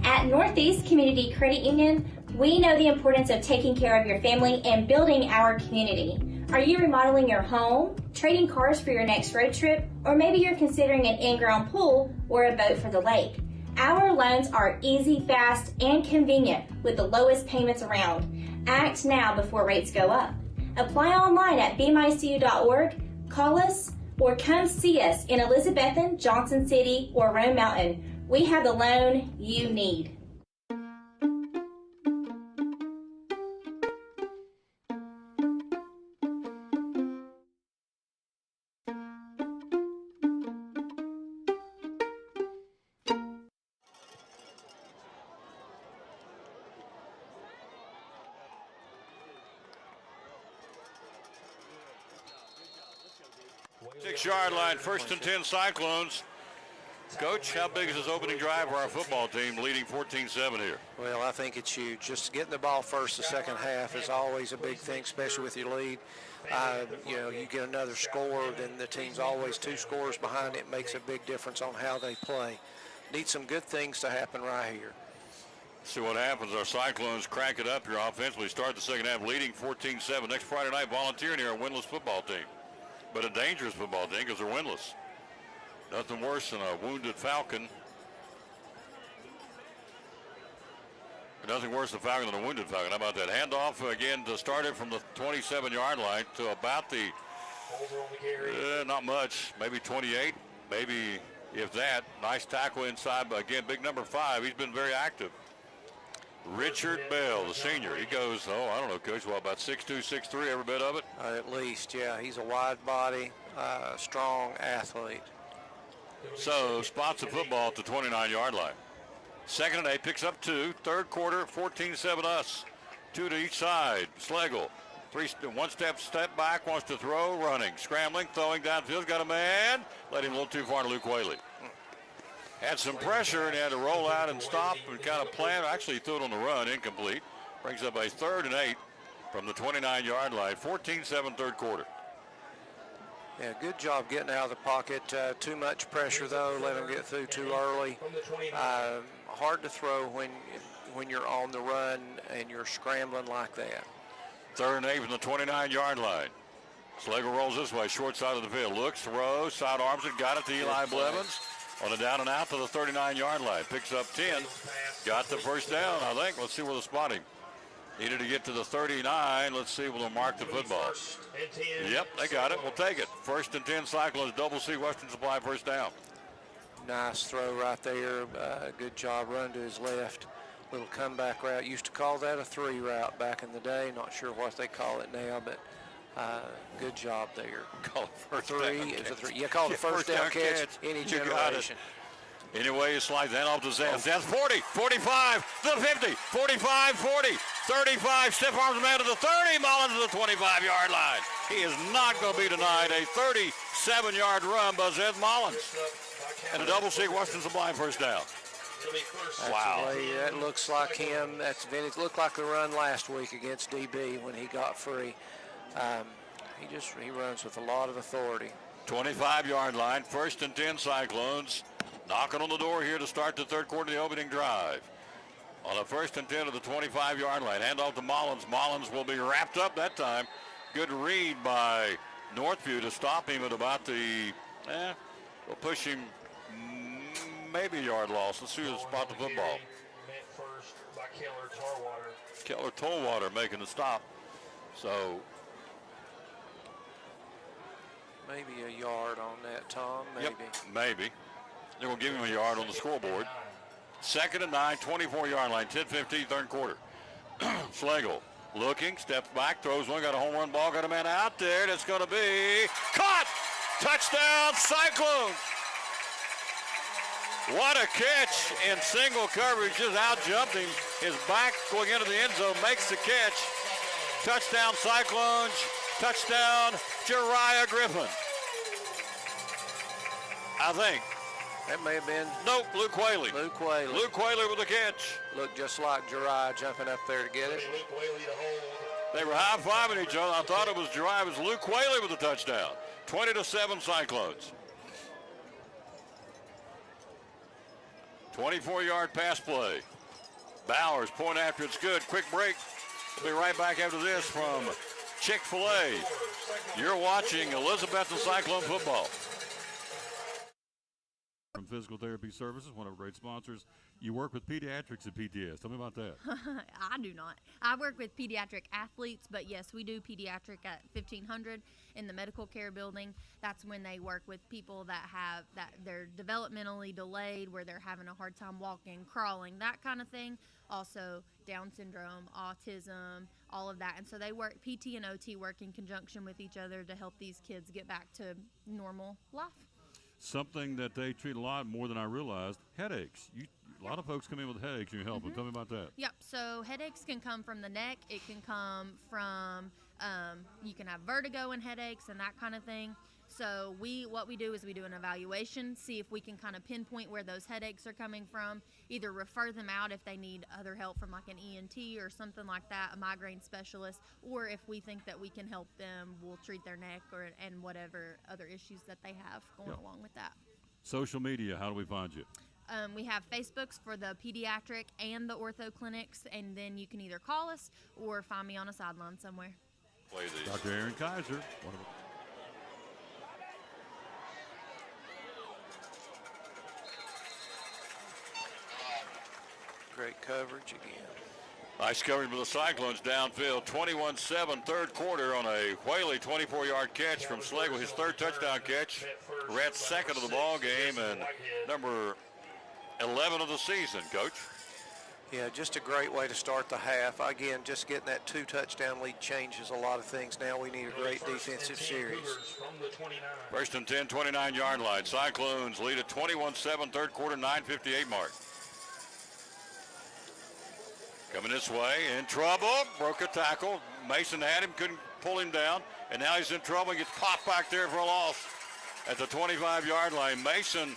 At Northeast Community Credit Union, we know the importance of taking care of your family and building our community. Are you remodeling your home, trading cars for your next road trip, or maybe you're considering an in-ground pool or a boat for the lake? Our loans are easy, fast, and convenient with the lowest payments around. Act now before rates go up. Apply online at bmycu.org, call us, or come see us in Elizabethton, Johnson City, or Rome Mountain. We have the loan you need. Six-yard line, 1st and 10 Cyclones. Coach, how big is this opening drive for our football team leading 14-7 here? Well, I think it's huge. Just getting the ball first the second half is always a big thing, especially with your lead. You get another score, then the team's always 2 scores behind it. It makes a big difference on how they play. Need some good things to happen right here. See what happens. Our Cyclones crank it up here offensively. Start the second half leading 14-7. Next Friday night, volunteering here, a winless football team. But a dangerous football team because they're winless. Nothing worse than a wounded Falcon. Nothing worse than Falcon than a wounded Falcon. How about that? Handoff again to start it from the 27-yard line to about the, not much, maybe 28, maybe if that. Nice tackle inside, but again, big number 5. He's been very active. Richard Bell, the senior. He goes, I don't know, Coach, about 6'2", 6'3", every bit of it? At least, yeah. He's a wide body, strong athlete. So spots the football at the 29-yard line. Second and 8, picks up 2. Third quarter, 14-7 us. 2 to each side. Schlegel, 1 step back, wants to throw, running, scrambling, throwing downfield, got a man. Let him a little too far to Luke Whaley. Had some pressure and he had to roll out and stop and kind of plan. Actually, he threw it on the run, incomplete. Brings up a 3rd and 8 from the 29-yard line. 14-7 third quarter. Yeah, good job getting out of the pocket. Too much pressure, though. Let him get through too early. Hard to throw when you're on the run and you're scrambling like that. 3rd and 8 from the 29-yard line. Schlegel rolls this way, short side of the field. Looks, throws, side arms it, got it to Eli Blevins. On a down and out to the 39-yard line. Picks up 10. Got the first down, I think. Let's see where the spotting. Needed to get to the 39. Let's see where they'll mark the football. Yep, they got it. We'll take it. 1st and 10 Cyclones, double C Western Supply, first down. Nice throw right there. Good job, run to his left. Little comeback route. Used to call that a 3 route back in the day. Not sure what they call it now, but good job there. Call it first 3. down It was a catch. 3. You call it a first down catch any You got it. generation. Anyway, you slide that off to Zans. Zans 40, 45, the 50, 45, 40, 35. Stiff arms man to the 30. Mullins to the 25-yard line. He is not going to be denied a 37-yard run by Zed Mullins. And a double C Western Supply first down. Wow. Actually, that looks like him. That's vintage. Looked like the run last week against DB when he got free. He runs with a lot of authority. 25-yard line, 1st and 10 Cyclones. Knocking on the door here to start the third quarter of the opening drive. On the 1st and 10 of the 25-yard line. Handoff to Mullins. Mullins will be wrapped up that time. Good read by Northview to stop him at about the, we'll push him maybe a yard loss. Let's see who spot the football. Keller Tollwater making the stop. So maybe a yard on that, Tom. Maybe. Yep, maybe. They're going to give him a yard on the scoreboard. 2nd and 9, 24-yard line, 10-15, third quarter. Schlegel looking, steps back, throws one, got a home run ball, got a man out there. That's going to be caught! Touchdown, Cyclones! What a catch in single coverage, just out-jumped him. His back going into the end zone, makes the catch. Touchdown, Cyclones. Touchdown, Jariah Griffin. I think. That may have been. Nope, Luke Whaley. Luke Whaley. Luke Whaley with the catch. Looked just like Jariah jumping up there to get it. They were high-fiving each other. I thought it was Jariah. It was Luke Whaley with the touchdown. 20-7 Cyclones. 24-yard pass play. Bowers, point after it's good. Quick break. We'll be right back after this from Chick-fil-A. You're watching Elizabethton Cyclone football. From Physical Therapy Services, one of our great sponsors. You work with pediatrics at PTS. Tell me about that. I do not. I work with pediatric athletes, but yes, we do pediatric at 1500 in the medical care building. That's when they work with people that they're developmentally delayed, where they're having a hard time walking, crawling, that kind of thing. Also Down syndrome, autism, all of that. And so they work, PT and OT work in conjunction with each other to help these kids get back to normal life. Something that they treat a lot more than I realized, headaches. A lot of folks come in with headaches and you help them. Tell me about that. Yep, so headaches can come from the neck. It can come from, you can have vertigo and headaches and that kind of thing. So what we do is we do an evaluation, see if we can kind of pinpoint where those headaches are coming from, either refer them out if they need other help from like an ENT or something like that, a migraine specialist, or if we think that we can help them, we'll treat their neck and whatever other issues that they have going along with that. Social media, how do we find you? We have Facebooks for the pediatric and the ortho clinics, and then you can either call us or find me on a sideline somewhere. Play these. Dr. Aaron Kaiser. Great coverage again. Nice coverage with the Cyclones downfield. 21-7, third quarter on a Whaley 24-yard catch from Slagle, his third touchdown catch. Rhett's second of the ball game and number 11 of the season, Coach. Yeah, just a great way to start the half. Again, just getting that 2-touchdown lead changes a lot of things. Now we need a great defensive series. First and 10, 29-yard line. Cyclones lead at 21-7, third quarter, 9:58 mark. Coming this way, in trouble, broke a tackle. Mason had him, couldn't pull him down, and now he's in trouble. He gets popped back there for a loss at the 25-yard line. Mason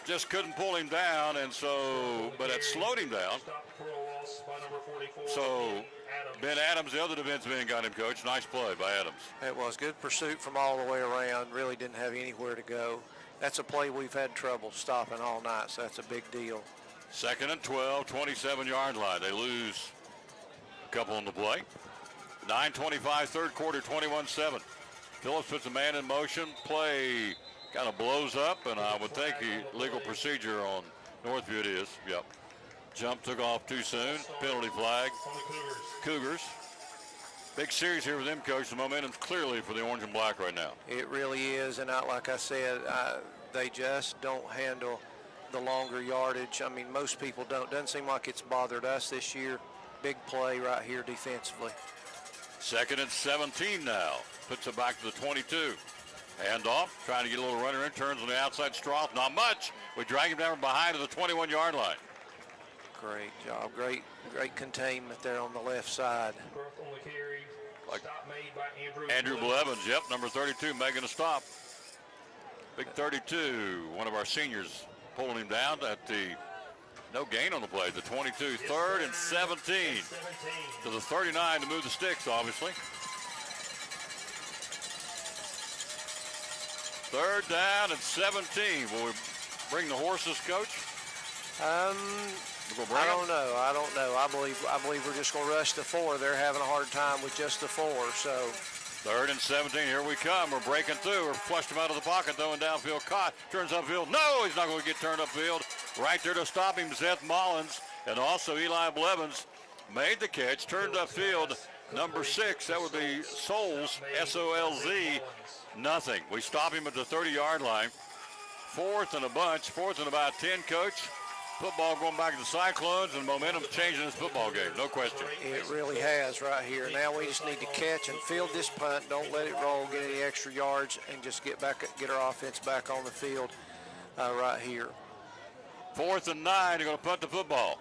just couldn't pull him down, and so, but it slowed him down. So Ben Adams, the other defensive end, got him, Coach. Nice play by Adams. It was good pursuit from all the way around. Really didn't have anywhere to go. That's a play we've had trouble stopping all night, so that's a big deal. Second and 12, 27-yard line. They lose a couple on the play. 9:25, third quarter, 21-7. Phillips puts a man in motion. Play kind of blows up, and I would think legal procedure on Northview it is. Yep. Jump took off too soon. Penalty flag. Cougars. Big series here with them, Coach. The momentum's clearly for the orange and black right now. It really is, and like I said, they just don't handle the longer yardage. I mean, most people don't. Doesn't seem like it's bothered us this year. Big play right here defensively. Second and 17 now. Puts it back to the 22. Hand off, trying to get a little runner in, turns on the outside. Stroth, not much. We drag him down from behind to the 21-yard line. Great job. Great containment there on the left side. Like Andrew Blevins, yep, number 32, making a stop. Big 32, one of our seniors pulling him down at the, no gain on the play, the 22. Third and 17 to the 39 to move the sticks, obviously. Third down and 17. Will we bring the horses, Coach? I don't know. I believe we're just going to rush the 4. They're having a hard time with just the 4. So third and 17. Here we come. We're breaking through. We're flushed him out of the pocket, throwing downfield. Caught. Turns upfield. No, he's not going to get turned upfield. Right there to stop him, Seth Mullins, and also Eli Blevins made the catch. Turned upfield. Number 6. That would be Solz. S-O-L-Z. Nothing. We stop him at the 30-yard line. Fourth and a bunch. Fourth and about 10, Coach. Football going back to the Cyclones, and momentum changing this football game, no question. It really has right here. Now we just need to catch and field this punt. Don't let it roll, get any extra yards, and just get our offense back on the field right here. 4th and 9, they're going to punt the football.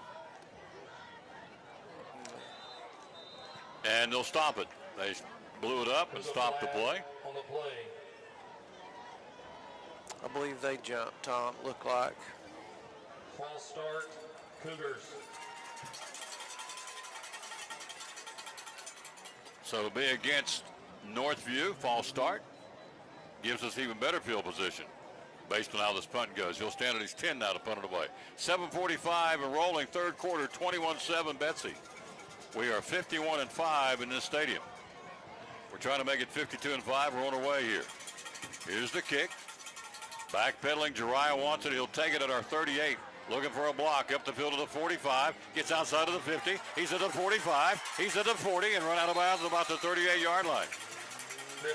And they'll stop it. They blew it up and stopped the play. I believe they jumped, Tom, looked like. False start, Cougars. So it'll be against Northview. False start. Gives us even better field position based on how this punt goes. He'll stand at his 10 now to punt it away. 7:45 and rolling, third quarter, 21-7 Betsy. We are 51-5 in this stadium. We're trying to make it 52-5. We're on our way here. Here's the kick. Backpedaling, Jariah wants it. He'll take it at our 38. Looking for a block up the field to the 45. Gets outside of the 50. He's at the 45. He's at the 40 and run out of bounds at about the 38-yard line.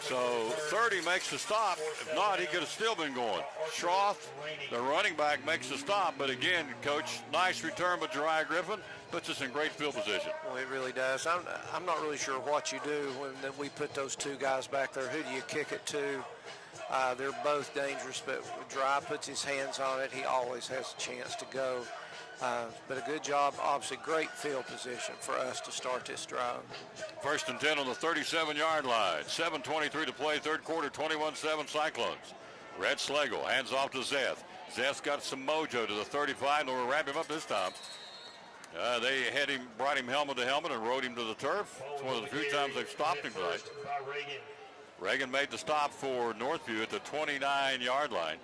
So 30 makes the stop. If not, he could have still been going. Schroth, the running back, makes the stop. But again, Coach, nice return by Jariah Griffin. puts us in great field position. Well, it really does. I'm not really sure what you do when we put those two guys back there. Who do you kick it to? They're both dangerous, but when Dry puts his hands on it, he always has a chance to go. But a good job, obviously great field position for us to start this drive. 1st and 10 on the 37-yard line. 7:23 to play, third quarter, 21-7 Cyclones. Red Slagle hands off to Zeth. Zeth's got some mojo to the 35, and we'll wrap him up this time. They had him, brought him helmet to helmet and rode him to the turf. It's one of the few times they've stopped him tonight. Reagan made the stop for Northview at the 29-yard line.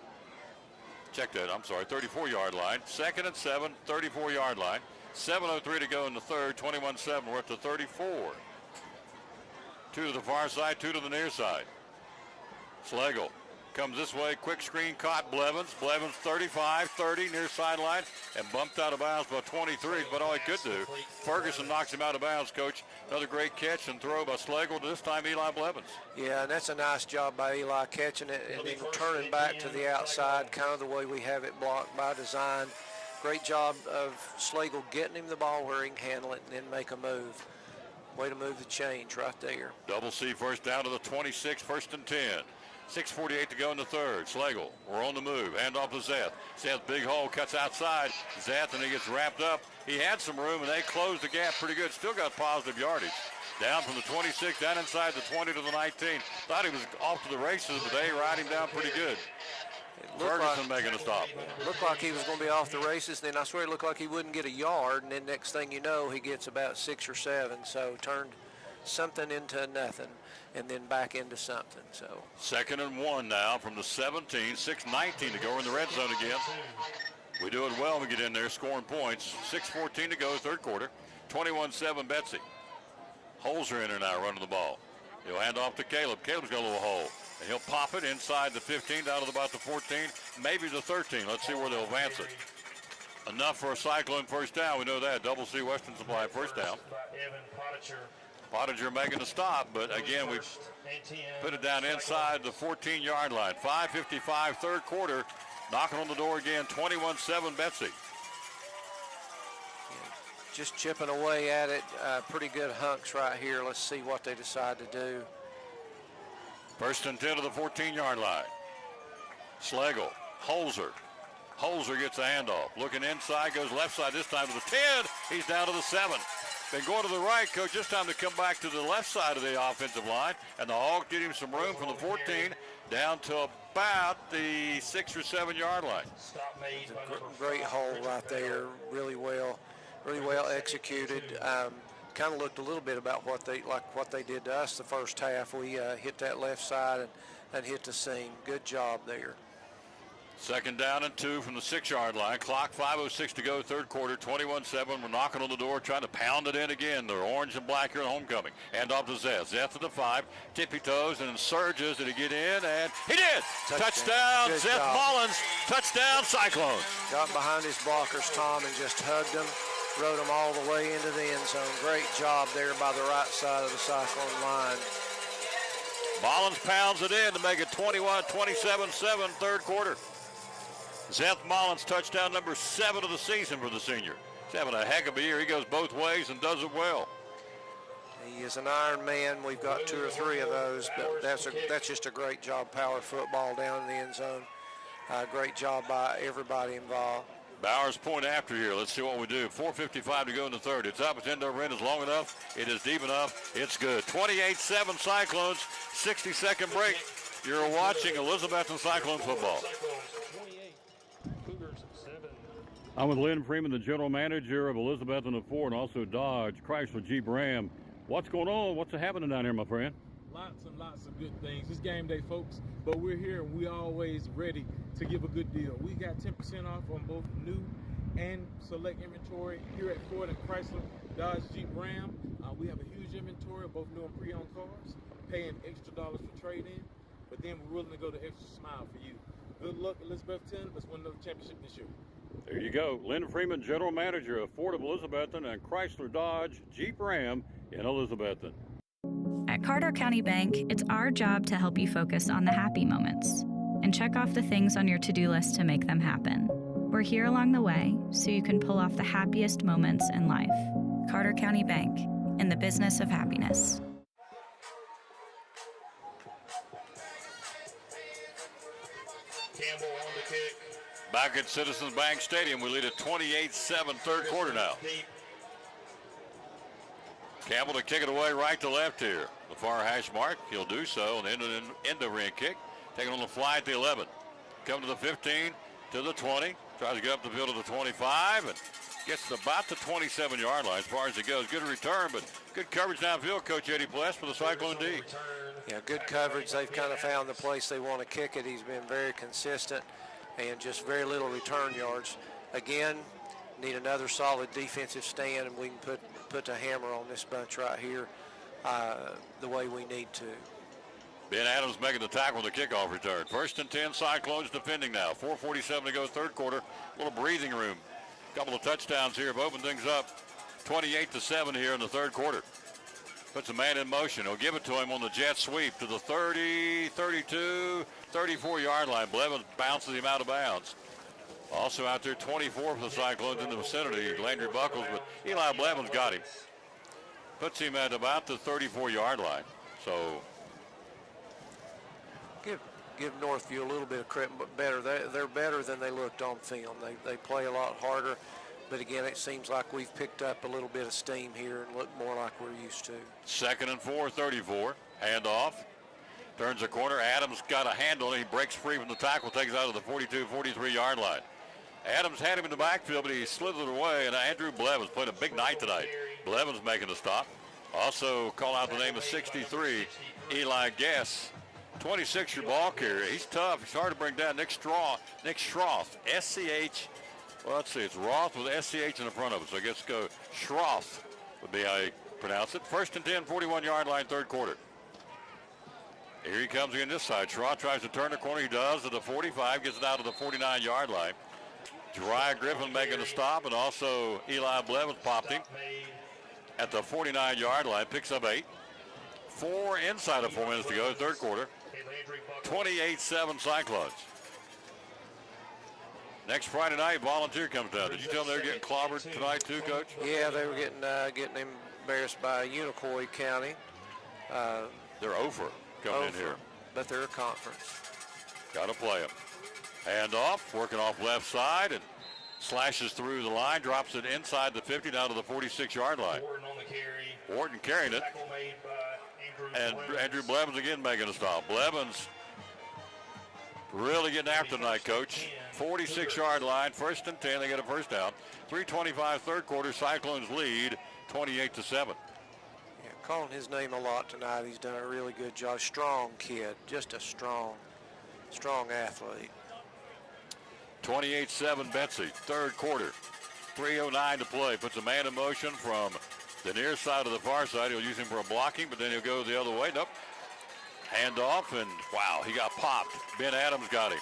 Check that, I'm sorry, 34-yard line. 2nd and 7, 34-yard line. 7:03 to go in the third, 21-7. We're at the 34. 2 to the far side, 2 to the near side. Slagle comes this way, quick screen, caught Blevins. Blevins 35, 30, near sideline, and bumped out of bounds by 23, but all he could do. Ferguson knocks him out of bounds, Coach. Another great catch and throw by Slagle, this time Eli Blevins. Yeah, and that's a nice job by Eli, catching it and then turning back to the outside, kind of the way we have it blocked by design. Great job of Slagle getting him the ball where he can handle it and then make a move. Way to move the change right there. Double C first down to the 26, 1st and 10. 6:48 to go in the third. Slagle, we're on the move. Hand off to Zeth. Zeth, big hole, cuts outside. Zeth, and he gets wrapped up. He had some room, and they closed the gap pretty good. Still got positive yardage. Down from the 26, down inside the 20 to the 19. Thought he was off to the races, but they ride him down pretty good. Ferguson making a stop. Looked like he was going to be off the races. Then I swear it looked like he wouldn't get a yard, and then next thing you know, he gets about 6 or 7. So turned something into nothing, and then back into something. So 2nd and 1 now from the 17, 6:19 to go in the red zone again. We do it well when we get in there, scoring points. 6:14 to go, third quarter. 21-7 Betsy. Holzer in there now running the ball. He'll hand off to Caleb. Caleb's got a little hole, and he'll pop it inside the 15 down to about the 14, maybe the 13. Let's see where they'll advance it. Enough for a Cyclone first down. We know that. Double C Western Supply first down. Pottinger making a stop, but again, we put it down inside the 14-yard line. 5:55, third quarter. Knocking on the door again, 21-7 Betsy. Just chipping away at it. Pretty good hunks right here. Let's see what they decide to do. 1st and 10 to the 14-yard line. Slagle, Holzer. Holzer gets a handoff. Looking inside, goes left side this time to the 10. He's down to the 7. Then going to the right, Coach, this time to come back to the left side of the offensive line. And the Hogs get him some room from the 14 down to about the 6 or 7 yard line. Great hole right there. Really well executed. Kind of looked a little bit about what they did to us the first half. We hit that left side and hit the seam. Good job there. 2nd down and 2 from the 6-yard line. Clock 5:06 to go, third quarter, 21-7. We're knocking on the door, trying to pound it in again. They're orange and black here at homecoming. Hand off to Zeth. Zeth to the 5, tippy toes and surges. Did he get in? And he did. Touchdown, Zeth Mullins. Touchdown, Cyclone. Got behind his blockers, Tom, and just hugged them. Rode them all the way into the end zone. Great job there by the right side of the Cyclone line. Mullins pounds it in to make it 27-7 third quarter. Zeth Mullins, touchdown number 7 of the season for the senior. He's having a heck of a year. He goes both ways and does it well. He is an Iron Man. We've got 2 or 3 of those, but that's just a great job. Power football down in the end zone. Great job by everybody involved. Bowers point after here. Let's see what we do. 4:55 to go in the third. It's up. It's end over end. It's long enough. It is deep enough. It's good. 28-7 Cyclones. 60-second break. You're watching Elizabethton Cyclone football. I'm with Lynn Freeman, the general manager of Elizabethton and Ford, and also Dodge, Chrysler, Jeep, Ram. What's going on? What's happening down here, my friend? Lots and lots of good things. It's game day, folks, but we're here and we're always ready to give a good deal. We got 10% off on both new and select inventory here at Ford and Chrysler, Dodge, Jeep, Ram. We have a huge inventory of both new and pre-owned cars, paying extra dollars for trade-in, but then we're willing to go the extra mile for you. Good luck, Elizabethton. Let's win another championship this year. There you go. Lynn Freeman, general manager of Ford of Elizabethton and Chrysler, Dodge, Jeep, Ram in Elizabethton. At Carter County Bank, it's our job to help you focus on the happy moments and check off the things on your to-do list to make them happen. We're here along the way so you can pull off the happiest moments in life. Carter County Bank, in the business of happiness. Campbell on the kick. Back at Citizens Bank Stadium, we lead at 28-7 third quarter now. Campbell to kick it away right to left here. The far hash mark, he'll do so, and end of ring kick. Taking on the fly at the 11. Come to the 15, to the 20. Tries to get up the field to the 25, and gets to about the 27-yard line as far as it goes. Good return, but good coverage downfield, Coach Eddie Pless for the Cyclone D. Yeah, good coverage. They've kind of found the place they want to kick it. He's been very consistent and just very little return yards. Again, need another solid defensive stand, and we can put a hammer on this bunch right here the way we need to. Ben Adams making the tackle on the kickoff return. 1st and 10, Cyclones defending now. 4:47 to go third quarter. A little breathing room. A couple of touchdowns here have opened things up. 28-7 here in the third quarter. Puts a man in motion. He'll give it to him on the jet sweep to the 30, 32, 34-yard line. Blevins bounces him out of bounds. Also out there, 24 for the Cyclones in the vicinity, Landry Buckles, but Eli Blevins got him. Puts him at about the 34-yard line. So give Northview a little bit of credit, but better. They're better than they looked on film. They play a lot harder, but again, it seems like we've picked up a little bit of steam here and look more like we're used to. 2nd and 4, 34. Handoff. Turns the corner. Adams got a handle, and he breaks free from the tackle, takes it out of the 42, 43-yard line. Adams had him in the backfield, but he slithered away, and Andrew Blevins played a big night tonight. Blevins making the stop. Also call out the name of 63, Eli Guess. 26-year ball carrier. He's tough. He's hard to bring down. Nick Schroth. S-C-H. Well, let's see. It's Roth with S-C-H in the front of it. So I guess go Schroth would be how you pronounce it. 1st and 10, 41-yard line, third quarter. Here he comes again this side. Schroth tries to turn the corner. He does to the 45. Gets it out to the 49-yard line. Jariah Griffin making a stop, and also Eli Blevins popped him at the 49-yard line. Picks up 8. Inside of 4 minutes to go, third quarter. 28-7 Cyclones. Next Friday night, Volunteer comes down. Did you tell them they were getting clobbered tonight too, Coach? Yeah, they were getting embarrassed by Unicoi County. They're over coming in here. But they're a conference. Got to play them. Hand off, working off left side, and slashes through the line, drops it inside the 50 down to the 46-yard line. Wharton carrying it. And Andrew Blevins again making a stop. Blevins really getting after tonight, Coach. 46-yard line, 1st and 10. They get a first down. 3:25 third quarter. Cyclones lead 28-7. Yeah, calling his name a lot tonight. He's done a really good job. Strong kid, just a strong athlete. 28-7 Betsy, third quarter. 3:09 to play. Puts a man in motion from the near side of the far side. He'll use him for a blocking, but then he'll go the other way. Nope. Hand off, and wow, he got popped. Ben Adams got him.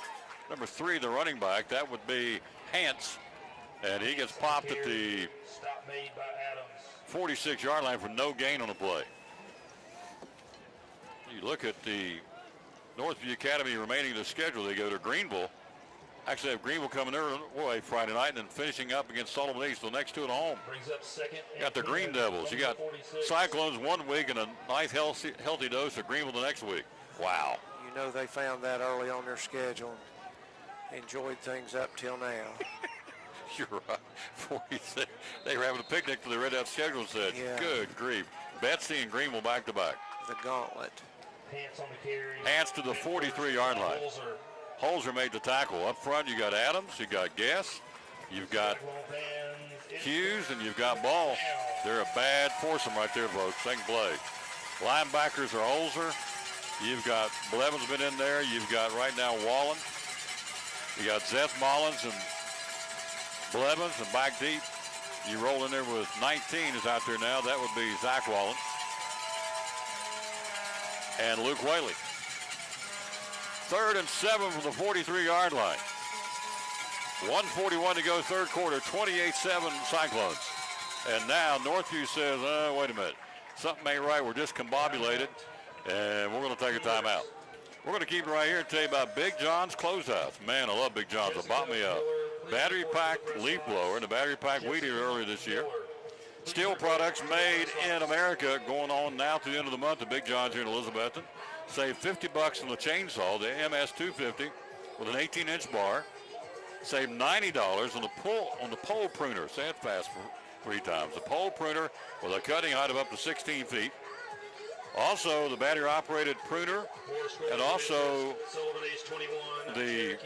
Number 3, the running back, that would be Hance. And he gets popped at the 46-yard line for no gain on the play. You look at the Northview Academy remaining the schedule. They go to Greenville. Actually have Greenville coming their way Friday night and then finishing up against Sullivan East. The next two at home. You got the Green Devils. You got Cyclones one week and a nice healthy dose of Greenville the next week. Wow. You know they found that early on their schedule and enjoyed things up till now. You're right. 46. They were having a picnic for the read out schedule and said, yeah. Good grief. Betsy and Greenville back to back. The gauntlet. Hance to the 43-yard line. Holzer made the tackle. Up front, you got Adams, you got Guess, you've got Hughes, and you've got Ball. They're a bad foursome right there, folks. They can play. Linebackers are Holzer. You've got Blevins been in there. You've got right now Wallen. You got Zeth Mullins and Blevins, and back deep. You roll in there with 19 is out there now. That would be Zach Wallen and Luke Whaley. 3rd and 7 from the 43-yard line. 1:41 to go third quarter, 28-7 Cyclones. And now Northview says, wait a minute. Something ain't right. We're discombobulated, and we're going to take a timeout. We're going to keep it right here and tell you about Big John's Closeouts. Man, I love Big John's. It bought me a battery pack leaf blower and a battery pack weed eater earlier this year. Steel products made in America going on now through the end of the month at Big John's here in Elizabethton. Save $50 on the chainsaw, the MS250 with an 18-inch bar. Save $90 on the pole pruner. Say it fast for 3 times. The pole pruner with a cutting height of up to 16 feet. Also, the battery-operated pruner, and also the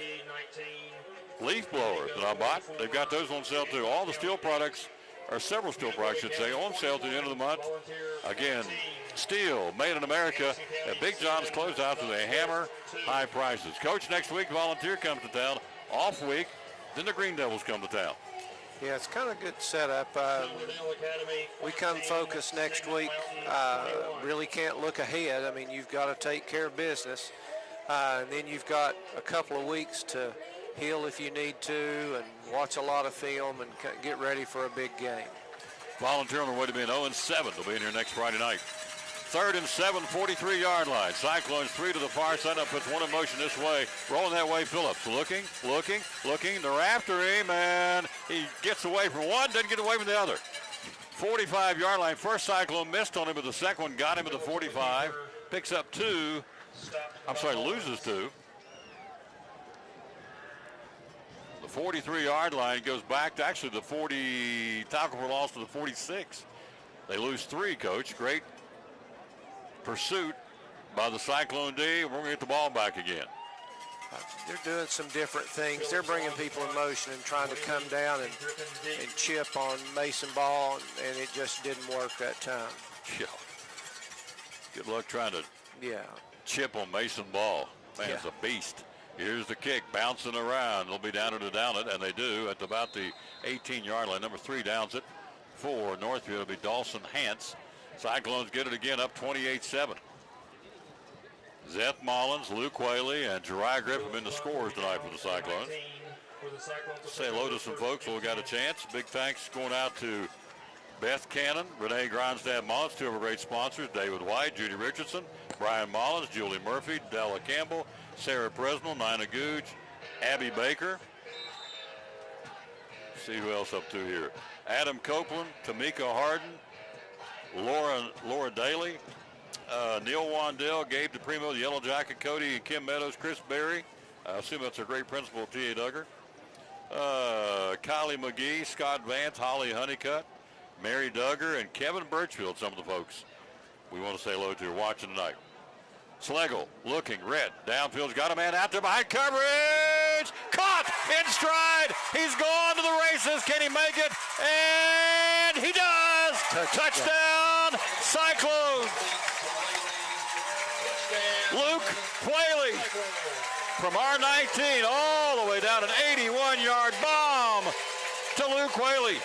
leaf blower that I bought. They've got those on sale too. All the steel products, or several steel products, I should say, on sale through the end of the month. Again, steel made in America at Big John's closeout with a hammer high prices. Coach, next week, Volunteer comes to town. Off week, then the Green Devils come to town. Yeah, it's kind of a good setup. We come focused next week. Really can't look ahead. I mean, you've got to take care of business. And then you've got a couple of weeks to heal if you need to and watch a lot of film and get ready for a big game. Volunteer on their way to being 0-7. They'll be in here next Friday night. 3rd and 7, 43-yard line. Cyclones 3 to the far side. Up puts one in motion this way. Rolling that way, Phillips. Looking. They're after him, and he gets away from one, doesn't get away from the other. 45-yard line. First Cyclone missed on him, but the second one got him at the 45. Picks up 2. Loses 2. The 43-yard line goes back to actually the 40. Tackle for loss to the 46. They lose 3, Coach. Great pursuit by the Cyclone D. We're going to get the ball back again. They're doing some different things. They're bringing people in motion and trying to come down and chip on Mason Ball, and it just didn't work that time. Yeah. Good luck trying to chip on Mason Ball. Man, it's a beast. Here's the kick, bouncing around. They'll be down to down it, and they do at about the 18-yard line. Number 3 downs it for Northview. It'll be Dawson Hance. Cyclones get it again, up 28-7. Zeth Mullins, Luke Whaley, and Jeriah Griffin have been the scorers tonight for the Cyclones. Say hello to some folks while we got a chance. Big thanks going out to Beth Cannon, Renee Grindstad Mullins, 2 of our great sponsors, David White, Judy Richardson, Brian Mullins, Julie Murphy, Della Campbell, Sarah Presnell, Nina Googe, Abby Baker. See who else up to here. Adam Copeland, Tamika Harden, Laura Daly, Neil Wandell, Gabe DePrimo, the Yellow Jacket, Cody and Kim Meadows, Chris Berry. I assume that's a great principal, T.A. Duggar. Kylie McGee, Scott Vance, Holly Honeycutt, Mary Duggar, and Kevin Birchfield, some of the folks we want to say hello to are watching tonight. Schlegel looking, red, downfield's got a man out there behind coverage, caught in stride, he's gone to the races, can he make it? And he does! Touchdown, Cyclone! Luke Whaley from R19 all the way down an 81-yard bomb to Luke Whaley.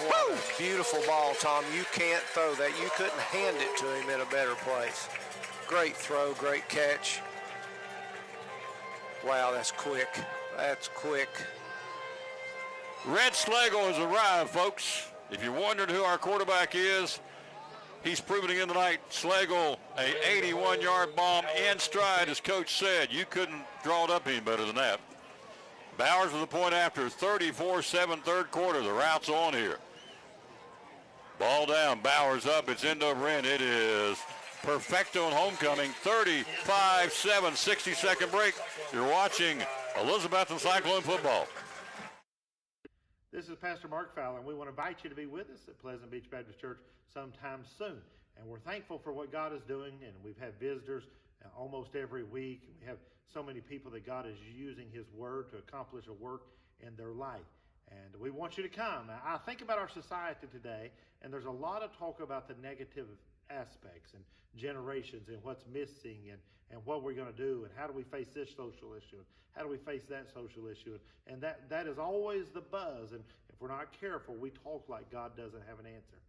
What a beautiful ball, Tom. You can't throw that. You couldn't hand it to him in a better place. Great throw, great catch. Wow, that's quick. That's quick. Red Schlegel has arrived, folks. If you're wondering who our quarterback is, he's proving again tonight. Schlegel, a 81-yard bomb in stride, as Coach said. You couldn't draw it up any better than that. Bowers with the point after 34-7 third quarter. The route's on here. Ball down, Bowers up. It's end over end. It is perfecto and homecoming. 35-7, 60-second break. You're watching Elizabethton Cyclone football. This is Pastor Mark Fowler, and we want to invite you to be with us at Pleasant Beach Baptist Church sometime soon. And we're thankful for what God is doing, and we've had visitors almost every week. We have so many people that God is using His Word to accomplish a work in their life. And we want you to come. Now, I think about our society today, and there's a lot of talk about the negative aspects and generations and what's missing and what we're going to do and how do we face this social issue and how do we face that social issue. And that is always the buzz. And if we're not careful, we talk like God doesn't have an answer.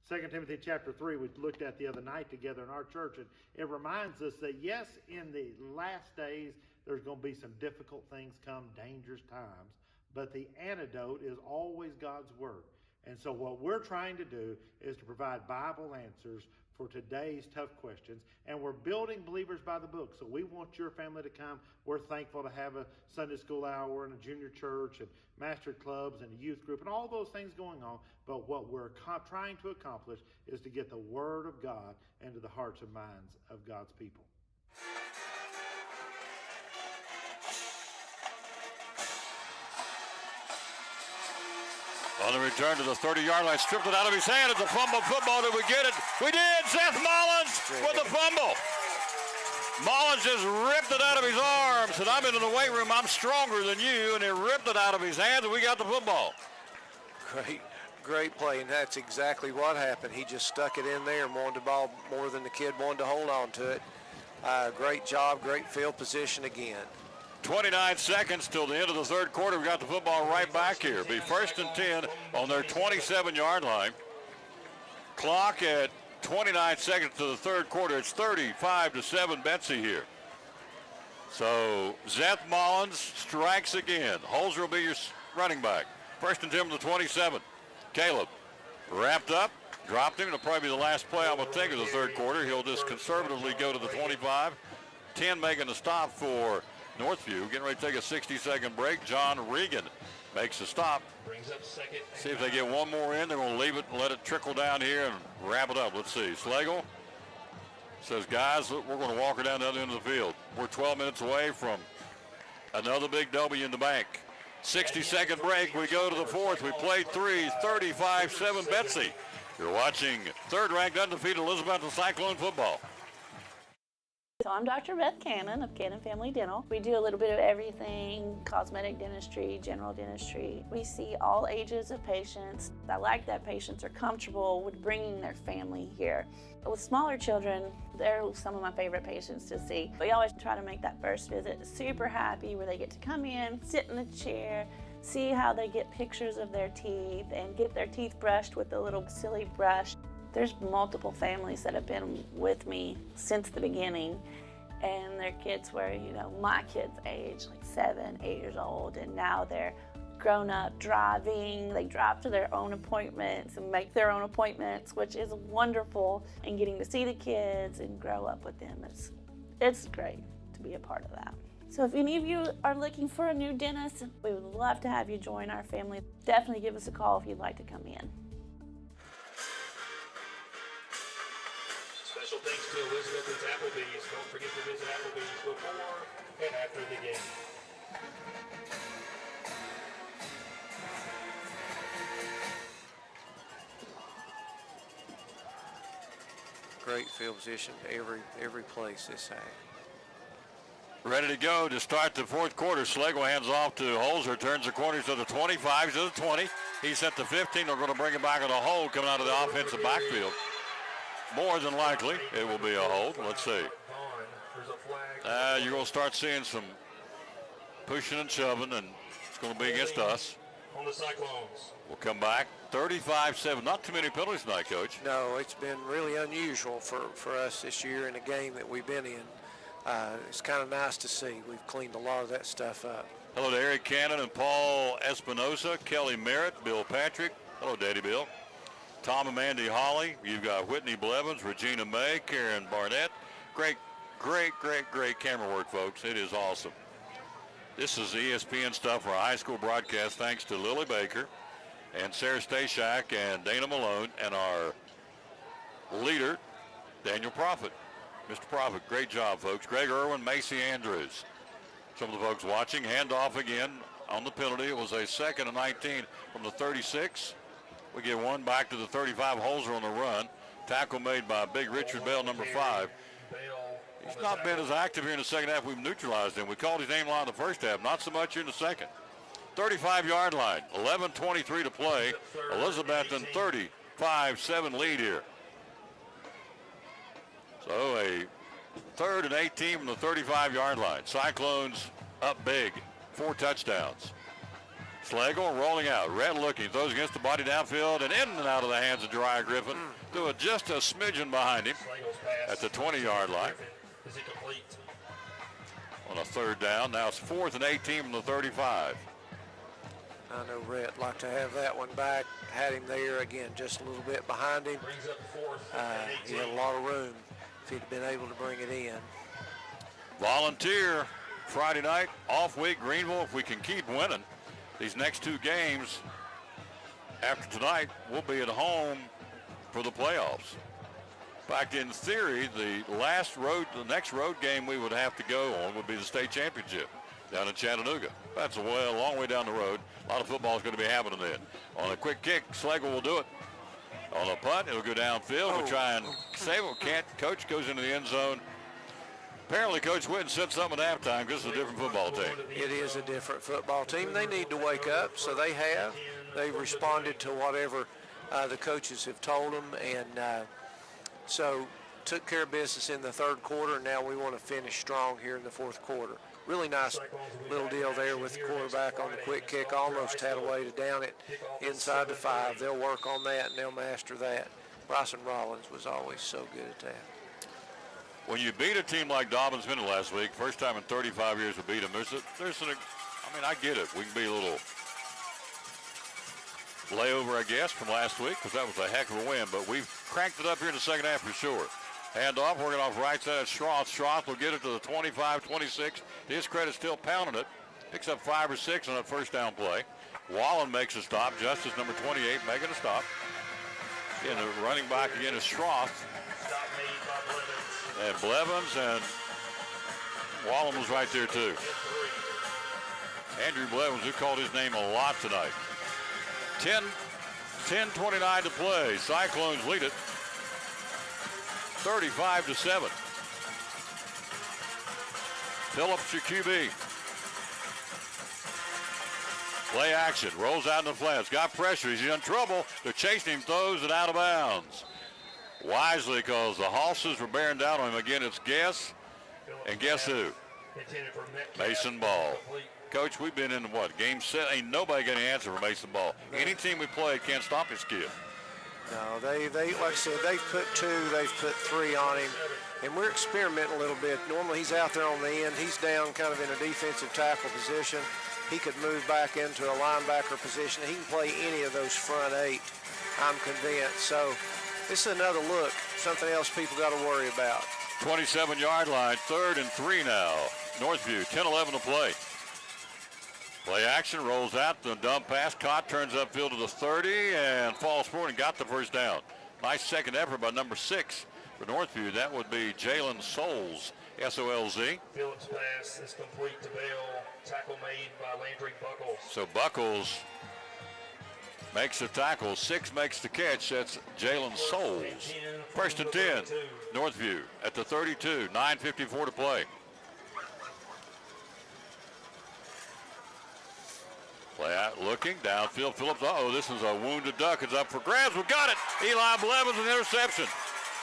2 Timothy chapter 3 we looked at the other night together in our church, and it reminds us that yes, in the last days there's going to be some difficult things come, dangerous times, but the antidote is always God's Word. And so what we're trying to do is to provide Bible answers for today's tough questions, and we're building believers by the book. So we want your family to come. We're thankful to have a Sunday school hour and a junior church and master clubs and a youth group and all those things going on. But what we're trying to accomplish is to get the Word of God into the hearts and minds of God's people. On the return to the 30-yard line, stripped it out of his hand. It's a fumble football. Did we get it? We did. Seth Mullins with the fumble. Mullins just ripped it out of his arms. Said, I'm into the weight room. I'm stronger than you. And he ripped it out of his hands, and we got the football. Great play, and that's exactly what happened. He just stuck it in there and wanted the ball more than the kid wanted to hold on to it. Great job, great field position again. 29 seconds till the end of the third quarter. We got the football right back here. Be 1st and 10 on their 27-yard line. Clock at 29 seconds to the third quarter. It's 35-7 Betsy here. So Seth Mullins strikes again. Holzer will be your running back. 1st and 10 from the 27. Caleb wrapped up, dropped him. It'll probably be the last play I would think of the third quarter. He'll just conservatively go to the 25. 10 making the stop for Northview. Getting ready to take a 60-second break. John Regan makes a stop. Brings up second. See if they get one more in. They're going to leave it and let it trickle down here and wrap it up. Let's see. Slagle says, guys, look, we're going to walk her down the other end of the field. We're 12 minutes away from another big W in the bank. 60-second break. We go to the fourth. We played 3, 35-7 Betsy. You're watching third-ranked undefeated Elizabethton Cyclone football. So I'm Dr. Beth Cannon of Cannon Family Dental. We do a little bit of everything, cosmetic dentistry, general dentistry. We see all ages of patients. I like that patients are comfortable with bringing their family here. With smaller children, they're some of my favorite patients to see. We always try to make that first visit super happy where they get to come in, sit in the chair, see how they get pictures of their teeth and get their teeth brushed with a little silly brush. There's multiple families that have been with me since the beginning, and their kids were, my kids' age, like 7, 8 years old, and now they're grown up driving. They drive to their own appointments and make their own appointments, which is wonderful, and getting to see the kids and grow up with them. It's great to be a part of that. So if any of you are looking for a new dentist, we would love to have you join our family. Definitely give us a call if you'd like to come in. Special thanks to Elizabethton's Applebee's. Don't forget to visit Applebee's before and after the game. Great field position every place this side. Ready to go to start the fourth quarter. Slagle hands off to Holzer, turns the corners to the 25, to the 20. He's at the 15. They're going to bring it back on a hold coming out of the offensive backfield. More than likely, it will be a hold. Let's see. You're going to start seeing some pushing and shoving, and it's going to be against us. On the Cyclones. We'll come back. 35-7. Not too many penalties tonight, Coach. No, it's been really unusual for us this year in a game that we've been in. It's kind of nice to see. We've cleaned a lot of that stuff up. Hello to Eric Cannon and Paul Espinosa, Kelly Merritt, Bill Patrick. Hello, Daddy Bill. Tom and Mandy Holly. You've got Whitney Blevins, Regina May, Karen Barnett. Great camera work, folks. It is awesome. This is ESPN stuff for a high school broadcast, thanks to Lily Baker and Sarah Stashak and Dana Malone and our leader, Daniel Prophet. Mr. Prophet, great job, folks. Greg Irwin, Macy Andrews. Some of the folks watching, handoff again on the penalty. It was a 2nd and 19 from the 36. We get one back to the 35. Holzer on the run. Tackle made by Big Richard Bell, number 5. He's not been as active here in the second half. We've neutralized him. We called his name line in the first half, not so much here in the second. 35-yard line, 11:23 to play. Elizabethton 35-7 lead here. So a 3rd and 18 from the 35-yard line. Cyclones up big, 4 touchdowns. Slagle rolling out, red looking, throws against the body downfield and in and out of the hands of Jariah Griffin. Do it just a smidgen behind him at the 20-yard line. Is it complete? On a 3rd down, now it's 4th and 18 from the 35. I know Rhett liked to have that one back. Had him there again, just a little bit behind him. He had a lot of room if he'd been able to bring it in. Volunteer Friday night, off week, Greenville. If we can keep winning these next two games after tonight, we'll be at home for the playoffs. In fact, in theory, the next road game we would have to go on would be the state championship down in Chattanooga. That's a long way down the road. A lot of football is going to be happening then. On a quick kick, Slagle will do it. On a punt, it'll go downfield. We'll try and save it. Can't. Coach goes into the end zone. Apparently, Coach Whitten said something at halftime because it's a different football team. It is a different football team. They need to wake up, so they have. They've responded to whatever the coaches have told them, and so took care of business in the third quarter, and now we want to finish strong here in the fourth quarter. Really nice little deal there with the quarterback on the quick kick. Almost had a way to down it inside the 5. They'll work on that, and they'll master that. Bryson Rollins was always so good at that. When you beat a team like Dobbins Middle last week, first time in 35 years we beat them, I get it. We can be a little layover, I guess, from last week because that was a heck of a win, but we've cranked it up here in the second half for sure. Handoff, working off right side of Schroth. Schroth will get it to the 25-26. To his credit, still pounding it. Picks up 5 or 6 on that first down play. Wallen makes a stop. Justice number 28 making a stop. Again, the running back again is Schroth. And Blevins, and Wallen was right there too. Andrew Blevins, who called his name a lot tonight. 10:29 to play. Cyclones lead it 35-7. Phillips, your QB. Play action, rolls out in the flats. Got pressure, he's in trouble. They're chasing him, throws it out of bounds. Wisely, because the Hosses were bearing down on him. Again, it's Guess, and guess who? Mason Ball. Coach, we've been in what, game 7? Ain't nobody got any answer for Mason Ball. Any team we play can't stop his kid. No, they like I said, they've put 2, they've put 3 on him, and we're experimenting a little bit. Normally he's out there on the end. He's down kind of in a defensive tackle position. He could move back into a linebacker position. He can play any of those front 8, I'm convinced. So this is another look, something else people got to worry about. 27-yard line, 3rd and 3 now. Northview, 10-11 to play. Play action, rolls out, the dump pass, caught, turns upfield to the 30, and falls forward and got the first down. Nice second effort by number 6 for Northview. That would be Jalen Solz, S-O-L-Z. Phillips' pass is complete to Bell. Tackle made by Landry Buckles. So Buckles makes the tackle. 6 makes the catch. That's Jalen Solz. 1st and 10, Northview at the 32, 9:54 to play. Play out, looking, downfield, Phillips, this is a wounded duck. It's up for grabs. We got it. Eli Blevins, an interception.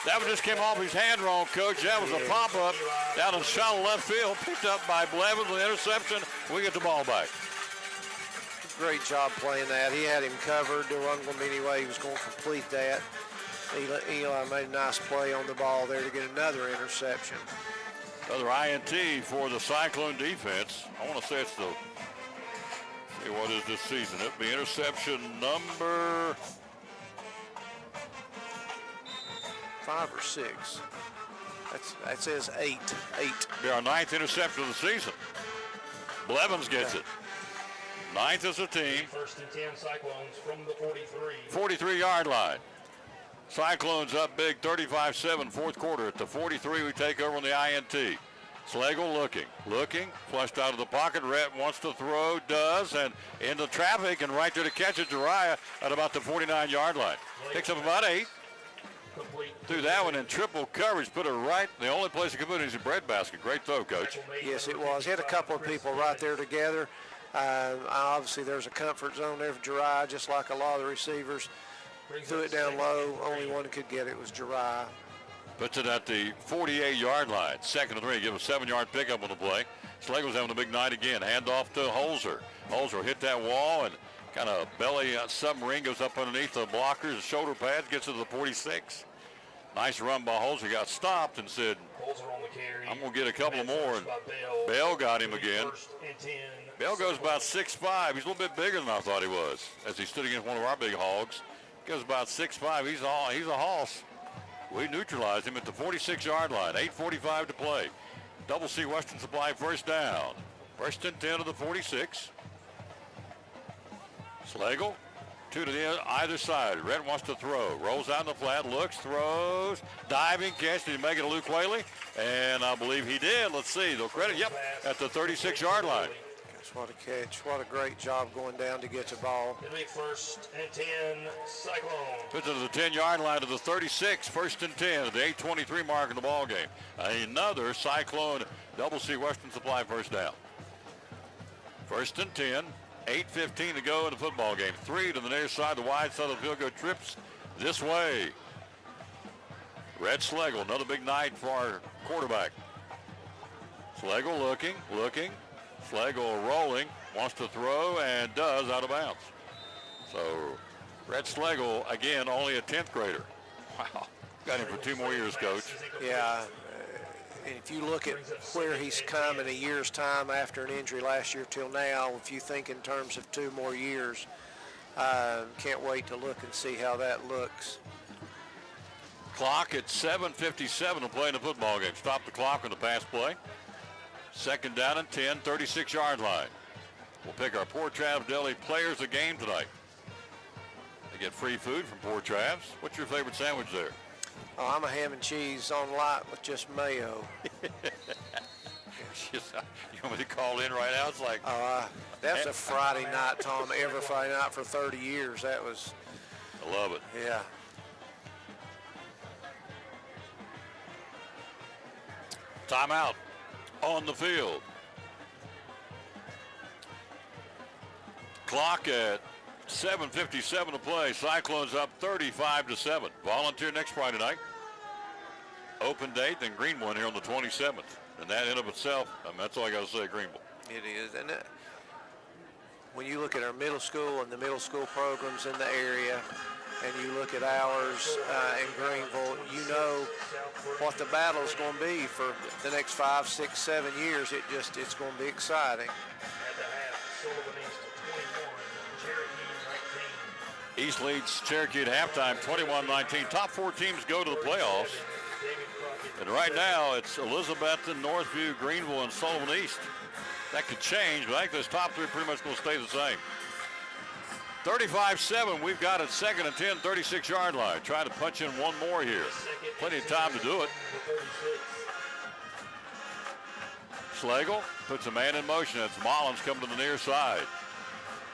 That one just came off his hand wrong, Coach. That was a pop-up down in shallow left field, picked up by Blevins with an interception. We get the ball back. Great job playing that. He had him covered. There wasn't going to be any way he was going to complete that. Eli made a nice play on the ball there to get another interception. Another INT for the Cyclone defense. I want to say it's what is this season? It'll be interception number 5 or 6. That says 8. Be our 9th interception of the season. Blevins gets it. 9th as a team. 1st and 10 Cyclones from the 43. 43-yard line. Cyclones up big, 35-7, fourth quarter. At the 43, we take over on the INT. Slagle looking, flushed out of the pocket. Rhett wants to throw, does, and into traffic, and right there to catch it, Jariah at about the 49-yard line. Picks up about 8. Threw that one in triple coverage, put it right. The only place he could put it is a breadbasket. Great throw, Coach. Yes, it was. He had a couple of people right there together. Obviously, there's a comfort zone there for Jariah, just like a lot of the receivers. Threw it down low. Only one could get it was Jariah. Puts it at the 48-yard line. 2nd and 3. Give a 7-yard pickup on the play. Slagle's having a big night again. Handoff to Holzer. Holzer hit that wall and kind of belly submarine, goes up underneath the blockers, shoulder pads, gets to the 46. Nice run by Holzer. Got stopped and said, I'm going to get a couple more. And Bell got him again. Bell goes about 6'5". He's a little bit bigger than I thought he was as he stood against one of our big hogs. Goes about 6'5". He's a hoss. We neutralized him at the 46-yard line. 8:45 to play. Double C Western Supply first down. First and 10 to the 46. Slagle, 2 to the either side. Red wants to throw. Rolls out in the flat, looks, throws, diving catch. Did he make it to Luke Whaley? And I believe he did. Let's see. They'll credit, yep, at the 36-yard line. That's what a catch. What a great job going down to get the ball. It'll be first and 10, Cyclone. Puts it to the 10-yard line to the 36, first and 10 at the 8:23 mark in the ball game. Another Cyclone Double C Western Supply first down. First and 10, 8:15 to go in the football game. 3 to the near side, the wide side of the field goal trips this way. Red Slagle, another big night for our quarterback. Slagle looking. Slagle rolling, wants to throw, and does out of bounds. So Red Slagle, again, only a 10th grader. Wow. Got him for 2 more years, Coach. Yeah. And if you look at where he's come in a year's time after an injury last year till now, if you think in terms of 2 more years, can't wait to look and see how that looks. Clock at 7:57 to play in the football game. Stop the clock on the pass play. Second down and 10, 36-yard line. We'll pick our Poor Trav's Deli players of the game tonight. They get free food from Poor Trav's. What's your favorite sandwich there? Oh, I'm a ham and cheese on light with just mayo. You want me to call in right now? It's like... That's a Friday night, Tom. Every Friday night for 30 years. That was... I love it. Yeah. Timeout on the field. Clock at 7:57 to play. Cyclones up 35-7. Volunteer next Friday night. Open date, then Greenville here on the 27th. And that in of itself, that's all I got to say, Greenville. It is. And when you look at our middle school and the middle school programs in the area, and you look at ours in Greenville, you know what the battle is going to be for the next 5, 6, 7 years. It's going to be exciting. East leads Cherokee at halftime, 21-19. Top 4 teams go to the playoffs. And right now, it's Elizabethton, Northview, Greenville, and Sullivan East. That could change, but I think those top 3 pretty much going to stay the same. 35-7, we've got it second and 10, 36-yard line. Trying to punch in one more here. Plenty of time to do it. Slagle puts a man in motion. It's Mullins coming to the near side.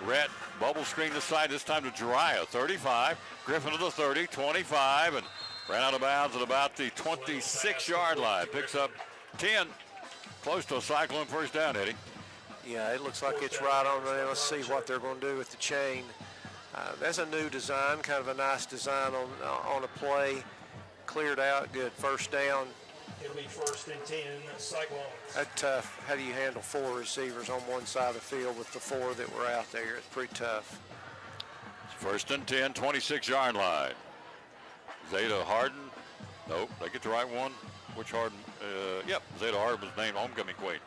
Rhett bubble screen this side, this time to Jariah. 35, Griffin to the 30, 25, and ran out of bounds at about the 26-yard line. Picks up 10, close to a Cyclone first down, Eddie. Yeah, it looks like it's right on there. Let's see what they're going to do with the chain. That's a new design, kind of a nice design on a play. Cleared out, good. First down. It'll be first and 10, Cyclone. That's tough. How do you handle 4 receivers on one side of the field with the 4 that were out there? It's pretty tough. It's first and 10, 26-yard line. Zeta Harden. Nope, did I get the right one? Which Harden? Yep, Zeta Harden was named homecoming queen.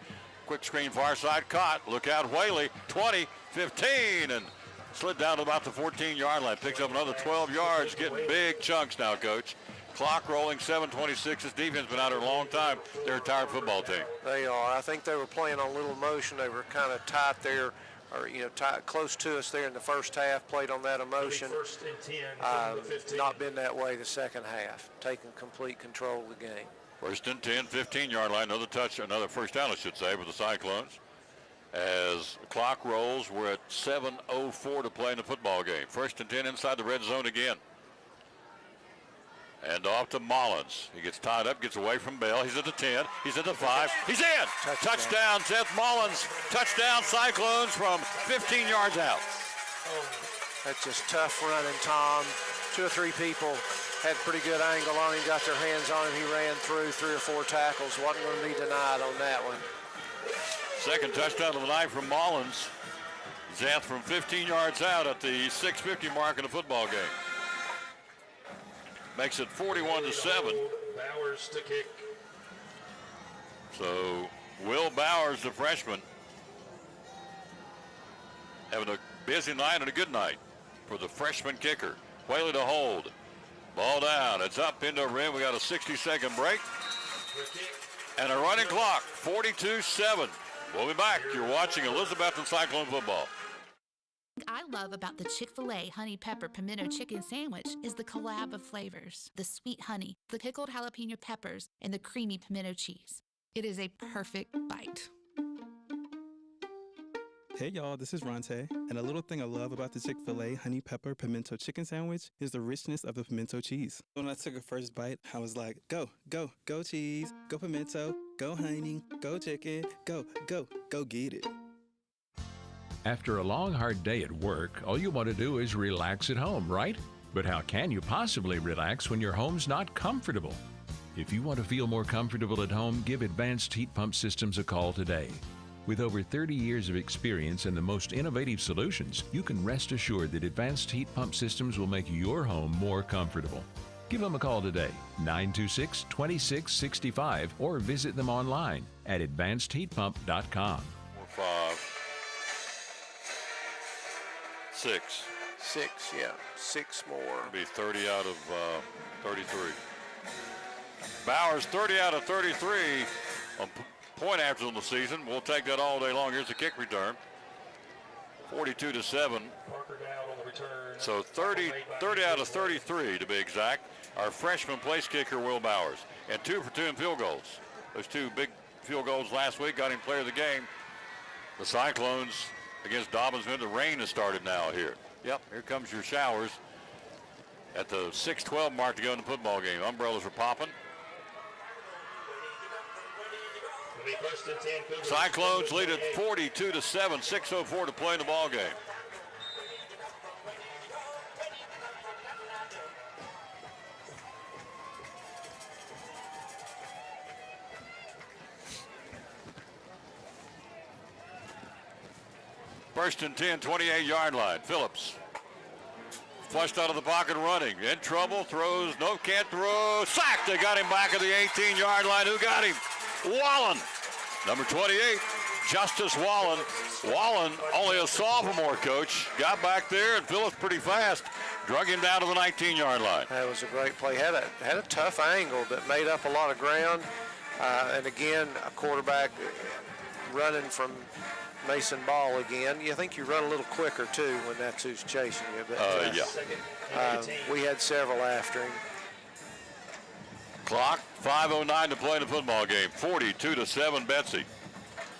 Quick screen, far side, caught. Look out, Whaley, 20, 15, and slid down to about the 14-yard line. Picks up another 12 yards, getting big chunks now, Coach. Clock rolling, 7:26. This defense been out here a long time. They're a tired football team. They are. I think they were playing on little motion. They were kind of tight there, or tight, close to us there in the first half. Played on that emotion. First and 10, not been that way the second half. Taking complete control of the game. First and 10, 15-yard line. Another first down, I should say, for the Cyclones. As the clock rolls, we're at 7:04 to play in the football game. First and 10 inside the red zone again. And off to Mullins. He gets tied up, gets away from Bell. He's at the 10. He's at the 5. He's in. Touchdown, Seth Mullins. Touchdown, Cyclones from 15 yards out. That's just tough running, Tom. 2 or 3 people had pretty good angle on him, got their hands on him. He ran through 3 or 4 tackles. Wasn't going to be denied on that one. Second touchdown of the night from Mullins. Zeth from 15 yards out at the 6:50 mark in the football game. Makes it 41-7. Bowers to kick. So Will Bowers, the freshman, having a busy night and a good night for the freshman kicker. Whaley to hold. Ball down. It's up into rim. We got a 60-second break. And a running clock, 42-7. We'll be back. You're watching Elizabethton Cyclone football. I love about the Chick-fil-A honey pepper pimento chicken sandwich is the collab of flavors, the sweet honey, the pickled jalapeno peppers, and the creamy pimento cheese. It is a perfect bite. Hey y'all, this is Ronte, and a little thing I love about the Chick-fil-A honey pepper pimento chicken sandwich is the richness of the pimento cheese. When I took a first bite, I was like, go, go, go cheese, go pimento, go honey, go chicken, go, go, go get it. After a long, hard day at work, all you want to do is relax at home, right? But how can you possibly relax when your home's not comfortable? If you want to feel more comfortable at home, give Advanced Heat Pump Systems a call today. With over 30 years of experience and the most innovative solutions, you can rest assured that Advanced Heat Pump Systems will make your home more comfortable. Give them a call today, 926-2665, or visit them online at advancedheatpump.com. 4, 5, 6. 6, yeah. 6 more. Be 30 out of 33. Bowers 30 out of 33 on point average on the season. We'll take that all day long. Here's the kick return. 42-7. So 30 out of 33 to be exact. Our freshman place kicker, Will Bowers. And 2 for 2 in field goals. Those 2 big field goals last week got him player of the game. The Cyclones against Dobbinsville. The rain has started now here. Yep, here comes your showers at the 6:12 mark to go in the football game. Umbrellas are popping. Cyclones lead at 42-7, 6:04 to play in the ball game. First and 10, 28-yard line. Phillips flushed out of the pocket running. In trouble, throws, no, can't throw. Sacked, they got him back at the 18-yard line. Who got him? Wallen, number 28, Justice Wallen. Wallen, only a sophomore, coach, got back there, and Phillips pretty fast drug him down to the 19-yard line. That was a great play. Had a tough angle that made up a lot of ground. And again, a quarterback running from Mason Ball again. You think you run a little quicker, too, when that's who's chasing you. But, yeah. We had several after him. Clock, 5:09 to play in the football game. 42-7, Betsy.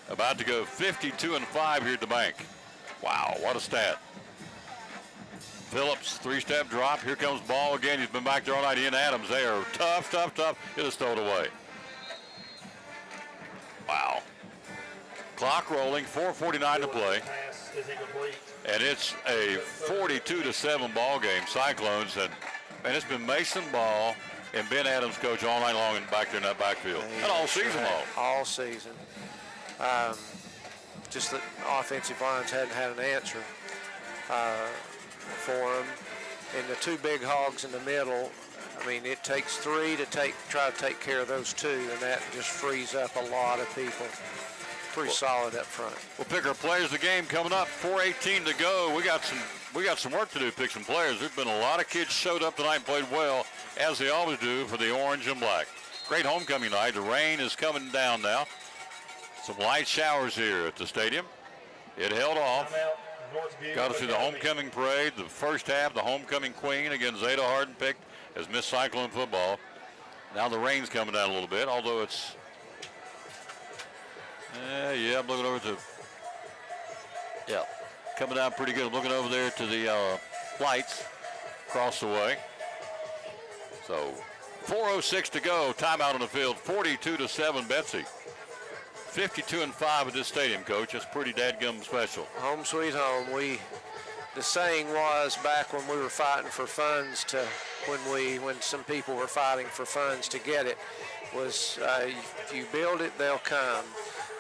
About to go 52-5 here at the bank. Wow, what a stat. Phillips, 3-step drop. Here comes Ball again. He's been back there all night. Ian Adams there. Tough. He'll just throw it away. Wow. Clock rolling, 4:49 to play. And it's a 42-7 ball game. Cyclones, and it's been Mason Ball and Ben Adams, coach, all night long and back there in that backfield. And all season long. All season. Just that offensive lines hadn't had an answer for them. And the 2 big hogs in the middle, I mean, it takes 3 to try to take care of those 2, and that just frees up a lot of people. Pretty solid up front. We'll pick our players of the game coming up. 4:18 to go. We got some work to do, pick some players. There's been a lot of kids showed up tonight and played well, as they always do for the orange and black. Great homecoming night. The rain is coming down now. Some light showers here at the stadium. It held off. Got us through the homecoming parade. The first half, the homecoming queen again, Zeta Harden picked as Miss Cyclone football. Now the rain's coming down a little bit, although it's yeah, I'm looking over to, coming down pretty good. I'm looking over there to the lights across the way. So 4:06 to go, timeout on the field, 42-7, Betsy. 52-5 at this stadium, coach. That's pretty dadgum special. Home sweet home. The saying was back when we were fighting for funds when some people were fighting for funds to get it, was if you build it, they'll come.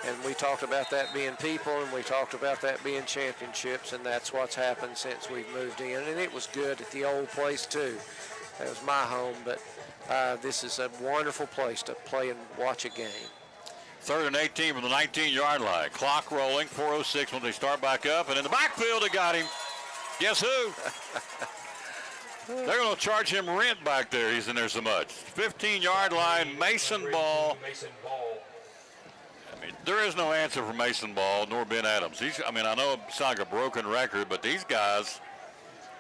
And we talked about that being people, and we talked about that being championships, and that's what's happened since we've moved in. And it was good at the old place, too. That was my home, but this is a wonderful place to play and watch a game. 3rd and 18 from the 19-yard line. Clock rolling, 4:06 when they start back up. And in the backfield, they got him. Guess who? They're going to charge him rent back there. He's in there so much. 15-yard line, Mason Ball. I mean, there is no answer for Mason Ball nor Ben Adams. I know it's like a broken record, but these guys,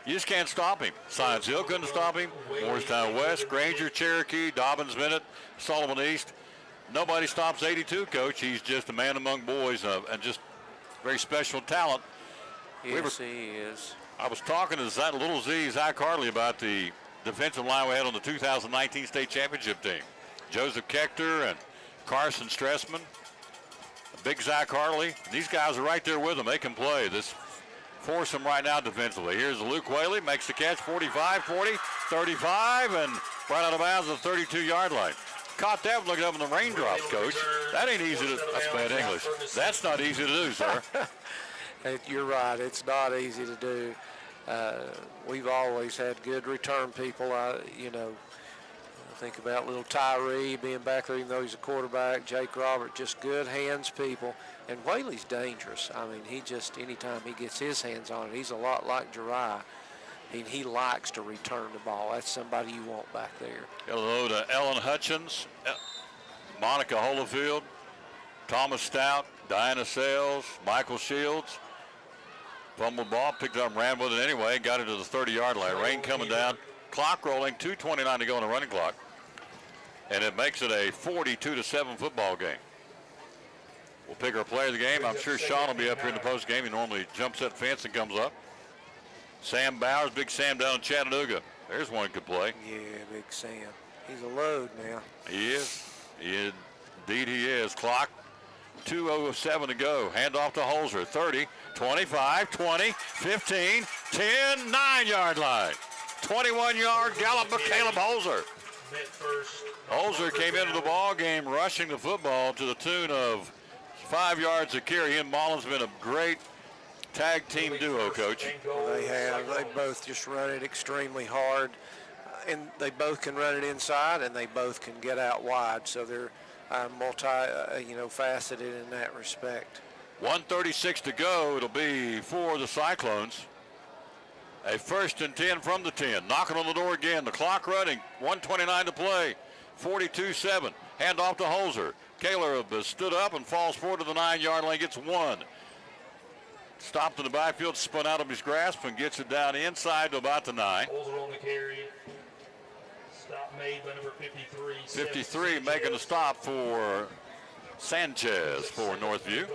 you just can't stop him. Science Hill couldn't stop him. Morristown West, Granger, Cherokee, Dobbins, Bennett, Sullivan East. Nobody stops 82, Coach. He's just a man among boys and just very special talent. Yes, he is. I was talking to little Z, Zach Hartley, about the defensive line we had on the 2019 state championship team. Joseph Kechter and Carson Stressman, big Zach Hartley. These guys are right there with them. They can play. This force them right now defensively. Here's Luke Whaley, makes the catch, 45, 40, 35, and right out of bounds at the 32-yard line. Caught that looking up in the raindrops, Coach. That ain't easy to, that's bad English. That's not easy to do, sir. You're right. It's not easy to do. We've always had good return people. I think about little Tyree being back there, even though he's a quarterback. Jake Robert, just good hands people. And Whaley's dangerous. I mean, he just, anytime he gets his hands on it, he's a lot like Jeriah. He likes to return the ball. That's somebody you want back there. Hello to Ellen Hutchins, Monica Holofield, Thomas Stout, Diana Sales, Michael Shields. Fumbled ball, picked it up and ran with it anyway, got it to the 30-yard line. Rain coming down, clock rolling, 2:29 to go on the running clock. And it makes it a 42-7 football game. We'll pick our player of the game. I'm sure Sean will be up here in the post game. He normally jumps that fence and comes up. Sam Bowers, Big Sam down in Chattanooga. There's one who could play. Yeah, Big Sam. He's a load now. He is. Indeed he is. Clock, 2:07 to go. Hand off to Holzer. 30, 25, 20, 15, 10, 9-yard line. 21-yard gallop by Caleb Holzer. Holzer came into the ball game rushing the football to the tune of 5 yards a carry. He and Mullins have been a great tag team duo, Coach. They have. They both just run it extremely hard. And they both can run it inside, and they both can get out wide. So they're faceted in that respect. 1:36 to go. It'll be for the Cyclones. A 1st and 10 from the 10. Knocking on the door again. The clock running. 1:29 to play. 42-7. Hand off to Holzer. Kaler stood up and falls forward to the 9-yard line. Gets one. Stopped in the backfield, spun out of his grasp, and gets it down inside to about the 9. Holzer on the carry. Stop made by number 53. 53 making the stop for Sanchez for Northview.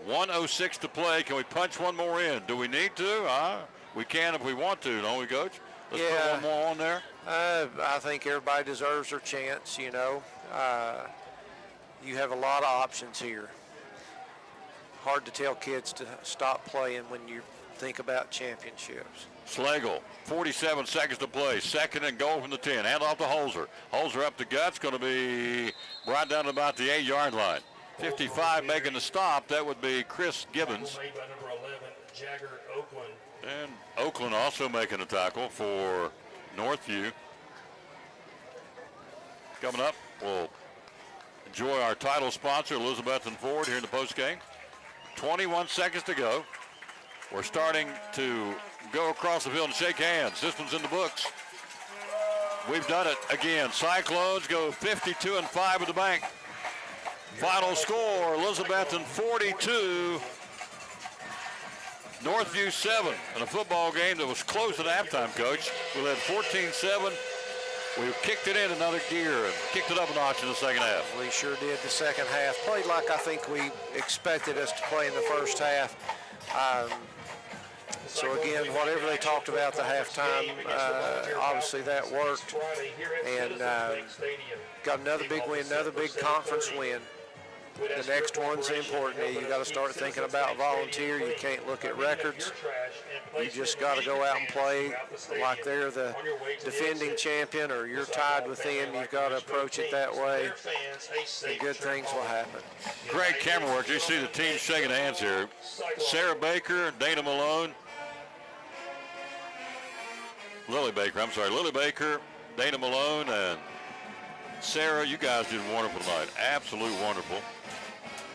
1:06 to play. Can we punch one more in? Do we need to? We can if we want to, don't we, Coach? Let's put one more on there. I think everybody deserves their chance, You have a lot of options here. Hard to tell kids to stop playing when you think about championships. Slagle, 47 seconds to play. 2nd and goal from the 10. Hand off to Holzer. Holzer up the guts, going to be right down to about the 8-yard line. 55 making the stop. That would be Chris Gibbons. Made by number 11, Jagger Oakland. And Oakland also making a tackle for Northview. Coming up, we'll enjoy our title sponsor, Elizabeth and Ford, here in the postgame. 21 seconds to go. We're starting to go across the field and shake hands. This one's in the books. We've done it again. Cyclones go 52-5 at the bank. Final score, Elizabethton 42, Northview 7. In a football game that was close at halftime, Coach. We led 14-7. We kicked it in another gear and kicked it up a notch in the second half. We sure did the second half. Played like I think we expected us to play in the first half. So again, whatever they talked about the halftime, obviously that worked. And got another big win, another big conference win. The next one's important. You got to start thinking about volunteer. You can't look at records. You just got to go out and play like they're the defending champion or you're tied with them. You've got to approach it that way, and good things will happen. Great camera work. You see the team shaking hands here. Sarah Baker, Dana Malone, Lily Baker, Dana Malone, and Sarah. You guys did wonderful tonight. Absolutely wonderful.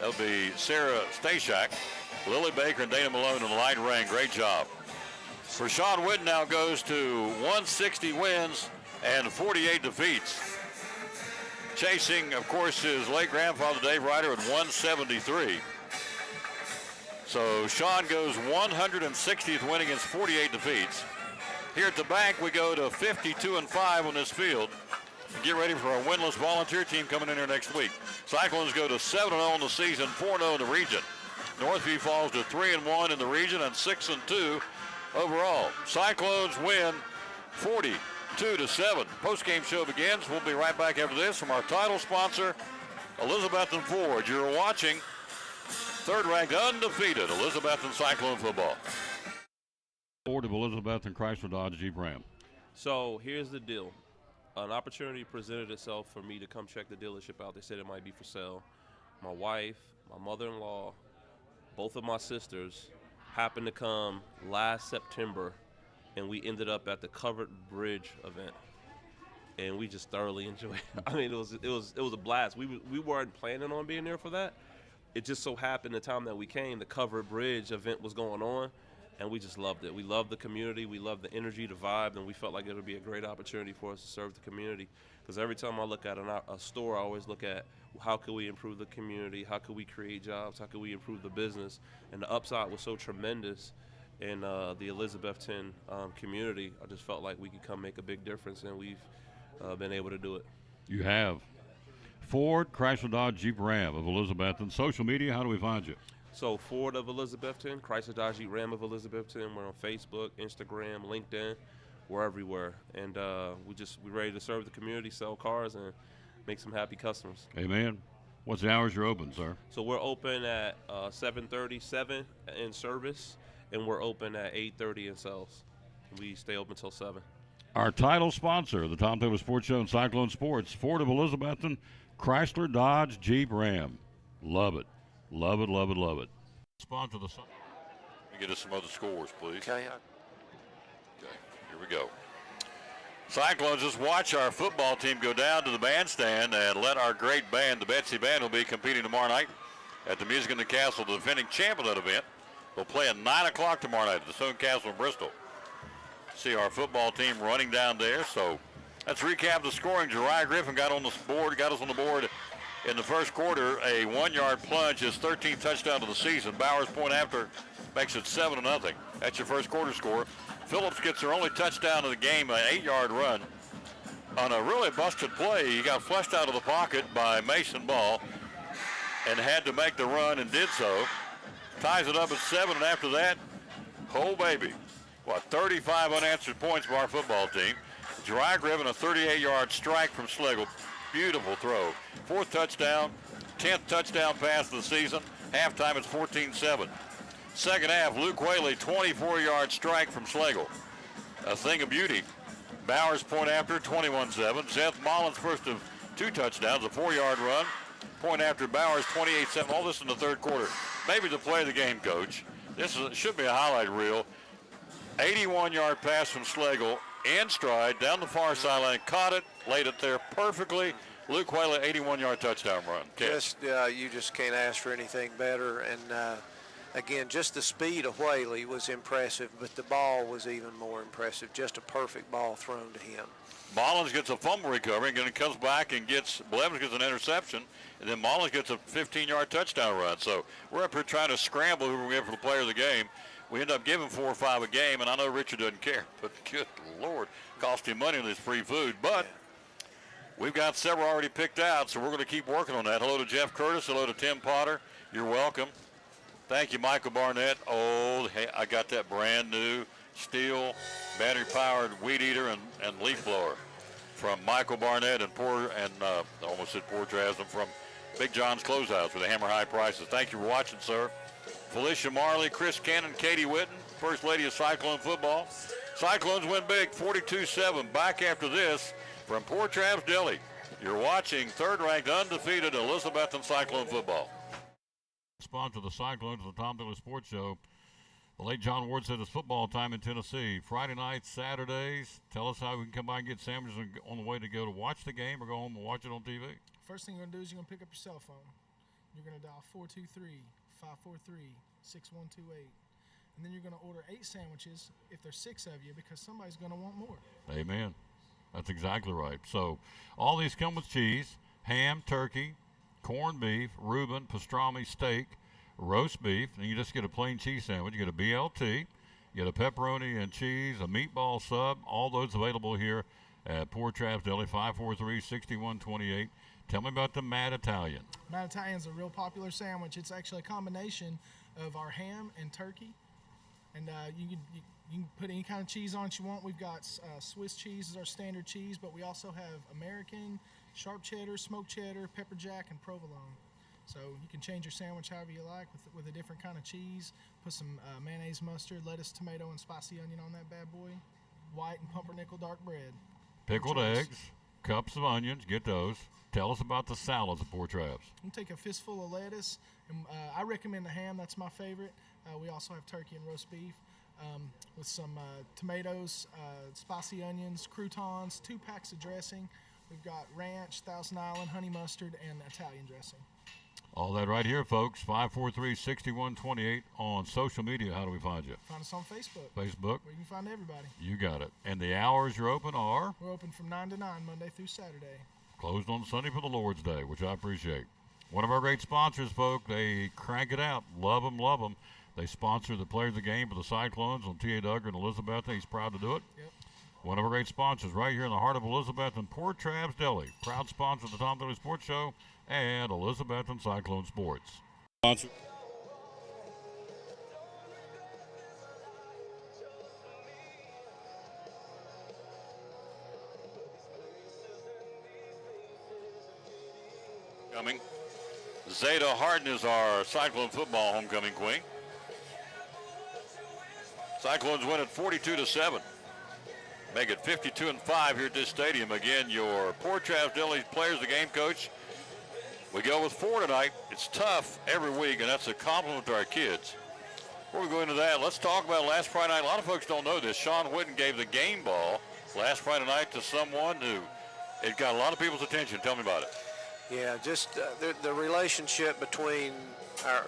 That'll be Sarah Stashak, Lily Baker, and Dana Malone in the light ring. Great job. For Sean Witten now goes to 160 wins and 48 defeats. Chasing, of course, his late grandfather Dave Ryder at 173. So Sean goes 160th win against 48 defeats. Here at the bank, we go to 52-5 on this field. Get ready for a winless volunteer team coming in here next week. Cyclones go to 7-0 in the season, 4-0 in the region. Northview falls to 3-1 in the region and 6-2 overall. Cyclones win 42-7. Post-game show begins. We'll be right back after this from our title sponsor, Elizabethton Ford. You're watching third-ranked undefeated Elizabethton Cyclone football. Ford of Elizabethton Chrysler Dodge Jeep Ram. So here's the deal. An opportunity presented itself for me to come check the dealership out. They said it might be for sale. My wife, my mother-in-law, both of my sisters happened to come last September, and we ended up at the Covered Bridge event, and we just thoroughly enjoyed it. I mean, it was a blast. We weren't planning on being there for that. It just so happened the time that we came, the Covered Bridge event was going on, and we just loved it. We loved the community, we loved the energy, the vibe, and we felt like it would be a great opportunity for us to serve the community. Because every time I look at a store, I always look at how could we improve the community, how could we create jobs, how could we improve the business, and the upside was so tremendous in the Elizabethton community. I just felt like we could come make a big difference, and we've been able to do it. You have. Ford, Chrysler Dodge Jeep Ram of Elizabethton. Social media, how do we find you? So Ford of Elizabethton, Chrysler Dodge Jeep Ram of Elizabethton. We're on Facebook, Instagram, LinkedIn. We're everywhere. And we're ready to serve the community, sell cars, and make some happy customers. Amen. What's the hours you're open, sir? So we're open at 7:37 in service, and we're open at 8:30 in sales. We stay open till 7. Our title sponsor, the Tom Taylor Sports Show and Cyclone Sports, Ford of Elizabethton, Chrysler Dodge Jeep Ram. Love it. Love it, love it, love it. Sponsor the. Let me get us some other scores, please. Okay. Okay, here we go. Cyclones, just watch our football team go down to the bandstand and let our great band, the Betsy Band, will be competing tomorrow night at the Music in the Castle, the defending champ of that event. They'll play at 9 o'clock tomorrow night at the Stone Castle in Bristol. See our football team running down there. So let's recap the scoring. Jariah Griffin got us on the board in the first quarter. A 1-yard plunge, his 13th touchdown of the season. Bowers point after makes it 7-0. That's your first quarter score. Phillips gets their only touchdown of the game, an 8-yard run. On a really busted play, he got flushed out of the pocket by Mason Ball and had to make the run and did so. Ties it up at 7, and after that, oh baby, 35 unanswered points for our football team. Jariah Griffin, a 38-yard strike from Schlegel. Beautiful throw. 4th touchdown, 10th touchdown pass of the season. Halftime, it's 14-7. Second half, Luke Whaley, 24-yard strike from Schlegel. A thing of beauty. Bowers point after, 21-7. Seth Mullins, first of 2 touchdowns, a 4-yard run. Point after Bowers, 28-7. All this in the third quarter. Maybe the play of the game, Coach. This should be a highlight reel. 81-yard pass from Schlegel, in stride, down the far sideline, caught it, laid it there perfectly. Luke Whaley, 81-yard touchdown run. You just can't ask for anything better. And again, just the speed of Whaley was impressive, but the ball was even more impressive. Just a perfect ball thrown to him. Mullins gets a fumble recovery, and then comes back and Blevins gets an interception, and then Mullins gets a 15-yard touchdown run. So we're up here trying to scramble who we're going to get for the player of the game. We end up giving 4 or 5 a game, and I know Richard doesn't care, but good Lord, cost him money on this free food. But we've got several already picked out, so we're going to keep working on that. Hello to Jeff Curtis. Hello to Tim Potter. You're welcome. Thank you, Michael Barnett. Oh, hey, I got that brand new steel battery-powered weed eater and leaf blower from Michael Barnett and I almost said Portrasm from Big John's Closehouse with the hammer high prices. Thank you for watching, sir. Felicia Marley, Chris Cannon, Katie Witten, First Lady of Cyclone football. Cyclones win big, 42-7. Back after this from Port Travis Deli. You're watching third-ranked undefeated Elizabethton Cyclone football. Sponsor the Cyclones, the Tom Taylor Sports Show. The late John Ward said it's football time in Tennessee. Friday nights, Saturdays. Tell us how we can come by and get sandwiches on the way to go to watch the game or go home and watch it on TV. First thing you're going to do is you're going to pick up your cell phone. you're going to dial 423-543-6128. And then you're going to order 8 sandwiches if there's 6 of you, because somebody's going to want more. Amen. That's exactly right. So all these come with cheese, ham, turkey, corned beef, Reuben, pastrami, steak, roast beef, and you just get a plain cheese sandwich. You get a BLT, you get a pepperoni and cheese, a meatball sub, all those available here at Poor Traps Deli, 543-6128. Tell me about the Mad Italian. Mad Italian's a real popular sandwich. It's actually a combination of our ham and turkey. And you can put any kind of cheese on it you want. We've got Swiss cheese is our standard cheese, but we also have American, sharp cheddar, smoked cheddar, pepper jack, and provolone. So you can change your sandwich however you like with a different kind of cheese. Put some mayonnaise, mustard, lettuce, tomato, and spicy onion on that bad boy. White and pumpernickel dark bread. Pickled eggs, cups of onions, get those. Tell us about the salads at Poor Traps. You take a fistful of lettuce, and I recommend the ham. That's my favorite. We also have turkey and roast beef with some tomatoes, spicy onions, croutons, 2 packs of dressing. We've got ranch, Thousand Island, honey mustard, and Italian dressing. All that right here, folks. 543-6128 on social media. How do we find you? Find us on Facebook. Facebook. Where you can find everybody. You got it. And the hours you're open are? We're open from 9 to 9, Monday through Saturday. Closed on Sunday for the Lord's Day, which I appreciate. One of our great sponsors, folks. They crank it out. Love them, love them. They sponsor the Players of the Game for the Cyclones on T.A. Duggar and Elizabeth. He's proud to do it. Yep. One of our great sponsors right here in the heart of Elizabeth and Poor Traps Deli. Proud sponsor of the Tom Dilley Sports Show and Elizabeth and Cyclone Sports. Sponsor. Coming. Zeta Harden is our Cyclone football homecoming queen. Cyclones win at 42-7. Make it 52-5 here at this stadium. Again, your Poor Traps Deli Players of the Game coach. We go with 4 tonight. It's tough every week, and that's a compliment to our kids. Before we go into that, let's talk about last Friday night. A lot of folks don't know this. Sean Whitten gave the game ball last Friday night to someone who it got a lot of people's attention. Tell me about it. Yeah, just the relationship between our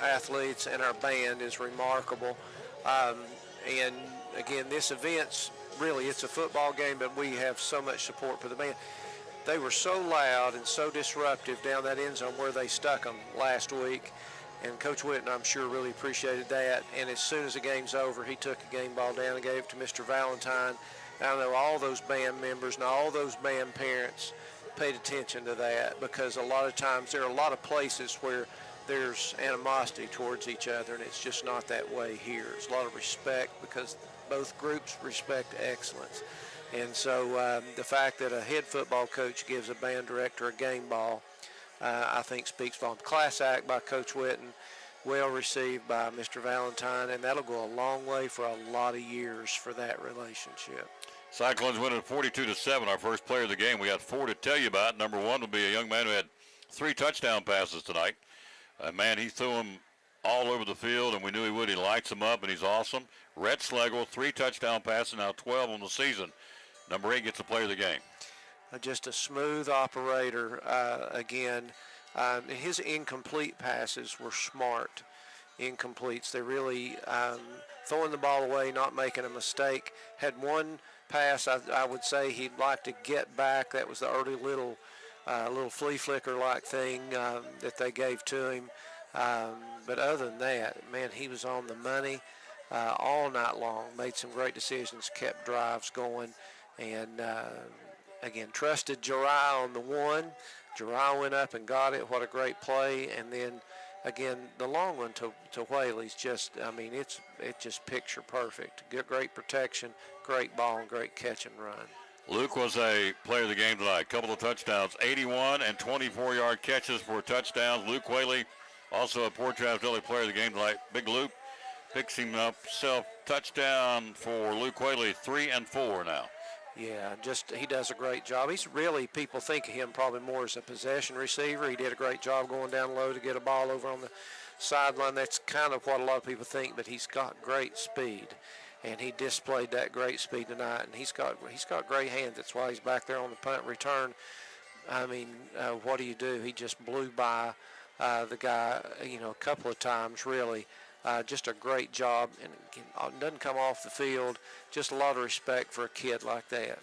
athletes and our band is remarkable. And again, this event's really, it's a football game, but we have so much support for the band. They were so loud and so disruptive down that end zone where they stuck them last week. And Coach Whitten, I'm sure, really appreciated that. And as soon as the game's over, he took the game ball down and gave it to Mr. Valentine. I know all those band members and all those band parents paid attention to that, because a lot of times there are a lot of places where there's animosity towards each other, and it's just not that way here. There's a lot of respect because both groups respect excellence. And so the fact that a head football coach gives a band director a game ball, I think speaks volumes. Class act by Coach Whitten, well received by Mr. Valentine, and that'll go a long way for a lot of years for that relationship. Cyclones winning 42-7. Our first player of the game. We got 4 to tell you about. Number 1 will be a young man who had 3 touchdown passes tonight. Man, he threw them all over the field, and we knew he would. He lights them up, and he's awesome. Rhett Schlegel, 3 touchdown passes, now 12 on the season. Number 8 gets the player of the game. Just a smooth operator. Again, his incomplete passes were smart incompletes. They really throwing the ball away, not making a mistake. Had one pass I would say he'd like to get back. That was the early little flea flicker like thing that they gave to him. But other than that, man, he was on the money all night long. Made some great decisions, kept drives going, and again, trusted Jeriah on the one. Jeriah went up and got it. What a great play. And then, again, the long one to Whaley's just, I mean, it's just picture perfect. Great protection, great ball, and great catch and run. Luke was a player of the game tonight. A couple of touchdowns, 81 and 24-yard catches for touchdowns. Luke Whaley, also a Poor Traps Deli player of the game tonight. Big Luke picks him up, touchdown for Luke Whaley, 3 and 4 now. Yeah, just he does a great job. He's really, people think of him probably more as a possession receiver. He did a great job going down low to get a ball over on the sideline. That's kind of what a lot of people think, but he's got great speed, and he displayed that great speed tonight. And he's got great hands. That's why he's back there on the punt return. I mean, what do? He just blew by the guy, a couple of times really. Just a great job, and again, doesn't come off the field. Just a lot of respect for a kid like that.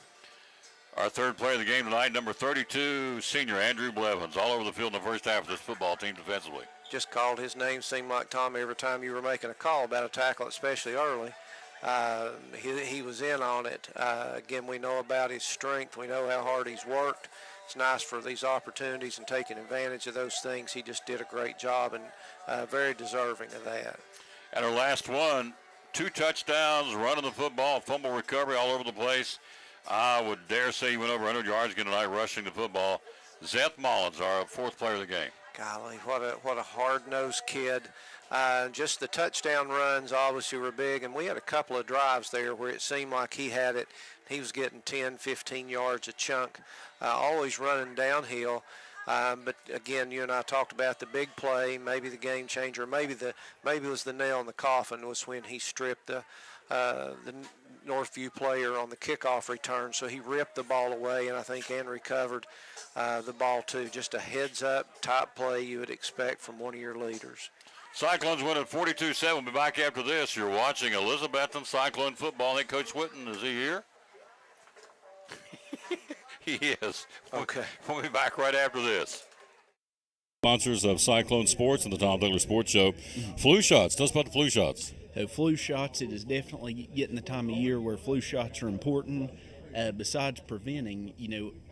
Our third player of the game tonight, number 32, senior Andrew Blevins, all over the field in the first half of this football team defensively. Just called his name, seemed like Tommy every time you were making a call about a tackle, especially early. He was in on it. Again, we know about his strength. We know how hard he's worked. It's nice for these opportunities and taking advantage of those things. He just did a great job and very deserving of that. And our last one, 2 touchdowns, running the football, fumble recovery all over the place. I would dare say he went over 100 yards again tonight rushing the football. Zeth Mullins, our fourth player of the game. Golly, what a hard-nosed kid. Just the touchdown runs obviously were big, and we had a couple of drives there where it seemed like he had it. He was getting 10, 15 yards a chunk, always running downhill. But again, you and I talked about the big play, maybe the game changer, maybe it was the nail in the coffin was when he stripped the Northview player on the kickoff return. So he ripped the ball away, and I think and recovered the ball too. Just a heads-up type play you would expect from one of your leaders. Cyclones win at 42-7. We'll be back after this. You're watching Elizabethton Cyclone football. I think Coach Whitten, is he here? He is. Okay. We'll be back right after this. Sponsors of Cyclone Sports and the Tom Taylor Sports Show. Flu shots. Tell us about the flu shots. Flu shots, it is definitely getting the time of year where flu shots are important. Besides preventing,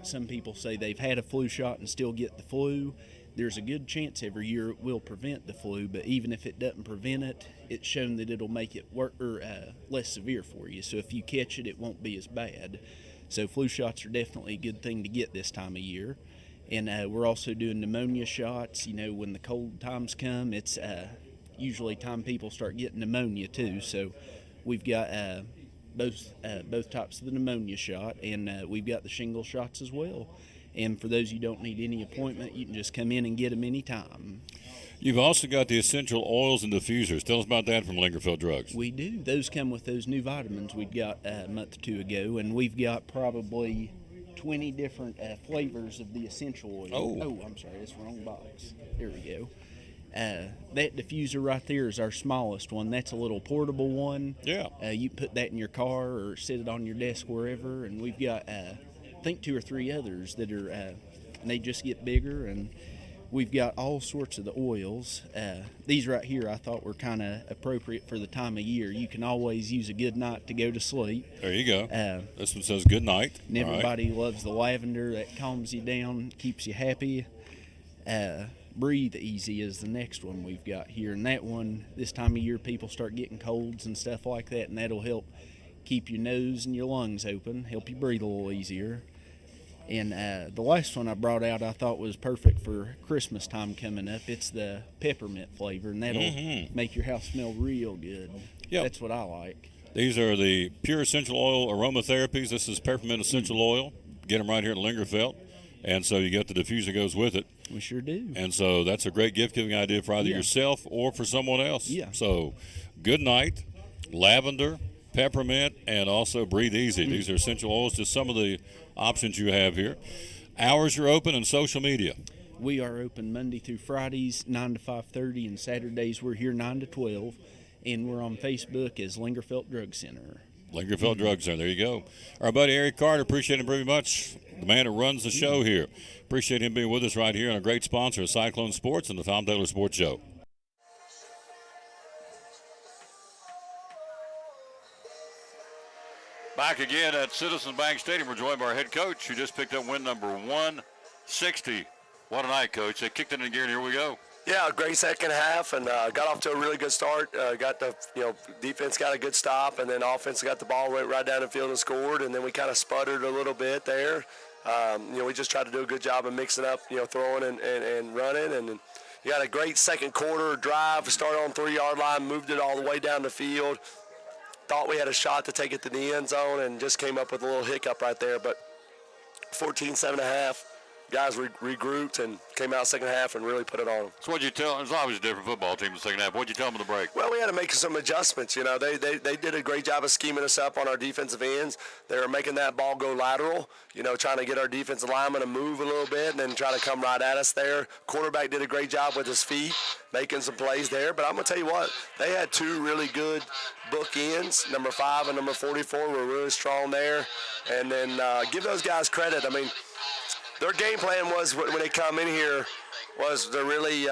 some people say they've had a flu shot and still get the flu. There's a good chance every year it will prevent the flu, but even if it doesn't prevent it, it's shown that it'll make it less severe for you. So if you catch it, it won't be as bad. So flu shots are definitely a good thing to get this time of year. And we're also doing pneumonia shots. When the cold times come, it's usually time people start getting pneumonia too. So we've got both types of the pneumonia shot, and we've got the shingle shots as well. And for those who don't need any appointment, you can just come in and get them anytime. You've also got the essential oils and diffusers. Tell us about that from Lingerfeld Drugs. We do. Those come with those new vitamins we got a month or two ago, and we've got probably 20 different flavors of the essential oil. Oh, I'm sorry, that's the wrong box. There we go. That diffuser right there is our smallest one. That's a little portable one. Yeah. You put that in your car or sit it on your desk wherever, and we've got I think 2 or 3 others that are and they just get bigger, and we've got all sorts of the oils. These right here I thought were kind of appropriate for the time of year. You can always use a good night to go to sleep. There you go. This one says good night. And everybody loves the lavender. That calms you down, keeps you happy. Breathe Easy is the next one we've got here, and that one, this time of year people start getting colds and stuff like that, and that'll help keep your nose and your lungs open, help you breathe a little easier. And the last one I brought out I thought was perfect for Christmas time coming up. It's the peppermint flavor, and that'll make your house smell real good. Yep. That's what I like. These are the pure essential oil aromatherapies. This is peppermint essential oil. Get them right here at Lingerfeld. And so you get the diffuser goes with it. We sure do. And so that's a great gift-giving idea for either yourself or for someone else. Yeah. So good night, lavender, peppermint, and also Breathe Easy. These are essential oils, just some of the options you have here. Hours are open and social media. We are open Monday through Fridays, 9 to 5:30, and Saturdays we're here 9 to 12, and we're on Facebook as Lingerfeld Drug Center. Lingerfeld Drug Center, there you go. Our buddy Eric Carter, appreciate him very much. The man that runs the show here. Appreciate him being with us right here, and a great sponsor of Cyclone Sports and the Tom Taylor Sports Show. Back again at Citizens Bank Stadium. We're joined by our head coach, who just picked up win number 160. What a night, Coach. They kicked it in gear, and here we go. Yeah, great second half, and got off to a really good start. Got the defense got a good stop, and then offense got the ball right down the field and scored. And then we kind of sputtered a little bit there. We just tried to do a good job of mixing up, throwing and running. And then you got a great second quarter drive. Started on 3-yard line, moved it all the way down the field. Thought we had a shot to take it to the end zone, and just came up with a little hiccup right there. But 14-7.5. guys regrouped and came out second half and really put it on them. So what'd you tell? It's always a different football team in the second half. What'd you tell them in the break? Well, we had to make some adjustments. You know, they did a great job of scheming us up on our defensive ends. They were making that ball go lateral, you know, trying to get our defensive linemen to move a little bit and then try to come right at us there. Quarterback did a great job with his feet, making some plays there. But I'm going to tell you what, they had two really good bookends. Number 5 and number 44 were really strong there. And then give those guys credit. I mean, their game plan was when they come in here was to really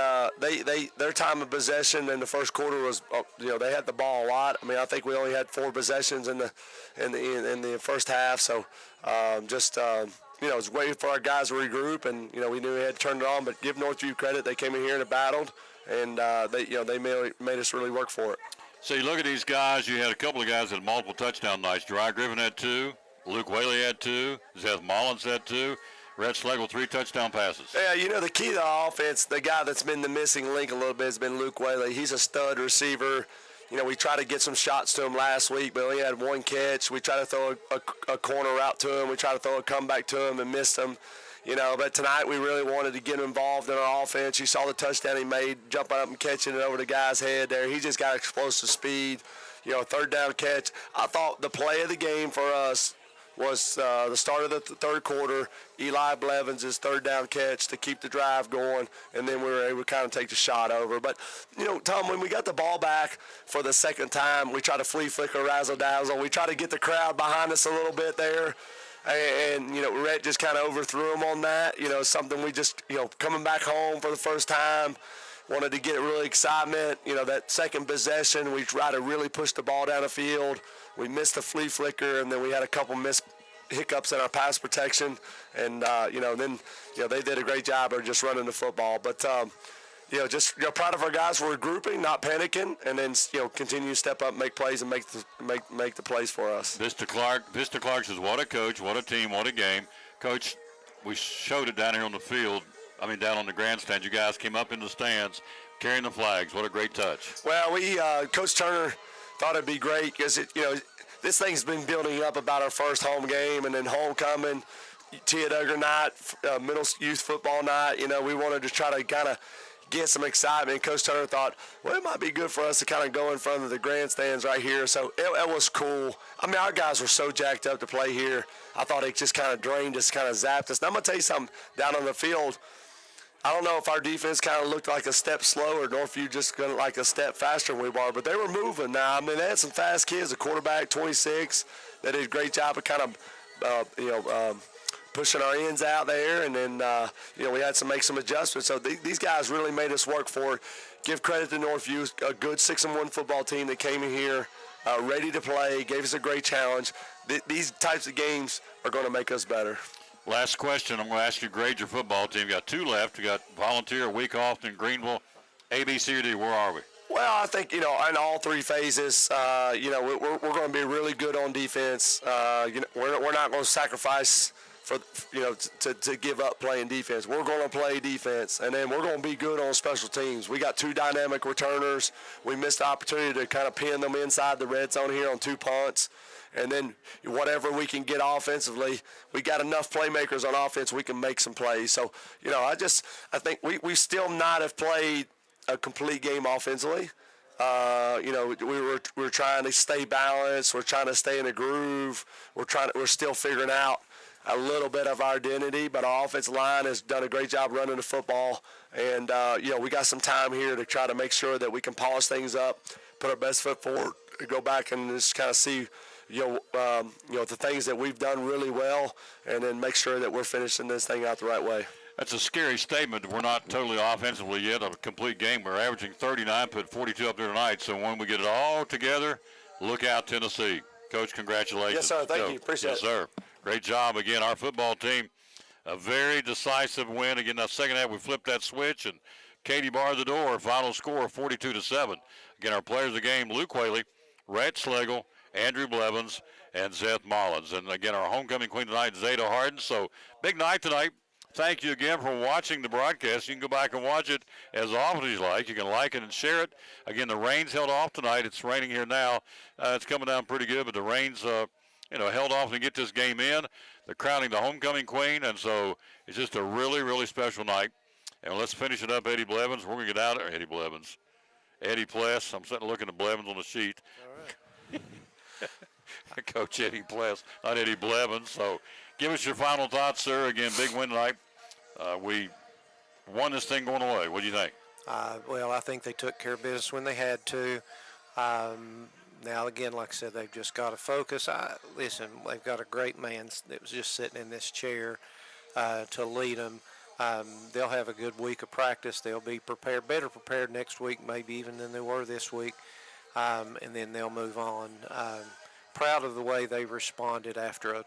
their time of possession in the first quarter was you know, they had the ball a lot. I mean, I think we only had 4 possessions in the first half. So you know, it was waiting for our guys to regroup, and you know, we knew we had to turn it on. But give Northview credit; they came in here and battled, and they made us really work for it. So you look at these guys. You had a couple of guys that had multiple touchdown nights. Jeriah Griffin had 2. Luke Whaley had 2. Zeth Mullins had 2. Rhett Schlegel 3 touchdown passes. Yeah, you know, the key to the offense, the guy that's been the missing link a little bit has been Luke Whaley. He's a stud receiver. You know, we tried to get some shots to him last week, but he had 1 catch. We tried to throw a corner route to him. We tried to throw a comeback to him and missed him. You know, but tonight we really wanted to get him involved in our offense. You saw the touchdown he made, jumping up and catching it over the guy's head there. He just got explosive speed. You know, 3rd down catch. I thought the play of the game for us was the start of the third quarter, Eli Blevins' 3rd down catch to keep the drive going, and then we were able to kind of take the shot over. But, you know, Tom, when we got the ball back for the second time, we tried to flea flicker, razzle-dazzle. We tried to get the crowd behind us a little bit there, and you know, Rhett just kind of overthrew him on that. You know, something we just, you know, coming back home for the first time, wanted to get really excitement. You know, that second possession, we tried to really push the ball down the field. We missed the flea flicker, and then we had a couple missed hiccups in our pass protection. And, you know, then, you know, they did a great job of just running the football. But, you know, just, you know, proud of our guys for regrouping, not panicking, and then, you know, continue to step up, make plays, and make the plays for us. Vista Clark says, what a coach, what a team, what a game. Coach, we showed it down here on the field. I mean, down on the grandstand. You guys came up in the stands carrying the flags. What a great touch. Well, we Coach Turner thought it'd be great because, you know, this thing's been building up about our first home game and then homecoming, Tia Duggar night, middle youth football night. You know, we wanted to try to kind of get some excitement. Coach Turner thought, well, it might be good for us to kind of go in front of the grandstands right here. So it was cool. I mean, our guys were so jacked up to play here. I thought it just kind of drained us, kind of zapped us. Now, I'm going to tell you something, down on the field, I don't know if our defense kind of looked like a step slow or Northview just going like a step faster than we were, but they were moving now. I mean, they had some fast kids, a quarterback, 26, that did a great job of kind of, pushing our ends out there, and then, you know, we had to make some adjustments. So these guys really made us work for it. Give credit to Northview, a good 6-1 football team that came in here ready to play, gave us a great challenge. These types of games are going to make us better. Last question. I'm going to ask you to grade your football team. You got 2 left. You got Volunteer, Weekoff, Greenville. A, B, C, or D. Where are we? Well, I think, you know, in all 3 phases, you know, we're going to be really good on defense. You know, we're not going to sacrifice for, you know, to give up playing defense. We're going to play defense, and then we're going to be good on special teams. We got 2 dynamic returners. We missed the opportunity to kind of pin them inside the red zone here on 2 punts. And then whatever we can get offensively, we got enough playmakers on offense, we can make some plays. So, you know, I think we still not have played a complete game offensively. You know, we're trying to stay balanced. We're trying to stay in a groove. We're still figuring out a little bit of our identity, but our offensive line has done a great job running the football. And, you know, we got some time here to try to make sure that we can polish things up, put our best foot forward, and go back and just kind of see, you know, the things that we've done really well, and then make sure that we're finishing this thing out the right way. That's a scary statement. We're not totally offensively yet of a complete game. We're averaging 39, put 42 up there tonight. So when we get it all together, look out, Tennessee. Coach, congratulations. Yes, sir. Thank you. Appreciate it. Yes, sir. Great job. Again, our football team, a very decisive win. Again, that second half, we flipped that switch, and Katie barred the door. Final score, 42-7. Again, our players of the game, Luke Whaley, Rhett Schlegel, Andrew Blevins, and Zeth Mullins. And again, our homecoming queen tonight, Zeta Harden. So big night tonight. Thank you again for watching the broadcast. You can go back and watch it as often as you like. You can like it and share it. Again, the rain's held off tonight. It's raining here now. It's coming down pretty good, but the rain's held off to get this game in. They're crowning the homecoming queen, and so it's just a really, really special night. And let's finish it up, Eddie Blevins. We're going to get out of Eddie Blevins. Eddie Pless. I'm sitting looking at Blevins on the sheet. All right. Coach Eddie Pless, not Eddie Blevins. So give us your final thoughts, sir. Again, big win tonight. We won this thing going away. What do you think? Well, I think they took care of business when they had to. Now, again, like I said, they've just got to focus. Listen, they've got a great man that was just sitting in this chair to lead them. They'll have a good week of practice. They'll be prepared, better prepared next week, maybe even than they were this week, and then they'll move on. Proud of the way they responded after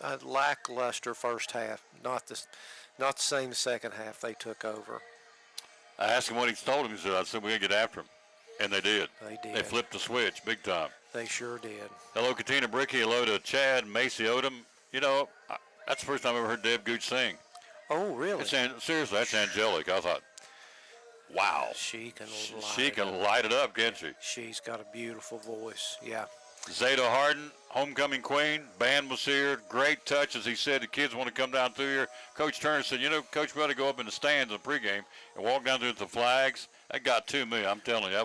a lackluster first half. Not the same second half they took over. I asked him what he told him. He said, I said, we're going to get after him. And they did. They did. They flipped the switch big time. They sure did. Hello, Katina Bricky. Hello to Chad, Macy Odom. That's the first time I ever heard Deb Gooch sing. Oh, really? Seriously, that's angelic. I thought, wow. She can light it up, can't she? She's got a beautiful voice, yeah. Zeta Harden, homecoming queen. Band was here. Great touch, as he said. The kids want to come down through here. Coach Turner said, Coach, we ought to go up in the stands in the pregame and walk down through with the flags. That got to me. I'm telling you,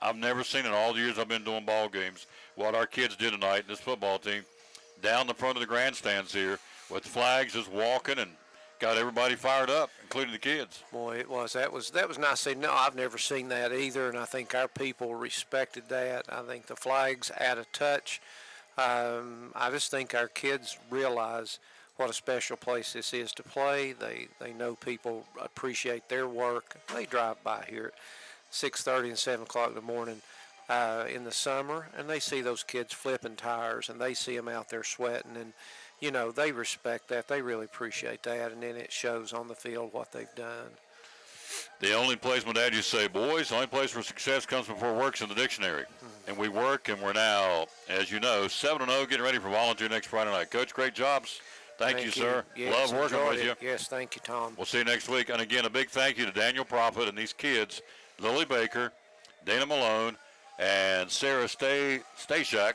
I've never seen in all the years I've been doing ball games what our kids did tonight, this football team, down the front of the grandstands here with flags just walking and got everybody fired up, including the kids. Boy, it was. That was nice. No, I've never seen that either, and I think our people respected that. I think the flags add a touch. I just think our kids realize what a special place this is to play. They know people appreciate their work. They drive by here at 6:30 and 7 o'clock in the morning in the summer, and they see those kids flipping tires, and they see them out there sweating, and they respect that. They really appreciate that, and then it shows on the field what they've done. The only place, my dad used to say, boys, the only place where success comes before work's in the dictionary. Mm-hmm. And we work, and we're now, as you know, 7-0, getting ready for volunteer next Friday night. Coach, great jobs. Thank you, sir. Yes, love working with you. Yes, thank you, Tom. We'll see you next week. And again, a big thank you to Daniel Prophet and these kids, Lily Baker, Dana Malone, and Sarah Stashak.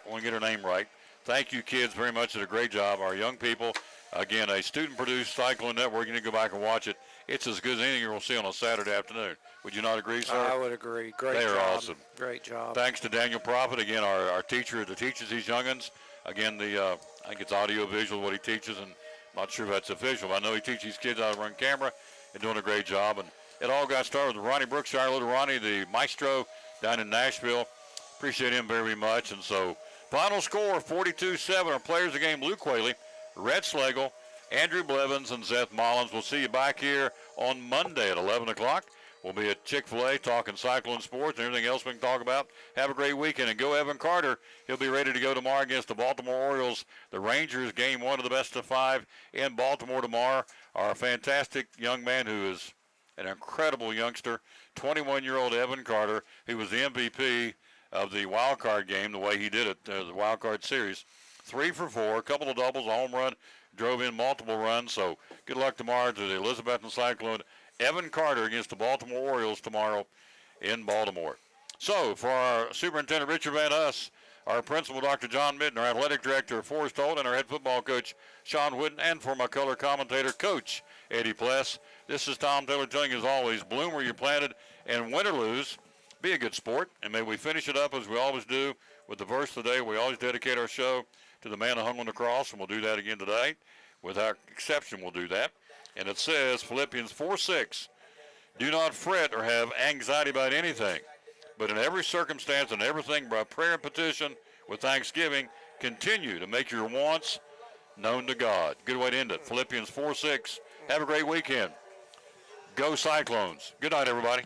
I want to get her name right. Thank you, kids, very much. Did a great job. Our young people, again, a student-produced Cyclone Network. You need to go back and watch it. It's as good as anything you're going to see on a Saturday afternoon. Would you not agree, sir? I would agree. Great job. They are awesome. Great job. Thanks to Daniel Prophet, again, our teacher that teaches these young'uns. Again, I think it's audio-visual what he teaches, and I'm not sure if that's official, but I know he teaches these kids how to run camera and doing a great job. And it all got started with Ronnie Brookshire, little Ronnie, the maestro down in Nashville. Appreciate him very much. And so, final score, 42-7. Our players of the game, Luke Whaley, Rhett Schlegel, Andrew Blevins, and Seth Mullins. We'll see you back here on Monday at 11 o'clock. We'll be at Chick-fil-A talking Cyclone sports and everything else we can talk about. Have a great weekend. And go Evan Carter. He'll be ready to go tomorrow against the Baltimore Orioles. The Rangers, game 1 of the best of 5 in Baltimore tomorrow. Our fantastic young man who is an incredible youngster, 21-year-old Evan Carter, who was the MVP of the wild card game, the way he did it, the wild card series. 3 for 4, a couple of doubles, a home run, drove in multiple runs. So good luck tomorrow to the Elizabethton Cyclone. Evan Carter against the Baltimore Orioles tomorrow in Baltimore. So for our Superintendent Richard Van Us, our Principal Dr. John Midden, our Athletic Director Forrest Holt, and our Head Football Coach Sean Wooden, and for my color commentator Coach Eddie Pless, this is Tom Taylor telling you as always, bloom where you're planted, and win or lose, be a good sport. And may we finish it up as we always do with the verse today. We always dedicate our show to the man who hung on the cross, and we'll do that again today. Without exception, we'll do that. And it says, Philippians 4:6, do not fret or have anxiety about anything, but in every circumstance and everything by prayer and petition with thanksgiving, continue to make your wants known to God. Good way to end it. Philippians 4:6. Have a great weekend. Go Cyclones. Good night, everybody.